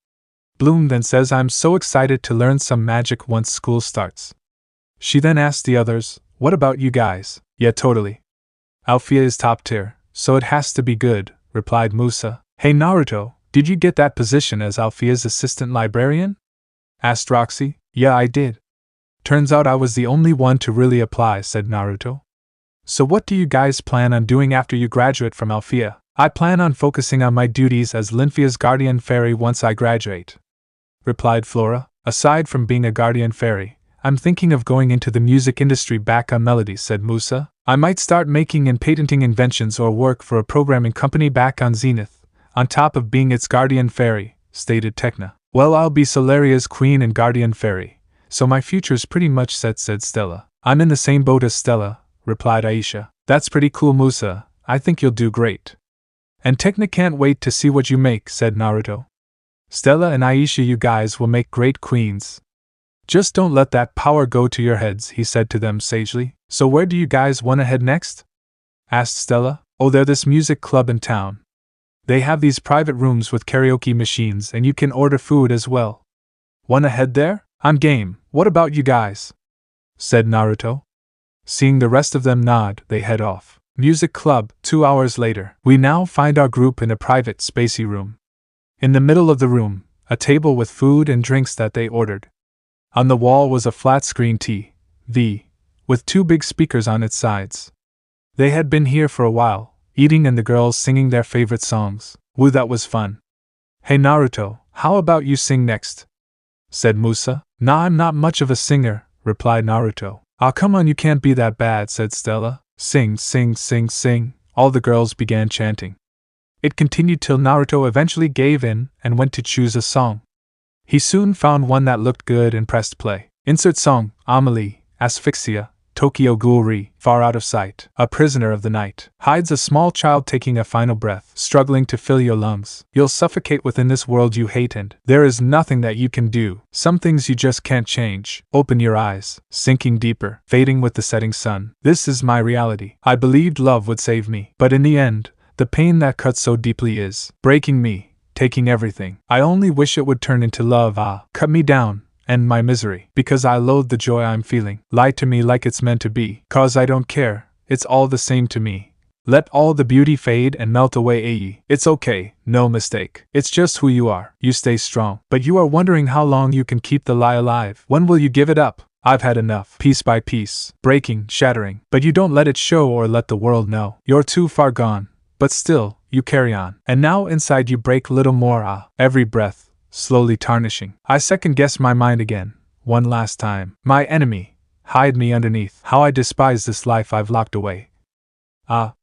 Bloom then says, "I'm so excited to learn some magic once school starts." She then asked the others, "What about you guys?" "Yeah, totally. Althea is top tier, so it has to be good," replied Musa. "Hey Naruto, did you get that position as Althea's assistant librarian?" asked Roxy. "Yeah, I did. Turns out I was the only one to really apply," said Naruto. "So what do you guys plan on doing after you graduate from Althea?" "I plan on focusing on my duties as Linfia's guardian fairy once I graduate," replied Flora. "Aside from being a guardian fairy, I'm thinking of going into the music industry back on Melody," said Musa. "I might start making and patenting inventions or work for a programming company back on Zenith, on top of being its guardian fairy," stated Tecna. "Well, I'll be Solaria's queen and guardian fairy, so my future's pretty much set," said Stella. "I'm in the same boat as Stella," replied Aisha. "That's pretty cool, Musa. I think you'll do great." "And Tecna can't wait to see what you make," said Naruto. "Stella and Aisha, you guys will make great queens. Just don't let that power go to your heads," he said to them sagely. "So where do you guys want to head next?" asked Stella. "Oh, there's this music club in town. They have these private rooms with karaoke machines and you can order food as well. Wanna head there? I'm game. What about you guys?" said Naruto. Seeing the rest of them nod, they head off. Music club. 2 hours later. We now find our group in a private, spacey room. In the middle of the room, a table with food and drinks that they ordered. On the wall was a flat-screen TV, with 2 big speakers on its sides. They had been here for a while, eating and the girls singing their favorite songs. Woo, that was fun. "Hey Naruto, how about you sing next?" said Musa. "Nah, I'm not much of a singer," replied Naruto. "Aw, come on, you can't be that bad," said Stella. "Sing, sing, sing, sing," all the girls began chanting. It continued till Naruto eventually gave in and went to choose a song. He soon found one that looked good and pressed play. Insert song: Amelie, Asphyxia, Tokyo Ghoul, Far Out of Sight. A prisoner of the night. Hides a small child taking a final breath, struggling to fill your lungs. You'll suffocate within this world you hate and there is nothing that you can do. Some things you just can't change. Open your eyes. Sinking deeper, fading with the setting sun. This is my reality. I believed love would save me, but in the end, the pain that cuts so deeply is breaking me, taking everything. I only wish it would turn into love. Cut me down, end my misery, because I loathe the joy I'm feeling. Lie to me like it's meant to be, cause I don't care, it's all the same to me. Let all the beauty fade and melt away. It's okay, no mistake. It's just who you are. You stay strong. But you are wondering how long you can keep the lie alive. When will you give it up? I've had enough. Piece by piece, breaking, shattering. But you don't let it show or let the world know. You're too far gone. But still, you carry on. And now inside you break little more. Every breath, slowly tarnishing. I second-guess my mind again, one last time. My enemy, hide me underneath. How I despise this life I've locked away.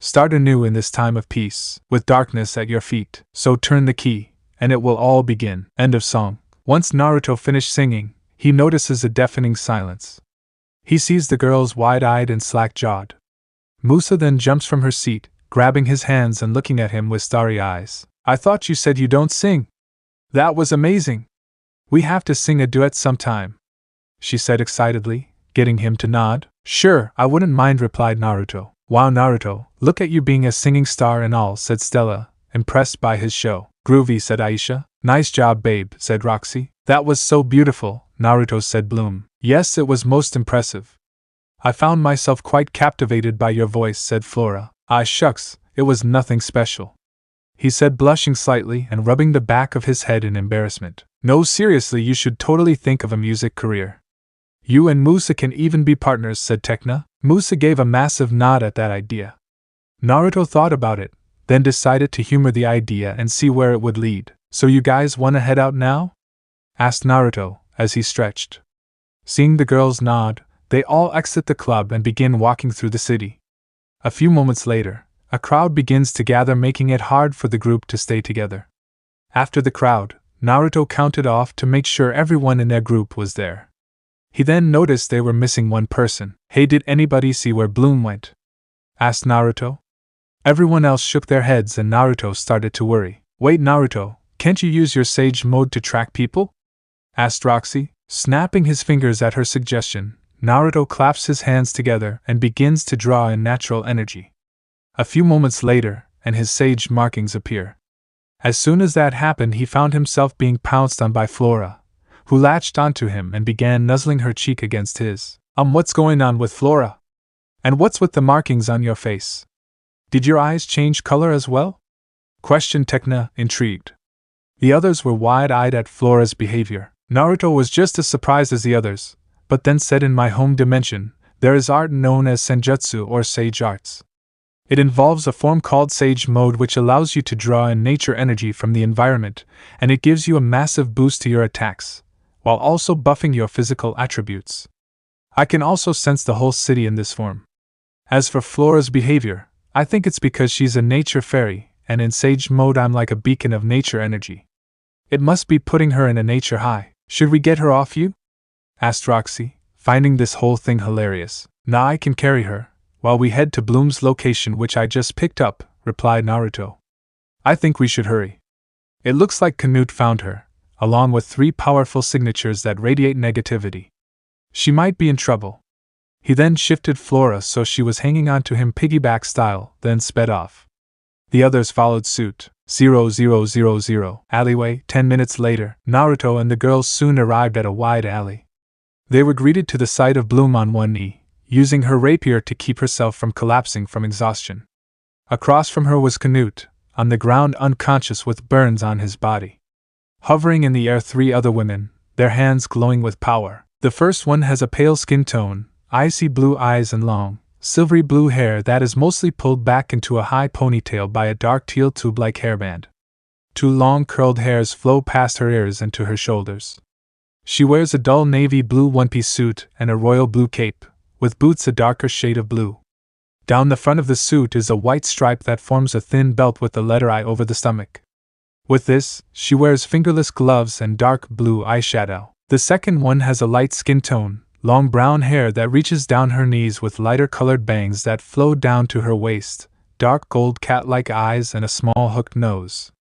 Start anew in this time of peace, with darkness at your feet. So turn the key, and it will all begin. End of song. Once Naruto finished singing, he notices a deafening silence. He sees the girls wide-eyed and slack-jawed. Musa then jumps from her seat, grabbing his hands and looking at him with starry eyes. "I thought you said you don't sing." "That was amazing. We have to sing a duet sometime," she said excitedly, getting him to nod. "Sure, I wouldn't mind," replied Naruto. "Wow, Naruto, look at you being a singing star and all," said Stella, impressed by his show. "Groovy," said Aisha. "Nice job, babe," said Roxy. "That was so beautiful," Naruto said. Bloom. "Yes, it was most impressive." I found myself quite captivated by your voice, said Flora. Ah, shucks, it was nothing special, he said, blushing slightly and rubbing the back of his head in embarrassment. No, seriously, you should totally think of a music career. You and Musa can even be partners, said Tekna. Musa gave a massive nod at that idea. Naruto thought about it, then decided to humor the idea and see where it would lead. So you guys wanna head out now? Asked Naruto, as he stretched. Seeing the girls nod, they all exit the club and begin walking through the city. A few moments later, a crowd begins to gather, making it hard for the group to stay together. After the crowd, Naruto counted off to make sure everyone in their group was there. He then noticed they were missing one person. Hey, did anybody see where Bloom went? Asked Naruto. Everyone else shook their heads and Naruto started to worry. Wait, Naruto, can't you use your Sage mode to track people? Asked Roxy. Snapping his fingers at her suggestion, Naruto claps his hands together and begins to draw in natural energy. A few moments later, and his Sage markings appear. As soon as that happened, he found himself being pounced on by Flora, who latched onto him and began nuzzling her cheek against his. What's going on with Flora? And what's with the markings on your face? Did your eyes change color as well? Questioned Tekna, intrigued. The others were wide-eyed at Flora's behavior. Naruto was just as surprised as the others, but then said, in my home dimension, there is art known as senjutsu or sage arts. It involves a form called Sage mode which allows you to draw in nature energy from the environment, and it gives you a massive boost to your attacks, while also buffing your physical attributes. I can also sense the whole city in this form. As for Flora's behavior, I think it's because she's a nature fairy, and in Sage mode I'm like a beacon of nature energy. It must be putting her in a nature high. Should we get her off you? Asked Roxy, finding this whole thing hilarious. Nah, I can carry her, while we head to Bloom's location which I just picked up, replied Naruto. I think we should hurry. It looks like Canute found her, along with 3 powerful signatures that radiate negativity. She might be in trouble. He then shifted Flora so she was hanging on to him piggyback style, then sped off. The others followed suit. 0000 alleyway. 10 minutes later, Naruto and the girls soon arrived at a wide alley. They were greeted to the sight of Bloom on one knee, using her rapier to keep herself from collapsing from exhaustion. Across from her was Canute, on the ground unconscious with burns on his body. Hovering in the air 3 other women, their hands glowing with power. The first one has a pale skin tone, icy blue eyes and long, silvery blue hair that is mostly pulled back into a high ponytail by a dark teal tube-like hairband. 2 long curled hairs flow past her ears and to her shoulders. She wears a dull navy blue one-piece suit and a royal blue cape, with boots a darker shade of blue. Down the front of the suit is a white stripe that forms a thin belt with the letter I over the stomach. With this, she wears fingerless gloves and dark blue eyeshadow. The second one has a light skin tone, long brown hair that reaches down her knees with lighter colored bangs that flow down to her waist, dark gold cat-like eyes and a small hooked nose.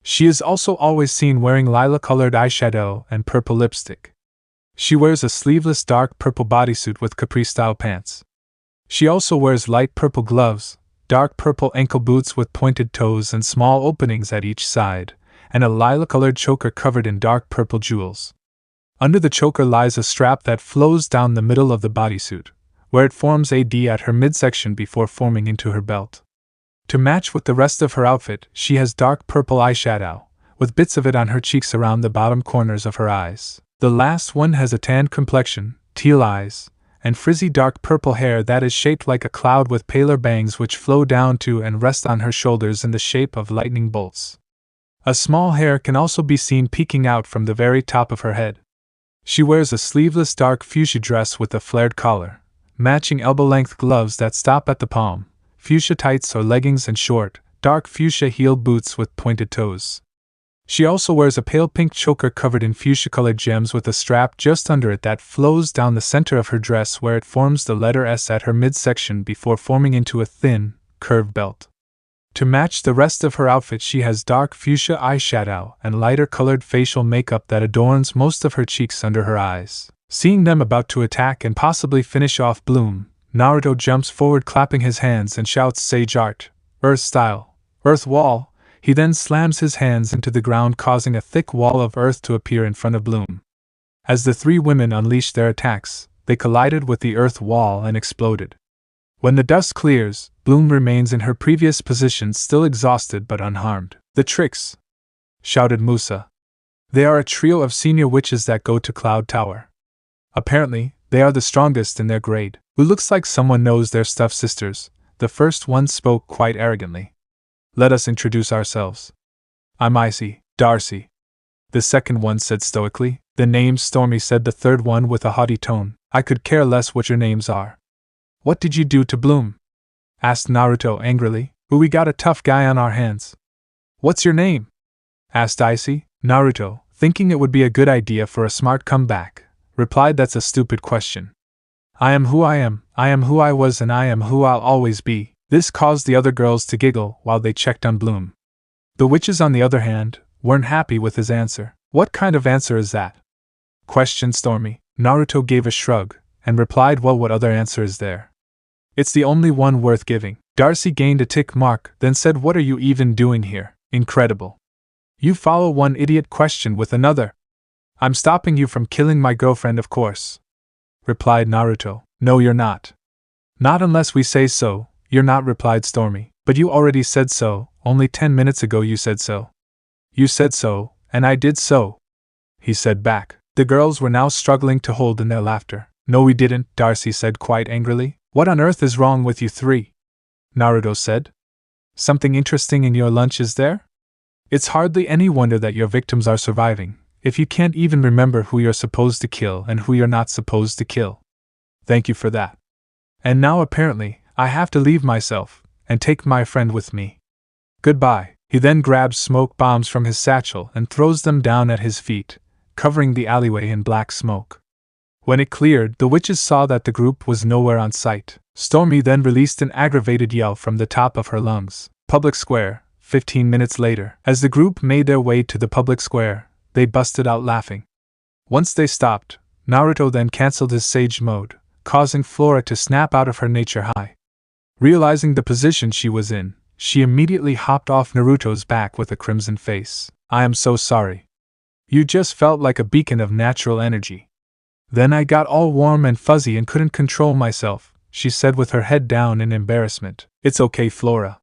She is also always seen wearing lilac-colored eyeshadow and purple lipstick. She wears a sleeveless dark purple bodysuit with capri-style pants. She also wears light purple gloves, dark purple ankle boots with pointed toes and small openings at each side, and a lilac-colored choker covered in dark purple jewels. Under the choker lies a strap that flows down the middle of the bodysuit, where it forms a D at her midsection before forming into her belt. To match with the rest of her outfit, she has dark purple eyeshadow, with bits of it on her cheeks around the bottom corners of her eyes. The last one has a tanned complexion, teal eyes, and frizzy dark purple hair that is shaped like a cloud with paler bangs which flow down to and rest on her shoulders in the shape of lightning bolts. A small hair can also be seen peeking out from the very top of her head. She wears a sleeveless dark fuchsia dress with a flared collar, matching elbow-length gloves that stop at the palm, fuchsia tights or leggings and short, dark fuchsia heel boots with pointed toes. She also wears a pale pink choker covered in fuchsia-colored gems with a strap just under it that flows down the center of her dress where it forms the letter S at her midsection before forming into a thin, curved belt. To match the rest of her outfit, she has dark fuchsia eyeshadow and lighter-colored facial makeup that adorns most of her cheeks under her eyes. Seeing them about to attack and possibly finish off Bloom, Naruto jumps forward clapping his hands and shouts Sage Art, Earth Style, Earth Wall. He then slams his hands into the ground causing a thick wall of earth to appear in front of Bloom. As the 3 women unleash their attacks, they collided with the earth wall and exploded. When the dust clears, Bloom remains in her previous position, still exhausted but unharmed. "The tricks!" shouted Musa. "They are a trio of senior witches that go to Cloud Tower. Apparently, they are the strongest in their grade. Who looks like someone knows their stuff, sisters." The first one spoke quite arrogantly. "Let us introduce ourselves. I'm Icy, Darcy." The second one said stoically. "The name's Stormy," said the third one with a haughty tone. "I could care less what your names are." "What did you do to Bloom?" asked Naruto angrily. "We got a tough guy on our hands." "What's your name?" asked Icy. Naruto, thinking it would be a good idea for a smart comeback, replied, "That's a stupid question. I am who I am who I was, and I am who I'll always be." This caused the other girls to giggle while they checked on Bloom. The witches, on the other hand, weren't happy with his answer. "What kind of answer is that?" questioned Stormy. Naruto gave a shrug and replied, "Well, what other answer is there? It's the only one worth giving." Darcy gained a tick mark, then said, "What are you even doing here? Incredible. You follow one idiot question with another." "I'm stopping you from killing my girlfriend, of course," replied Naruto. "No, you're not." "Not unless we say so, you're not," replied Stormy. "But you already said so, only 10 minutes ago you said so." "You said so, and I did so," he said back. The girls were now struggling to hold in their laughter. "No, we didn't," Darcy said quite angrily. "What on earth is wrong with you three?" Naruto said. "Something interesting in your lunch, is there? It's hardly any wonder that your victims are surviving, if you can't even remember who you're supposed to kill and who you're not supposed to kill. Thank you for that. And now apparently, I have to leave myself, and take my friend with me. Goodbye." He then grabs smoke bombs from his satchel and throws them down at his feet, covering the alleyway in black smoke. When it cleared, the witches saw that the group was nowhere on sight. Stormy then released an aggravated yell from the top of her lungs. Public Square, 15 minutes later. As the group made their way to the public square, they busted out laughing. Once they stopped, Naruto then cancelled his Sage mode, causing Flora to snap out of her nature high. Realizing the position she was in, she immediately hopped off Naruto's back with a crimson face. "I am so sorry. You just felt like a beacon of natural energy. Then I got all warm and fuzzy and couldn't control myself," she said with her head down in embarrassment. "It's okay, Flora.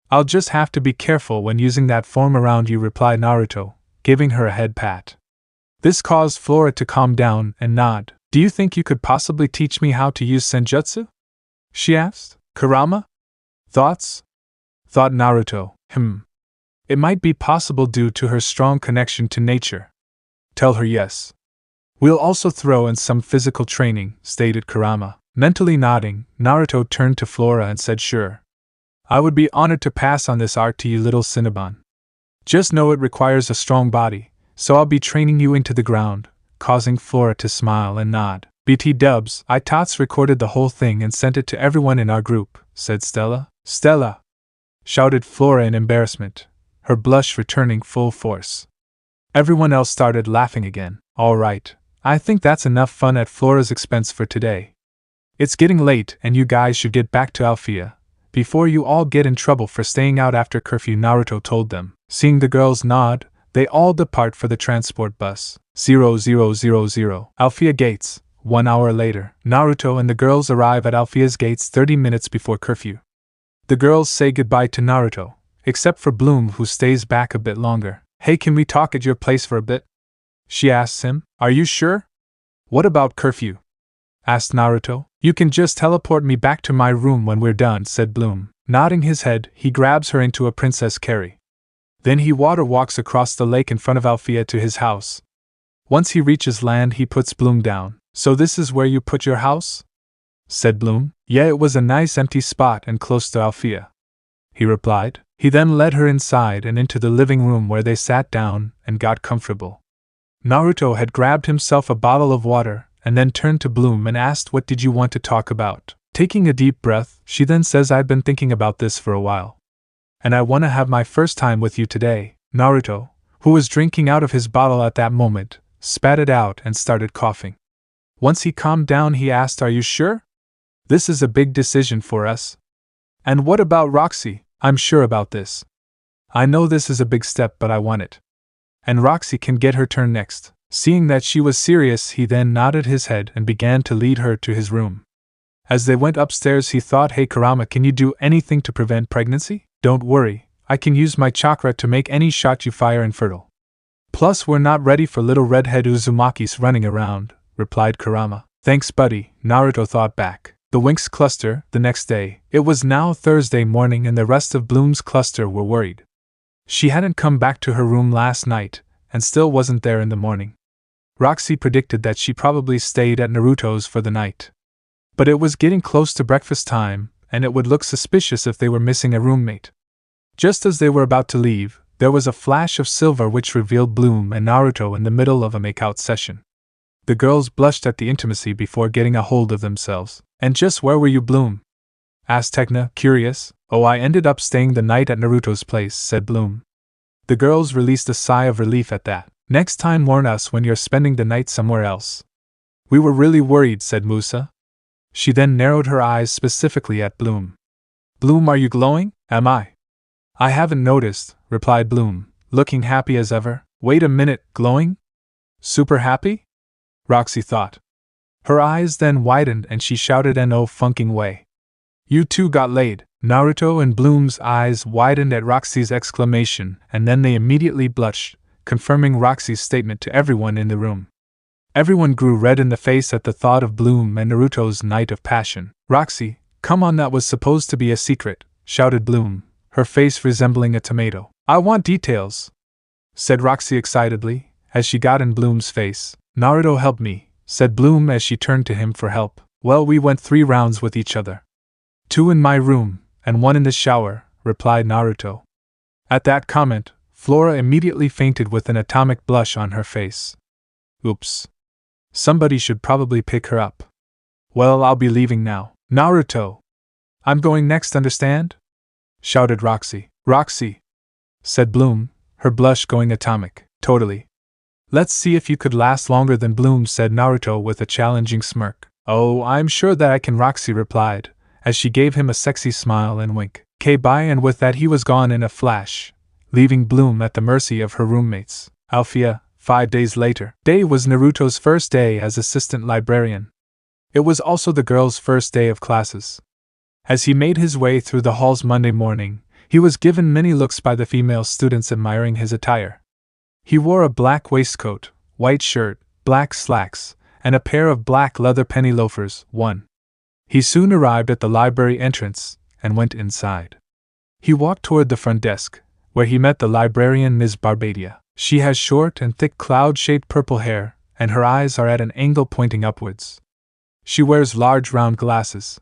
I'll just have to be careful when using that form around you," replied Naruto, giving her a head pat. This caused Flora to calm down and nod. "Do you think you could possibly teach me how to use senjutsu?" she asked. "Kurama? Thoughts?" thought Naruto. It might be possible due to her strong connection to nature. "Tell her yes. We'll also throw in some physical training," stated Kurama. Mentally nodding, Naruto turned to Flora and said, "Sure. I would be honored to pass on this art to you, little Cinnabon. Just know it requires a strong body, so I'll be training you into the ground," causing Flora to smile and nod. "BT dubs, I tots recorded the whole thing and sent it to everyone in our group," said Stella. "Stella!" shouted Flora in embarrassment, her blush returning full force. Everyone else started laughing again. "All right. I think that's enough fun at Flora's expense for today. It's getting late and you guys should get back to Althea, before you all get in trouble for staying out after curfew," Naruto told them. Seeing the girls nod, they all depart for the transport bus. 0000. Althea Gates. 1 hour later, Naruto and the girls arrive at Althea's gates 30 minutes before curfew. The girls say goodbye to Naruto, except for Bloom, who stays back a bit longer. "Hey, can we talk at your place for a bit?" she asks him. "Are you sure?" "What about curfew?" asked Naruto. "You can just teleport me back to my room when we're done," said Bloom. Nodding his head, he grabs her into a princess carry. Then he water walks across the lake in front of Althea to his house. Once he reaches land, he puts Bloom down. "So this is where you put your house?" said Bloom. "Yeah, it was a nice empty spot and close to Althea," he replied. He then led her inside and into the living room, where they sat down and got comfortable. Naruto had grabbed himself a bottle of water and then turned to Bloom and asked, "What did you want to talk about?" Taking a deep breath, she then says, "I've been thinking about this for a while, and I want to have my first time with you today." Naruto, who was drinking out of his bottle at that moment, spat it out and started coughing. Once he calmed down, he asked, "Are you sure? This is a big decision for us." "And what about Roxy?" "I'm sure about this. I know this is a big step, but I want it. And Roxy can get her turn next," Seeing that she was serious, he then nodded his head and began to lead her to his room. As they went upstairs, he thought, "Hey Kurama, can you do anything to prevent pregnancy?" "Don't worry, I can use my chakra to make any shot you fire infertile. Plus, we're not ready for little redhead Uzumakis running around," replied Kurama. "Thanks, buddy," Naruto thought back. The Winx cluster, the next day. It was now Thursday morning and the rest of Bloom's cluster were worried. She hadn't come back to her room last night, and still wasn't there in the morning. Roxy predicted that she probably stayed at Naruto's for the night. But it was getting close to breakfast time, and it would look suspicious if they were missing a roommate. Just as they were about to leave, there was a flash of silver which revealed Bloom and Naruto in the middle of a make-out session. The girls blushed at the intimacy before getting a hold of themselves. "And just where were you, Bloom?" asked Tekna, curious. "Oh, I ended up staying the night at Naruto's place," said Bloom. The girls released a sigh of relief at that. "Next time warn us when you're spending the night somewhere else." "We were really worried," said Musa. She then narrowed her eyes specifically at Bloom. "Bloom, are you glowing?" "Am I?" "I haven't noticed," replied Bloom, looking happy as ever. "Wait a minute, glowing? Super happy?" Roxy thought. Her eyes then widened and she shouted in no funking way. "You two got laid." Naruto and Bloom's eyes widened at Roxy's exclamation, and then they immediately blushed, confirming Roxy's statement to everyone in the room. Everyone grew red in the face at the thought of Bloom and Naruto's night of passion. "Roxy, come on, that was supposed to be a secret," shouted Bloom, her face resembling a tomato. "I want details," said Roxy excitedly, as she got in Bloom's face. "Naruto, help me," said Bloom as she turned to him for help. "Well, we went 3 rounds with each other. 2 in my room, and 1 in the shower," replied Naruto. At that comment, Flora immediately fainted with an atomic blush on her face. Oops. Somebody should probably pick her up. "Well, I'll be leaving now." "Naruto! I'm going next, understand?" shouted Roxy. "Roxy!" said Bloom, her blush going atomic. "Totally. Let's see if you could last longer than Bloom," said Naruto with a challenging smirk. "Oh, I'm sure that I can," Roxy replied, as she gave him a sexy smile and wink. Bye, and with that he was gone in a flash, leaving Bloom at the mercy of her roommates. Althea, 5 days later. Day was Naruto's first day as assistant librarian. It was also the girls' first day of classes. As he made his way through the halls Monday morning, he was given many looks by the female students admiring his attire. He wore a black waistcoat, white shirt, black slacks, and a pair of black leather penny loafers. He soon arrived at the library entrance and went inside. He walked toward the front desk, where he met the librarian Ms. Barbadia. She has short and thick cloud-shaped purple hair, and her eyes are at an angle pointing upwards. She wears large round glasses.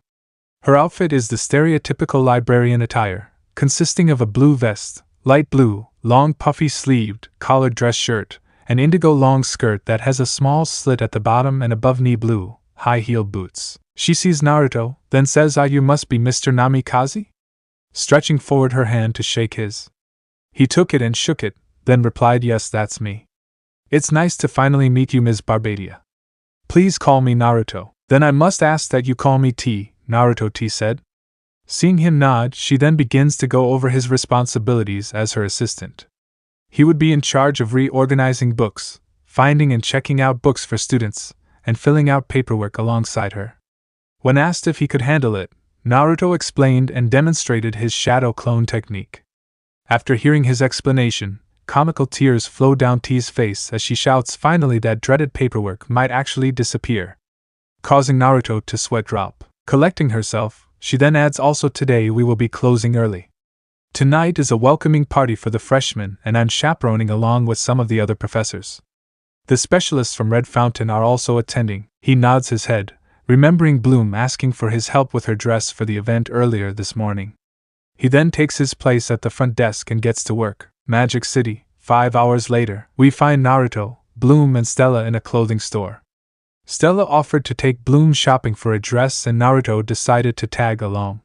Her outfit is the stereotypical librarian attire, consisting of a blue vest, light blue, long puffy-sleeved, collared dress shirt, an indigo long skirt that has a small slit at the bottom and above-knee blue, high-heeled boots. She sees Naruto, then says, "Ah, you must be Mr. Namikaze?" stretching forward her hand to shake his. He took it and shook it, then replied, "Yes, that's me. It's nice to finally meet you, Ms. Barbadia. Please call me Naruto." "Then I must ask that you call me T," Naruto T said. Seeing him nod, she then begins to go over his responsibilities as her assistant. He would be in charge of reorganizing books, finding and checking out books for students, and filling out paperwork alongside her. When asked if he could handle it, Naruto explained and demonstrated his shadow clone technique. After hearing his explanation, comical tears flow down T's face as she shouts finally that dreaded paperwork might actually disappear, causing Naruto to sweat drop. Collecting herself, she then adds, "Also today we will be closing early. Tonight is a welcoming party for the freshmen and I'm chaperoning along with some of the other professors. The specialists from Red Fountain are also attending." He nods his head, remembering Bloom asking for his help with her dress for the event earlier this morning. He then takes his place at the front desk and gets to work. Magic City, 5 hours later. We find Naruto, Bloom and Stella in a clothing store. Stella offered to take Bloom shopping for a dress and Naruto decided to tag along.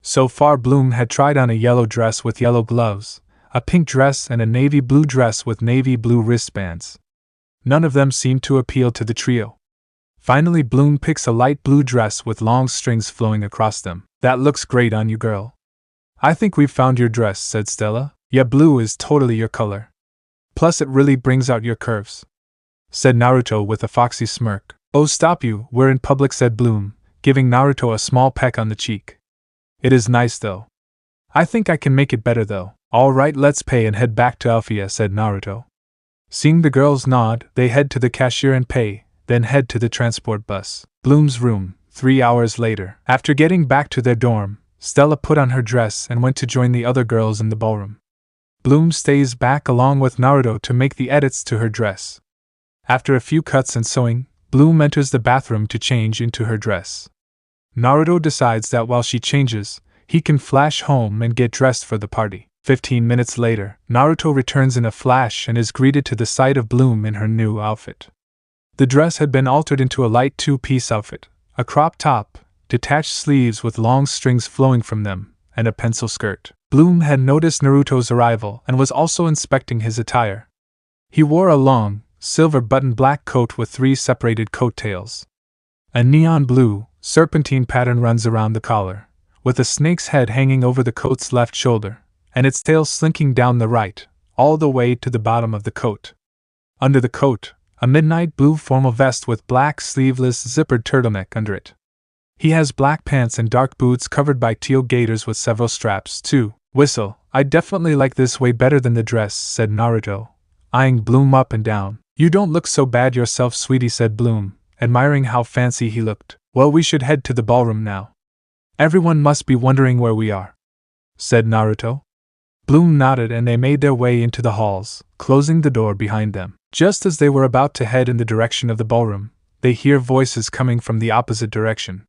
So far Bloom had tried on a yellow dress with yellow gloves, a pink dress and a navy blue dress with navy blue wristbands. None of them seemed to appeal to the trio. Finally Bloom picks a light blue dress with long strings flowing across them. "That looks great on you, girl." "I think we've found your dress," said Stella. "Yeah, blue is totally your color. Plus it really brings out your curves." said Naruto with a foxy smirk. Oh, stop you, we're in public, said Bloom, giving Naruto a small peck on the cheek. It is nice though. I think I can make it better though. Alright, let's pay and head back to Alphia, said Naruto. Seeing the girls nod, they head to the cashier and pay, then head to the transport bus. Bloom's room, 3 hours later. After getting back to their dorm, Stella put on her dress and went to join the other girls in the ballroom. Bloom stays back along with Naruto to make the edits to her dress. After a few cuts and sewing, Bloom enters the bathroom to change into her dress. Naruto decides that while she changes, he can flash home and get dressed for the party. 15 minutes later, Naruto returns in a flash and is greeted to the sight of Bloom in her new outfit. The dress had been altered into a light two-piece outfit, a crop top, detached sleeves with long strings flowing from them, and a pencil skirt. Bloom had noticed Naruto's arrival and was also inspecting his attire. He wore a long, silver-buttoned black coat with 3 separated coattails. A neon blue, serpentine pattern runs around the collar, with a snake's head hanging over the coat's left shoulder, and its tail slinking down the right, all the way to the bottom of the coat. Under the coat, a midnight blue formal vest with black sleeveless zippered turtleneck under it. He has black pants and dark boots covered by teal gaiters with several straps, too. Whistle, I definitely like this way better than the dress, said Naruto, eyeing Bloom up and down. You don't look so bad yourself, sweetie, said Bloom, admiring how fancy he looked. Well, we should head to the ballroom now. Everyone must be wondering where we are, said Naruto. Bloom nodded and they made their way into the halls, closing the door behind them. Just as they were about to head in the direction of the ballroom, they hear voices coming from the opposite direction.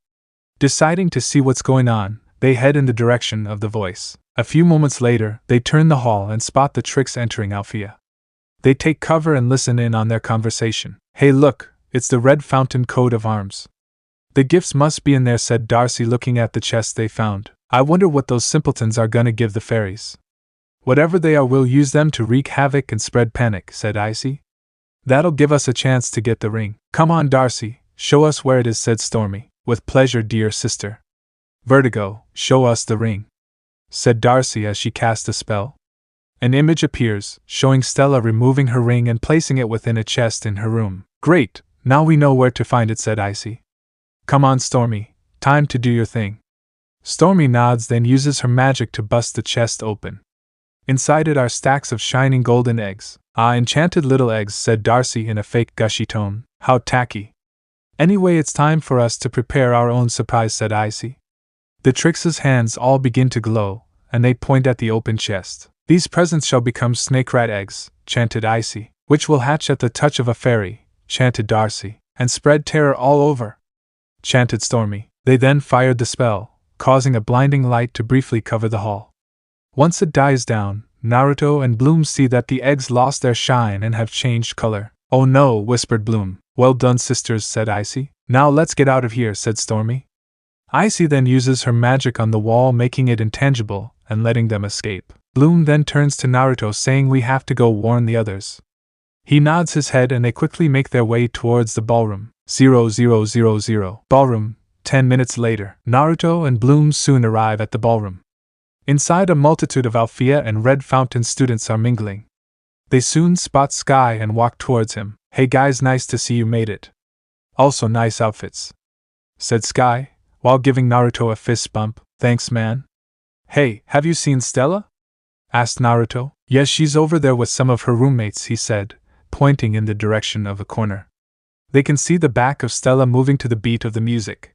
Deciding to see what's going on, they head in the direction of the voice. A few moments later, they turn the hall and spot the Tricks entering Alphia. They take cover and listen in on their conversation. Hey look, it's the Red Fountain coat of arms. The gifts must be in there, said Darcy, looking at the chest they found. I wonder what those simpletons are gonna give the fairies. Whatever they are, we'll use them to wreak havoc and spread panic, said Icy. That'll give us a chance to get the ring. Come on, Darcy, show us where it is, said Stormy. With pleasure, dear sister. Vertigo, show us the ring, said Darcy as she cast a spell. An image appears, showing Stella removing her ring and placing it within a chest in her room. Great, now we know where to find it, said Icy. Come on, Stormy, time to do your thing. Stormy nods, then uses her magic to bust the chest open. Inside it are stacks of shining golden eggs. Ah, enchanted little eggs, said Darcy in a fake gushy tone. How tacky. Anyway, it's time for us to prepare our own surprise, said Icy. The Tricks' hands all begin to glow, and they point at the open chest. These presents shall become snake rat eggs, chanted Icy, which will hatch at the touch of a fairy, chanted Darcy, and spread terror all over, chanted Stormy. They then fired the spell, causing a blinding light to briefly cover the hall. Once it dies down, Naruto and Bloom see that the eggs lost their shine and have changed color. Oh no, whispered Bloom. Well done, sisters, said Icy. Now let's get out of here, said Stormy. Icy then uses her magic on the wall, making it intangible and letting them escape. Bloom then turns to Naruto, saying we have to go warn the others. He nods his head and they quickly make their way towards the ballroom. 0000 Ballroom. 10 minutes later, Naruto and Bloom soon arrive at the ballroom. Inside, a multitude of Alphia and Red Fountain students are mingling. They soon spot Sky and walk towards him. Hey guys, nice to see you made it. Also nice outfits, said Sky, while giving Naruto a fist bump. Thanks, man. Hey, have you seen Stella? Asked Naruto. Yes, she's over there with some of her roommates, he said, pointing in the direction of a corner. They can see the back of Stella moving to the beat of the music.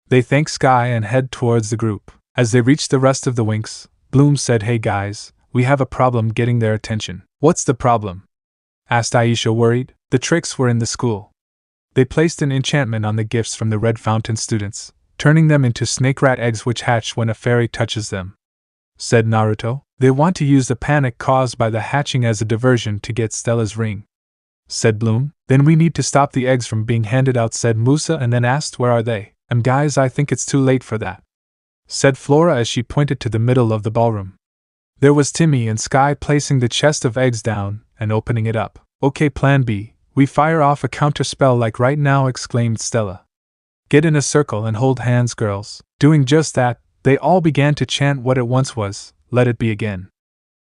They thank Sky and head towards the group. As they reach the rest of the Winx, Bloom said, Hey guys, we have a problem getting their attention. What's the problem? Asked Aisha, worried. The Tricks were in the school. They placed an enchantment on the gifts from the Red Fountain students, turning them into snake rat eggs which hatch when a fairy touches them, said Naruto. They want to use the panic caused by the hatching as a diversion to get Stella's ring, said Bloom. Then we need to stop the eggs from being handed out, said Musa, and then asked where are they. Guys, I think it's too late for that, said Flora as she pointed to the middle of the ballroom. There was Timmy and Sky placing the chest of eggs down and opening it up. Okay, plan B. We fire off a counter spell like right now, exclaimed Stella. Get in a circle and hold hands, girls. Doing just that, they all began to chant what it once was, let it be again.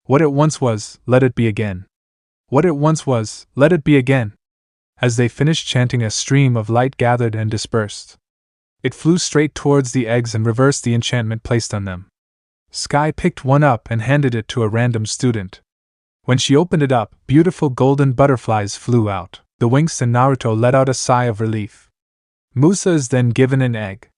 What it once was, let it be again. What it once was, let it be again. As they finished chanting, a stream of light gathered and dispersed. It flew straight towards the eggs and reversed the enchantment placed on them. Sky picked one up and handed it to a random student. When she opened it up, beautiful golden butterflies flew out. The Winx and Naruto let out a sigh of relief. Musa is then given an egg.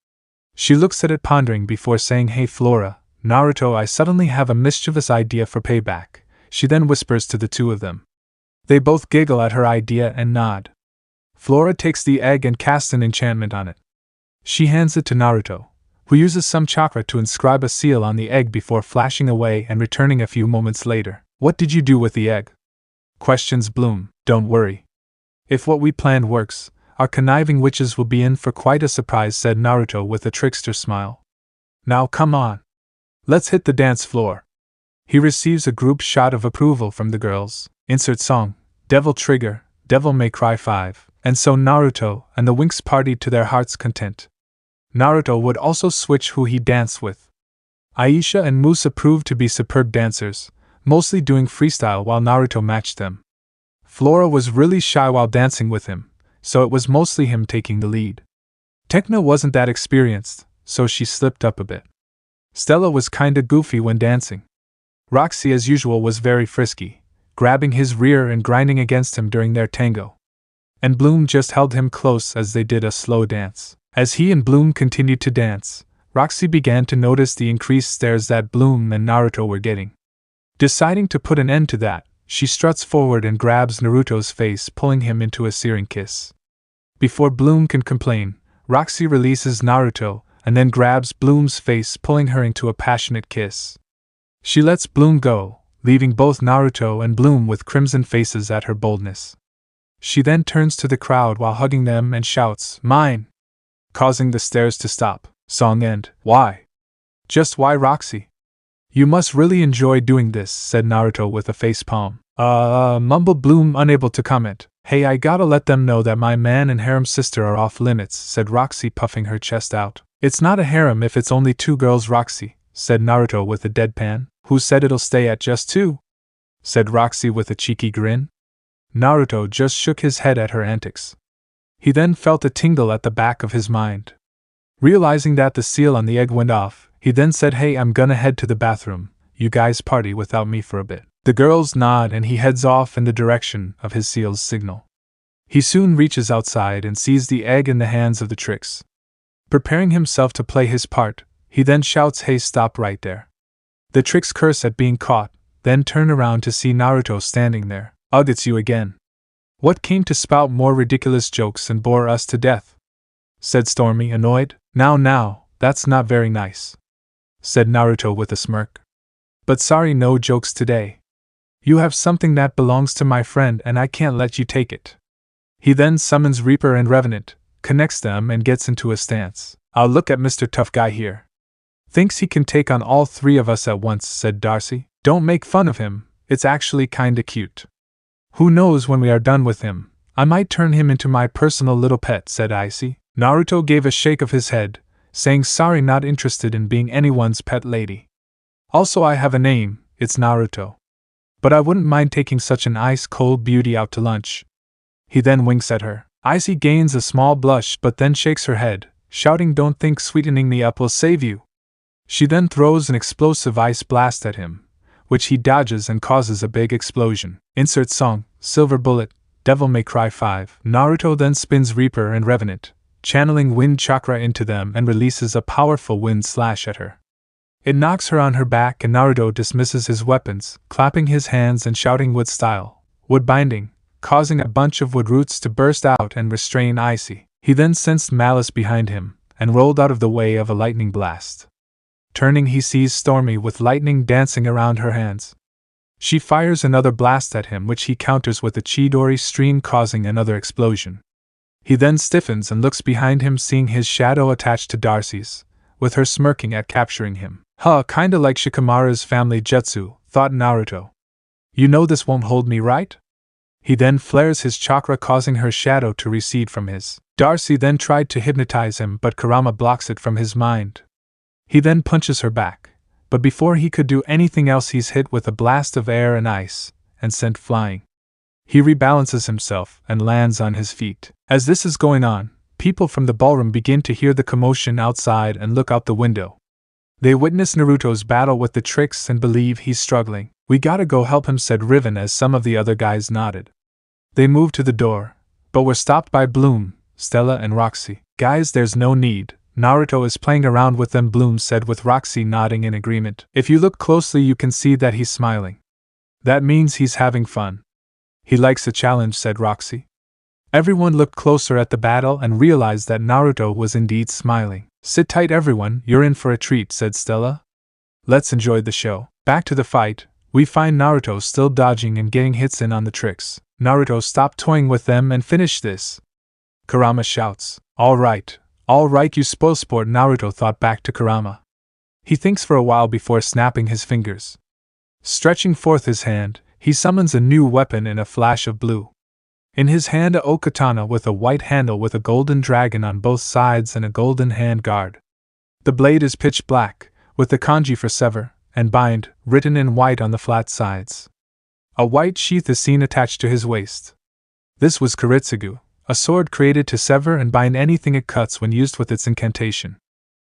She looks at it pondering before saying, "Hey Flora, Naruto, I suddenly have a mischievous idea for payback," she then whispers to the two of them. They both giggle at her idea and nod. Flora takes the egg and casts an enchantment on it. She hands it to Naruto, who uses some chakra to inscribe a seal on the egg before flashing away and returning a few moments later. "What did you do with the egg?" questions Bloom. "Don't worry. If what we planned works, our conniving witches will be in for quite a surprise," said Naruto with a trickster smile. "Now come on. Let's hit the dance floor." He receives a group shot of approval from the girls. Insert song, Devil Trigger, Devil May Cry 5. And so Naruto and the Winx partied to their heart's content. Naruto would also switch who he danced with. Aisha and Musa proved to be superb dancers, mostly doing freestyle while Naruto matched them. Flora was really shy while dancing with him, so it was mostly him taking the lead. Tekna wasn't that experienced, so she slipped up a bit. Stella was kinda goofy when dancing. Roxy, as usual, was very frisky, grabbing his rear and grinding against him during their tango. And Bloom just held him close as they did a slow dance. As he and Bloom continued to dance, Roxy began to notice the increased stares that Bloom and Naruto were getting. Deciding to put an end to that, she struts forward and grabs Naruto's face, pulling him into a searing kiss. Before Bloom can complain, Roxy releases Naruto and then grabs Bloom's face, pulling her into a passionate kiss. She lets Bloom go, leaving both Naruto and Bloom with crimson faces at her boldness. She then turns to the crowd while hugging them and shouts, "Mine!" causing the stares to stop. Song end. "Why? Just why, Roxy? You must really enjoy doing this," said Naruto with a facepalm. Mumbled Bloom, unable to comment. "Hey, I gotta let them know that my man and harem sister are off limits," said Roxy, puffing her chest out. "It's not a harem if it's only 2 girls, Roxy," said Naruto with a deadpan. "Who said it'll stay at just 2? Said Roxy with a cheeky grin. Naruto just shook his head at her antics. He then felt a tingle at the back of his mind. Realizing that the seal on the egg went off, he then said, "Hey, I'm gonna head to the bathroom. You guys party without me for a bit." The girls nod and he heads off in the direction of his seal's signal. He soon reaches outside and sees the egg in the hands of the tricks. Preparing himself to play his part, he then shouts, "Hey, stop right there." The tricks curse at being caught, then turn around to see Naruto standing there. "Ugh, it's you again. What came to spout more ridiculous jokes and bore us to death?" said Stormy, annoyed. Now, that's not very nice," said Naruto with a smirk. "But sorry, no jokes today. You have something that belongs to my friend and I can't let you take it." He then summons Reaper and Revenant, connects them and gets into a stance. "I'll look at Mr. Tough Guy here. Thinks he can take on all 3 of us at once," said Darcy. "Don't make fun of him, it's actually kinda cute. Who knows, when we are done with him, I might turn him into my personal little pet," said Icy. Naruto gave a shake of his head, saying sorry, not interested in being anyone's pet lady. "Also, I have a name, it's Naruto. But I wouldn't mind taking such an ice-cold beauty out to lunch." He then winks at her. Icy gains a small blush but then shakes her head, shouting, "Don't think sweetening me up will save you." She then throws an explosive ice blast at him, which he dodges and causes a big explosion. Insert song, Silver Bullet, Devil May Cry 5. Naruto then spins Reaper and Revenant, channeling wind chakra into them, and releases a powerful wind slash at her. It knocks her on her back and Naruto dismisses his weapons, clapping his hands and shouting wood style, wood binding, causing a bunch of wood roots to burst out and restrain Icy. He then sensed malice behind him, and rolled out of the way of a lightning blast. Turning, he sees Stormy with lightning dancing around her hands. She fires another blast at him, which he counters with a Chidori stream, causing another explosion. He then stiffens and looks behind him, seeing his shadow attached to Darcy's, with her smirking at capturing him. Kinda like Shikamaru's family jutsu, thought Naruto. "You know this won't hold me, right?" He then flares his chakra, causing her shadow to recede from his. Darcy then tried to hypnotize him, but Kurama blocks it from his mind. He then punches her back, but before he could do anything else, he's hit with a blast of air and ice, and sent flying. He rebalances himself and lands on his feet. As this is going on, people from the ballroom begin to hear the commotion outside and look out the window. They witness Naruto's battle with the tricks and believe he's struggling. "We gotta go help him," said Riven as some of the other guys nodded. They moved to the door, but were stopped by Bloom, Stella and Roxy. "Guys, there's no need. Naruto is playing around with them," Bloom said with Roxy nodding in agreement. "If you look closely you can see that he's smiling. That means he's having fun." "He likes a challenge," said Roxy. Everyone looked closer at the battle and realized that Naruto was indeed smiling. "Sit tight everyone, you're in for a treat," said Stella. "Let's enjoy the show." Back to the fight, we find Naruto still dodging and getting hits in on the tricks. Naruto stopped toying with them and finished this. Kurama shouts, all right, you spoil sport." Naruto thought back to Kurama. He thinks for a while before snapping his fingers. Stretching forth his hand, he summons a new weapon in a flash of blue. In his hand a katana with a white handle with a golden dragon on both sides and a golden hand guard. The blade is pitch black, with the kanji for sever and bind written in white on the flat sides. A white sheath is seen attached to his waist. This was Kiritsugu, a sword created to sever and bind anything it cuts when used with its incantation.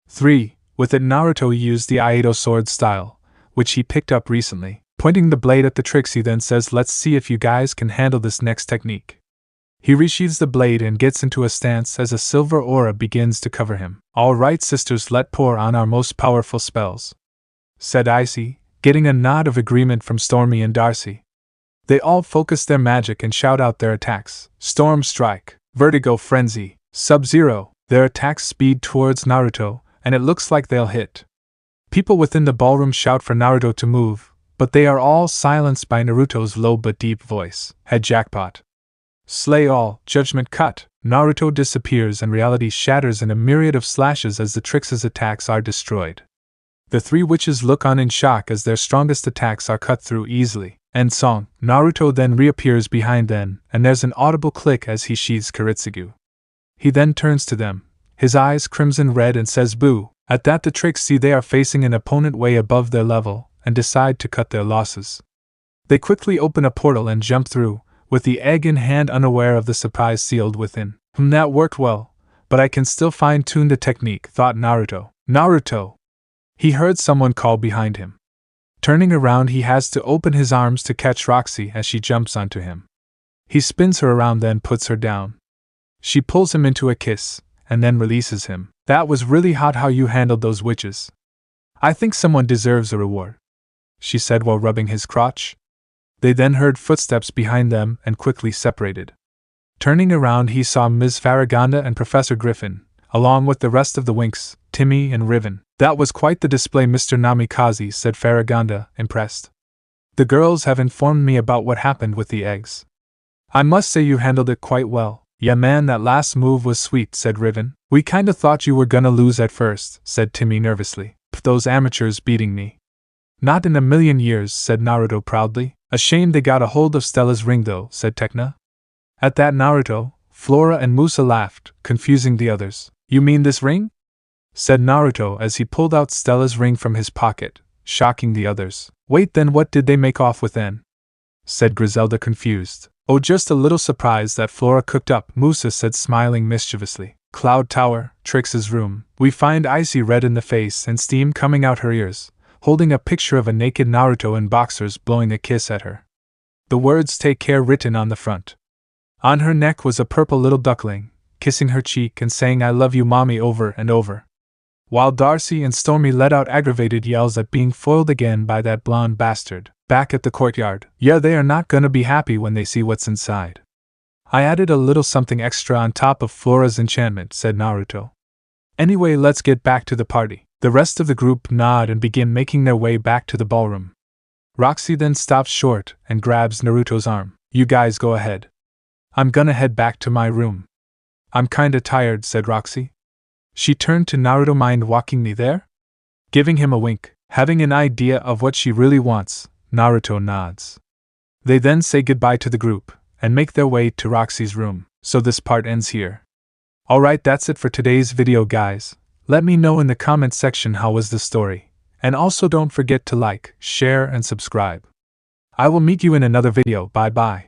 3. With it Naruto used the Aido sword style, which he picked up recently. Pointing the blade at the tricks he then says, "Let's see if you guys can handle this next technique." He resheathes the blade and gets into a stance as a silver aura begins to cover him. "All right sisters, let pour on our most powerful spells," said Icy, getting a nod of agreement from Stormy and Darcy. They all focus their magic and shout out their attacks. Storm Strike, Vertigo Frenzy, Sub-Zero. Their attacks speed towards Naruto, and it looks like they'll hit. People within the ballroom shout for Naruto to move, but they are all silenced by Naruto's low but deep voice. Head jackpot. Slay all, Judgment Cut. Naruto disappears and reality shatters in a myriad of slashes as the tricks' attacks are destroyed. The three witches look on in shock as their strongest attacks are cut through easily. End song. Naruto then reappears behind them, and there's an audible click as he sheathes Kiritsugu. He then turns to them, his eyes crimson red, and says boo. At that the tricks see they are facing an opponent way above their level, and decide to cut their losses. They quickly open a portal and jump through, with the egg in hand unaware of the surprise sealed within. That worked well, but I can still fine-tune the technique, thought Naruto. Naruto! He heard someone call behind him. Turning around he has to open his arms to catch Roxy as she jumps onto him. He spins her around then puts her down. She pulls him into a kiss, and then releases him. That was really hot how you handled those witches. I think someone deserves a reward, she said while rubbing his crotch. They then heard footsteps behind them and quickly separated. Turning around he saw Ms. Farragonda and Professor Griffin, along with the rest of the Winx, Timmy and Riven. That was quite the display, Mr. Namikaze, said Farragonda, impressed. The girls have informed me about what happened with the eggs. I must say you handled it quite well. Yeah man, that last move was sweet, said Riven. We kinda thought you were gonna lose at first, said Timmy nervously. Those amateurs beating me. Not in a million years, said Naruto proudly. A shame they got a hold of Stella's ring though, said Tekna. At that Naruto, Flora and Musa laughed, confusing the others. You mean this ring? Said Naruto as he pulled out Stella's ring from his pocket, shocking the others. Wait, then what did they make off with then? Said Griselda confused. Oh, just a little surprise that Flora cooked up, Musa said smiling mischievously. Cloud Tower, Trix's room. We find Icy red in the face and steam coming out her ears, holding a picture of a naked Naruto in boxers blowing a kiss at her. The words "Take care" written on the front. On her neck was a purple little duckling, kissing her cheek and saying "I love you mommy" over and over. While Darcy and Stormy let out aggravated yells at being foiled again by that blonde bastard. Back at the courtyard. Yeah, they are not gonna be happy when they see what's inside. I added a little something extra on top of Flora's enchantment, said Naruto. Anyway, let's get back to the party. The rest of the group nod and begin making their way back to the ballroom. Roxy then stops short and grabs Naruto's arm. You guys go ahead. I'm gonna head back to my room. I'm kinda tired, said Roxy. She turned to Naruto. Mind walking me there? Giving him a wink, having an idea of what she really wants, Naruto nods. They then say goodbye to the group and make their way to Roxy's room. So this part ends here. Alright, that's it for today's video, guys. Let me know in the comment section how was the story. And also don't forget to like, share and subscribe. I will meet you in another video. Bye bye.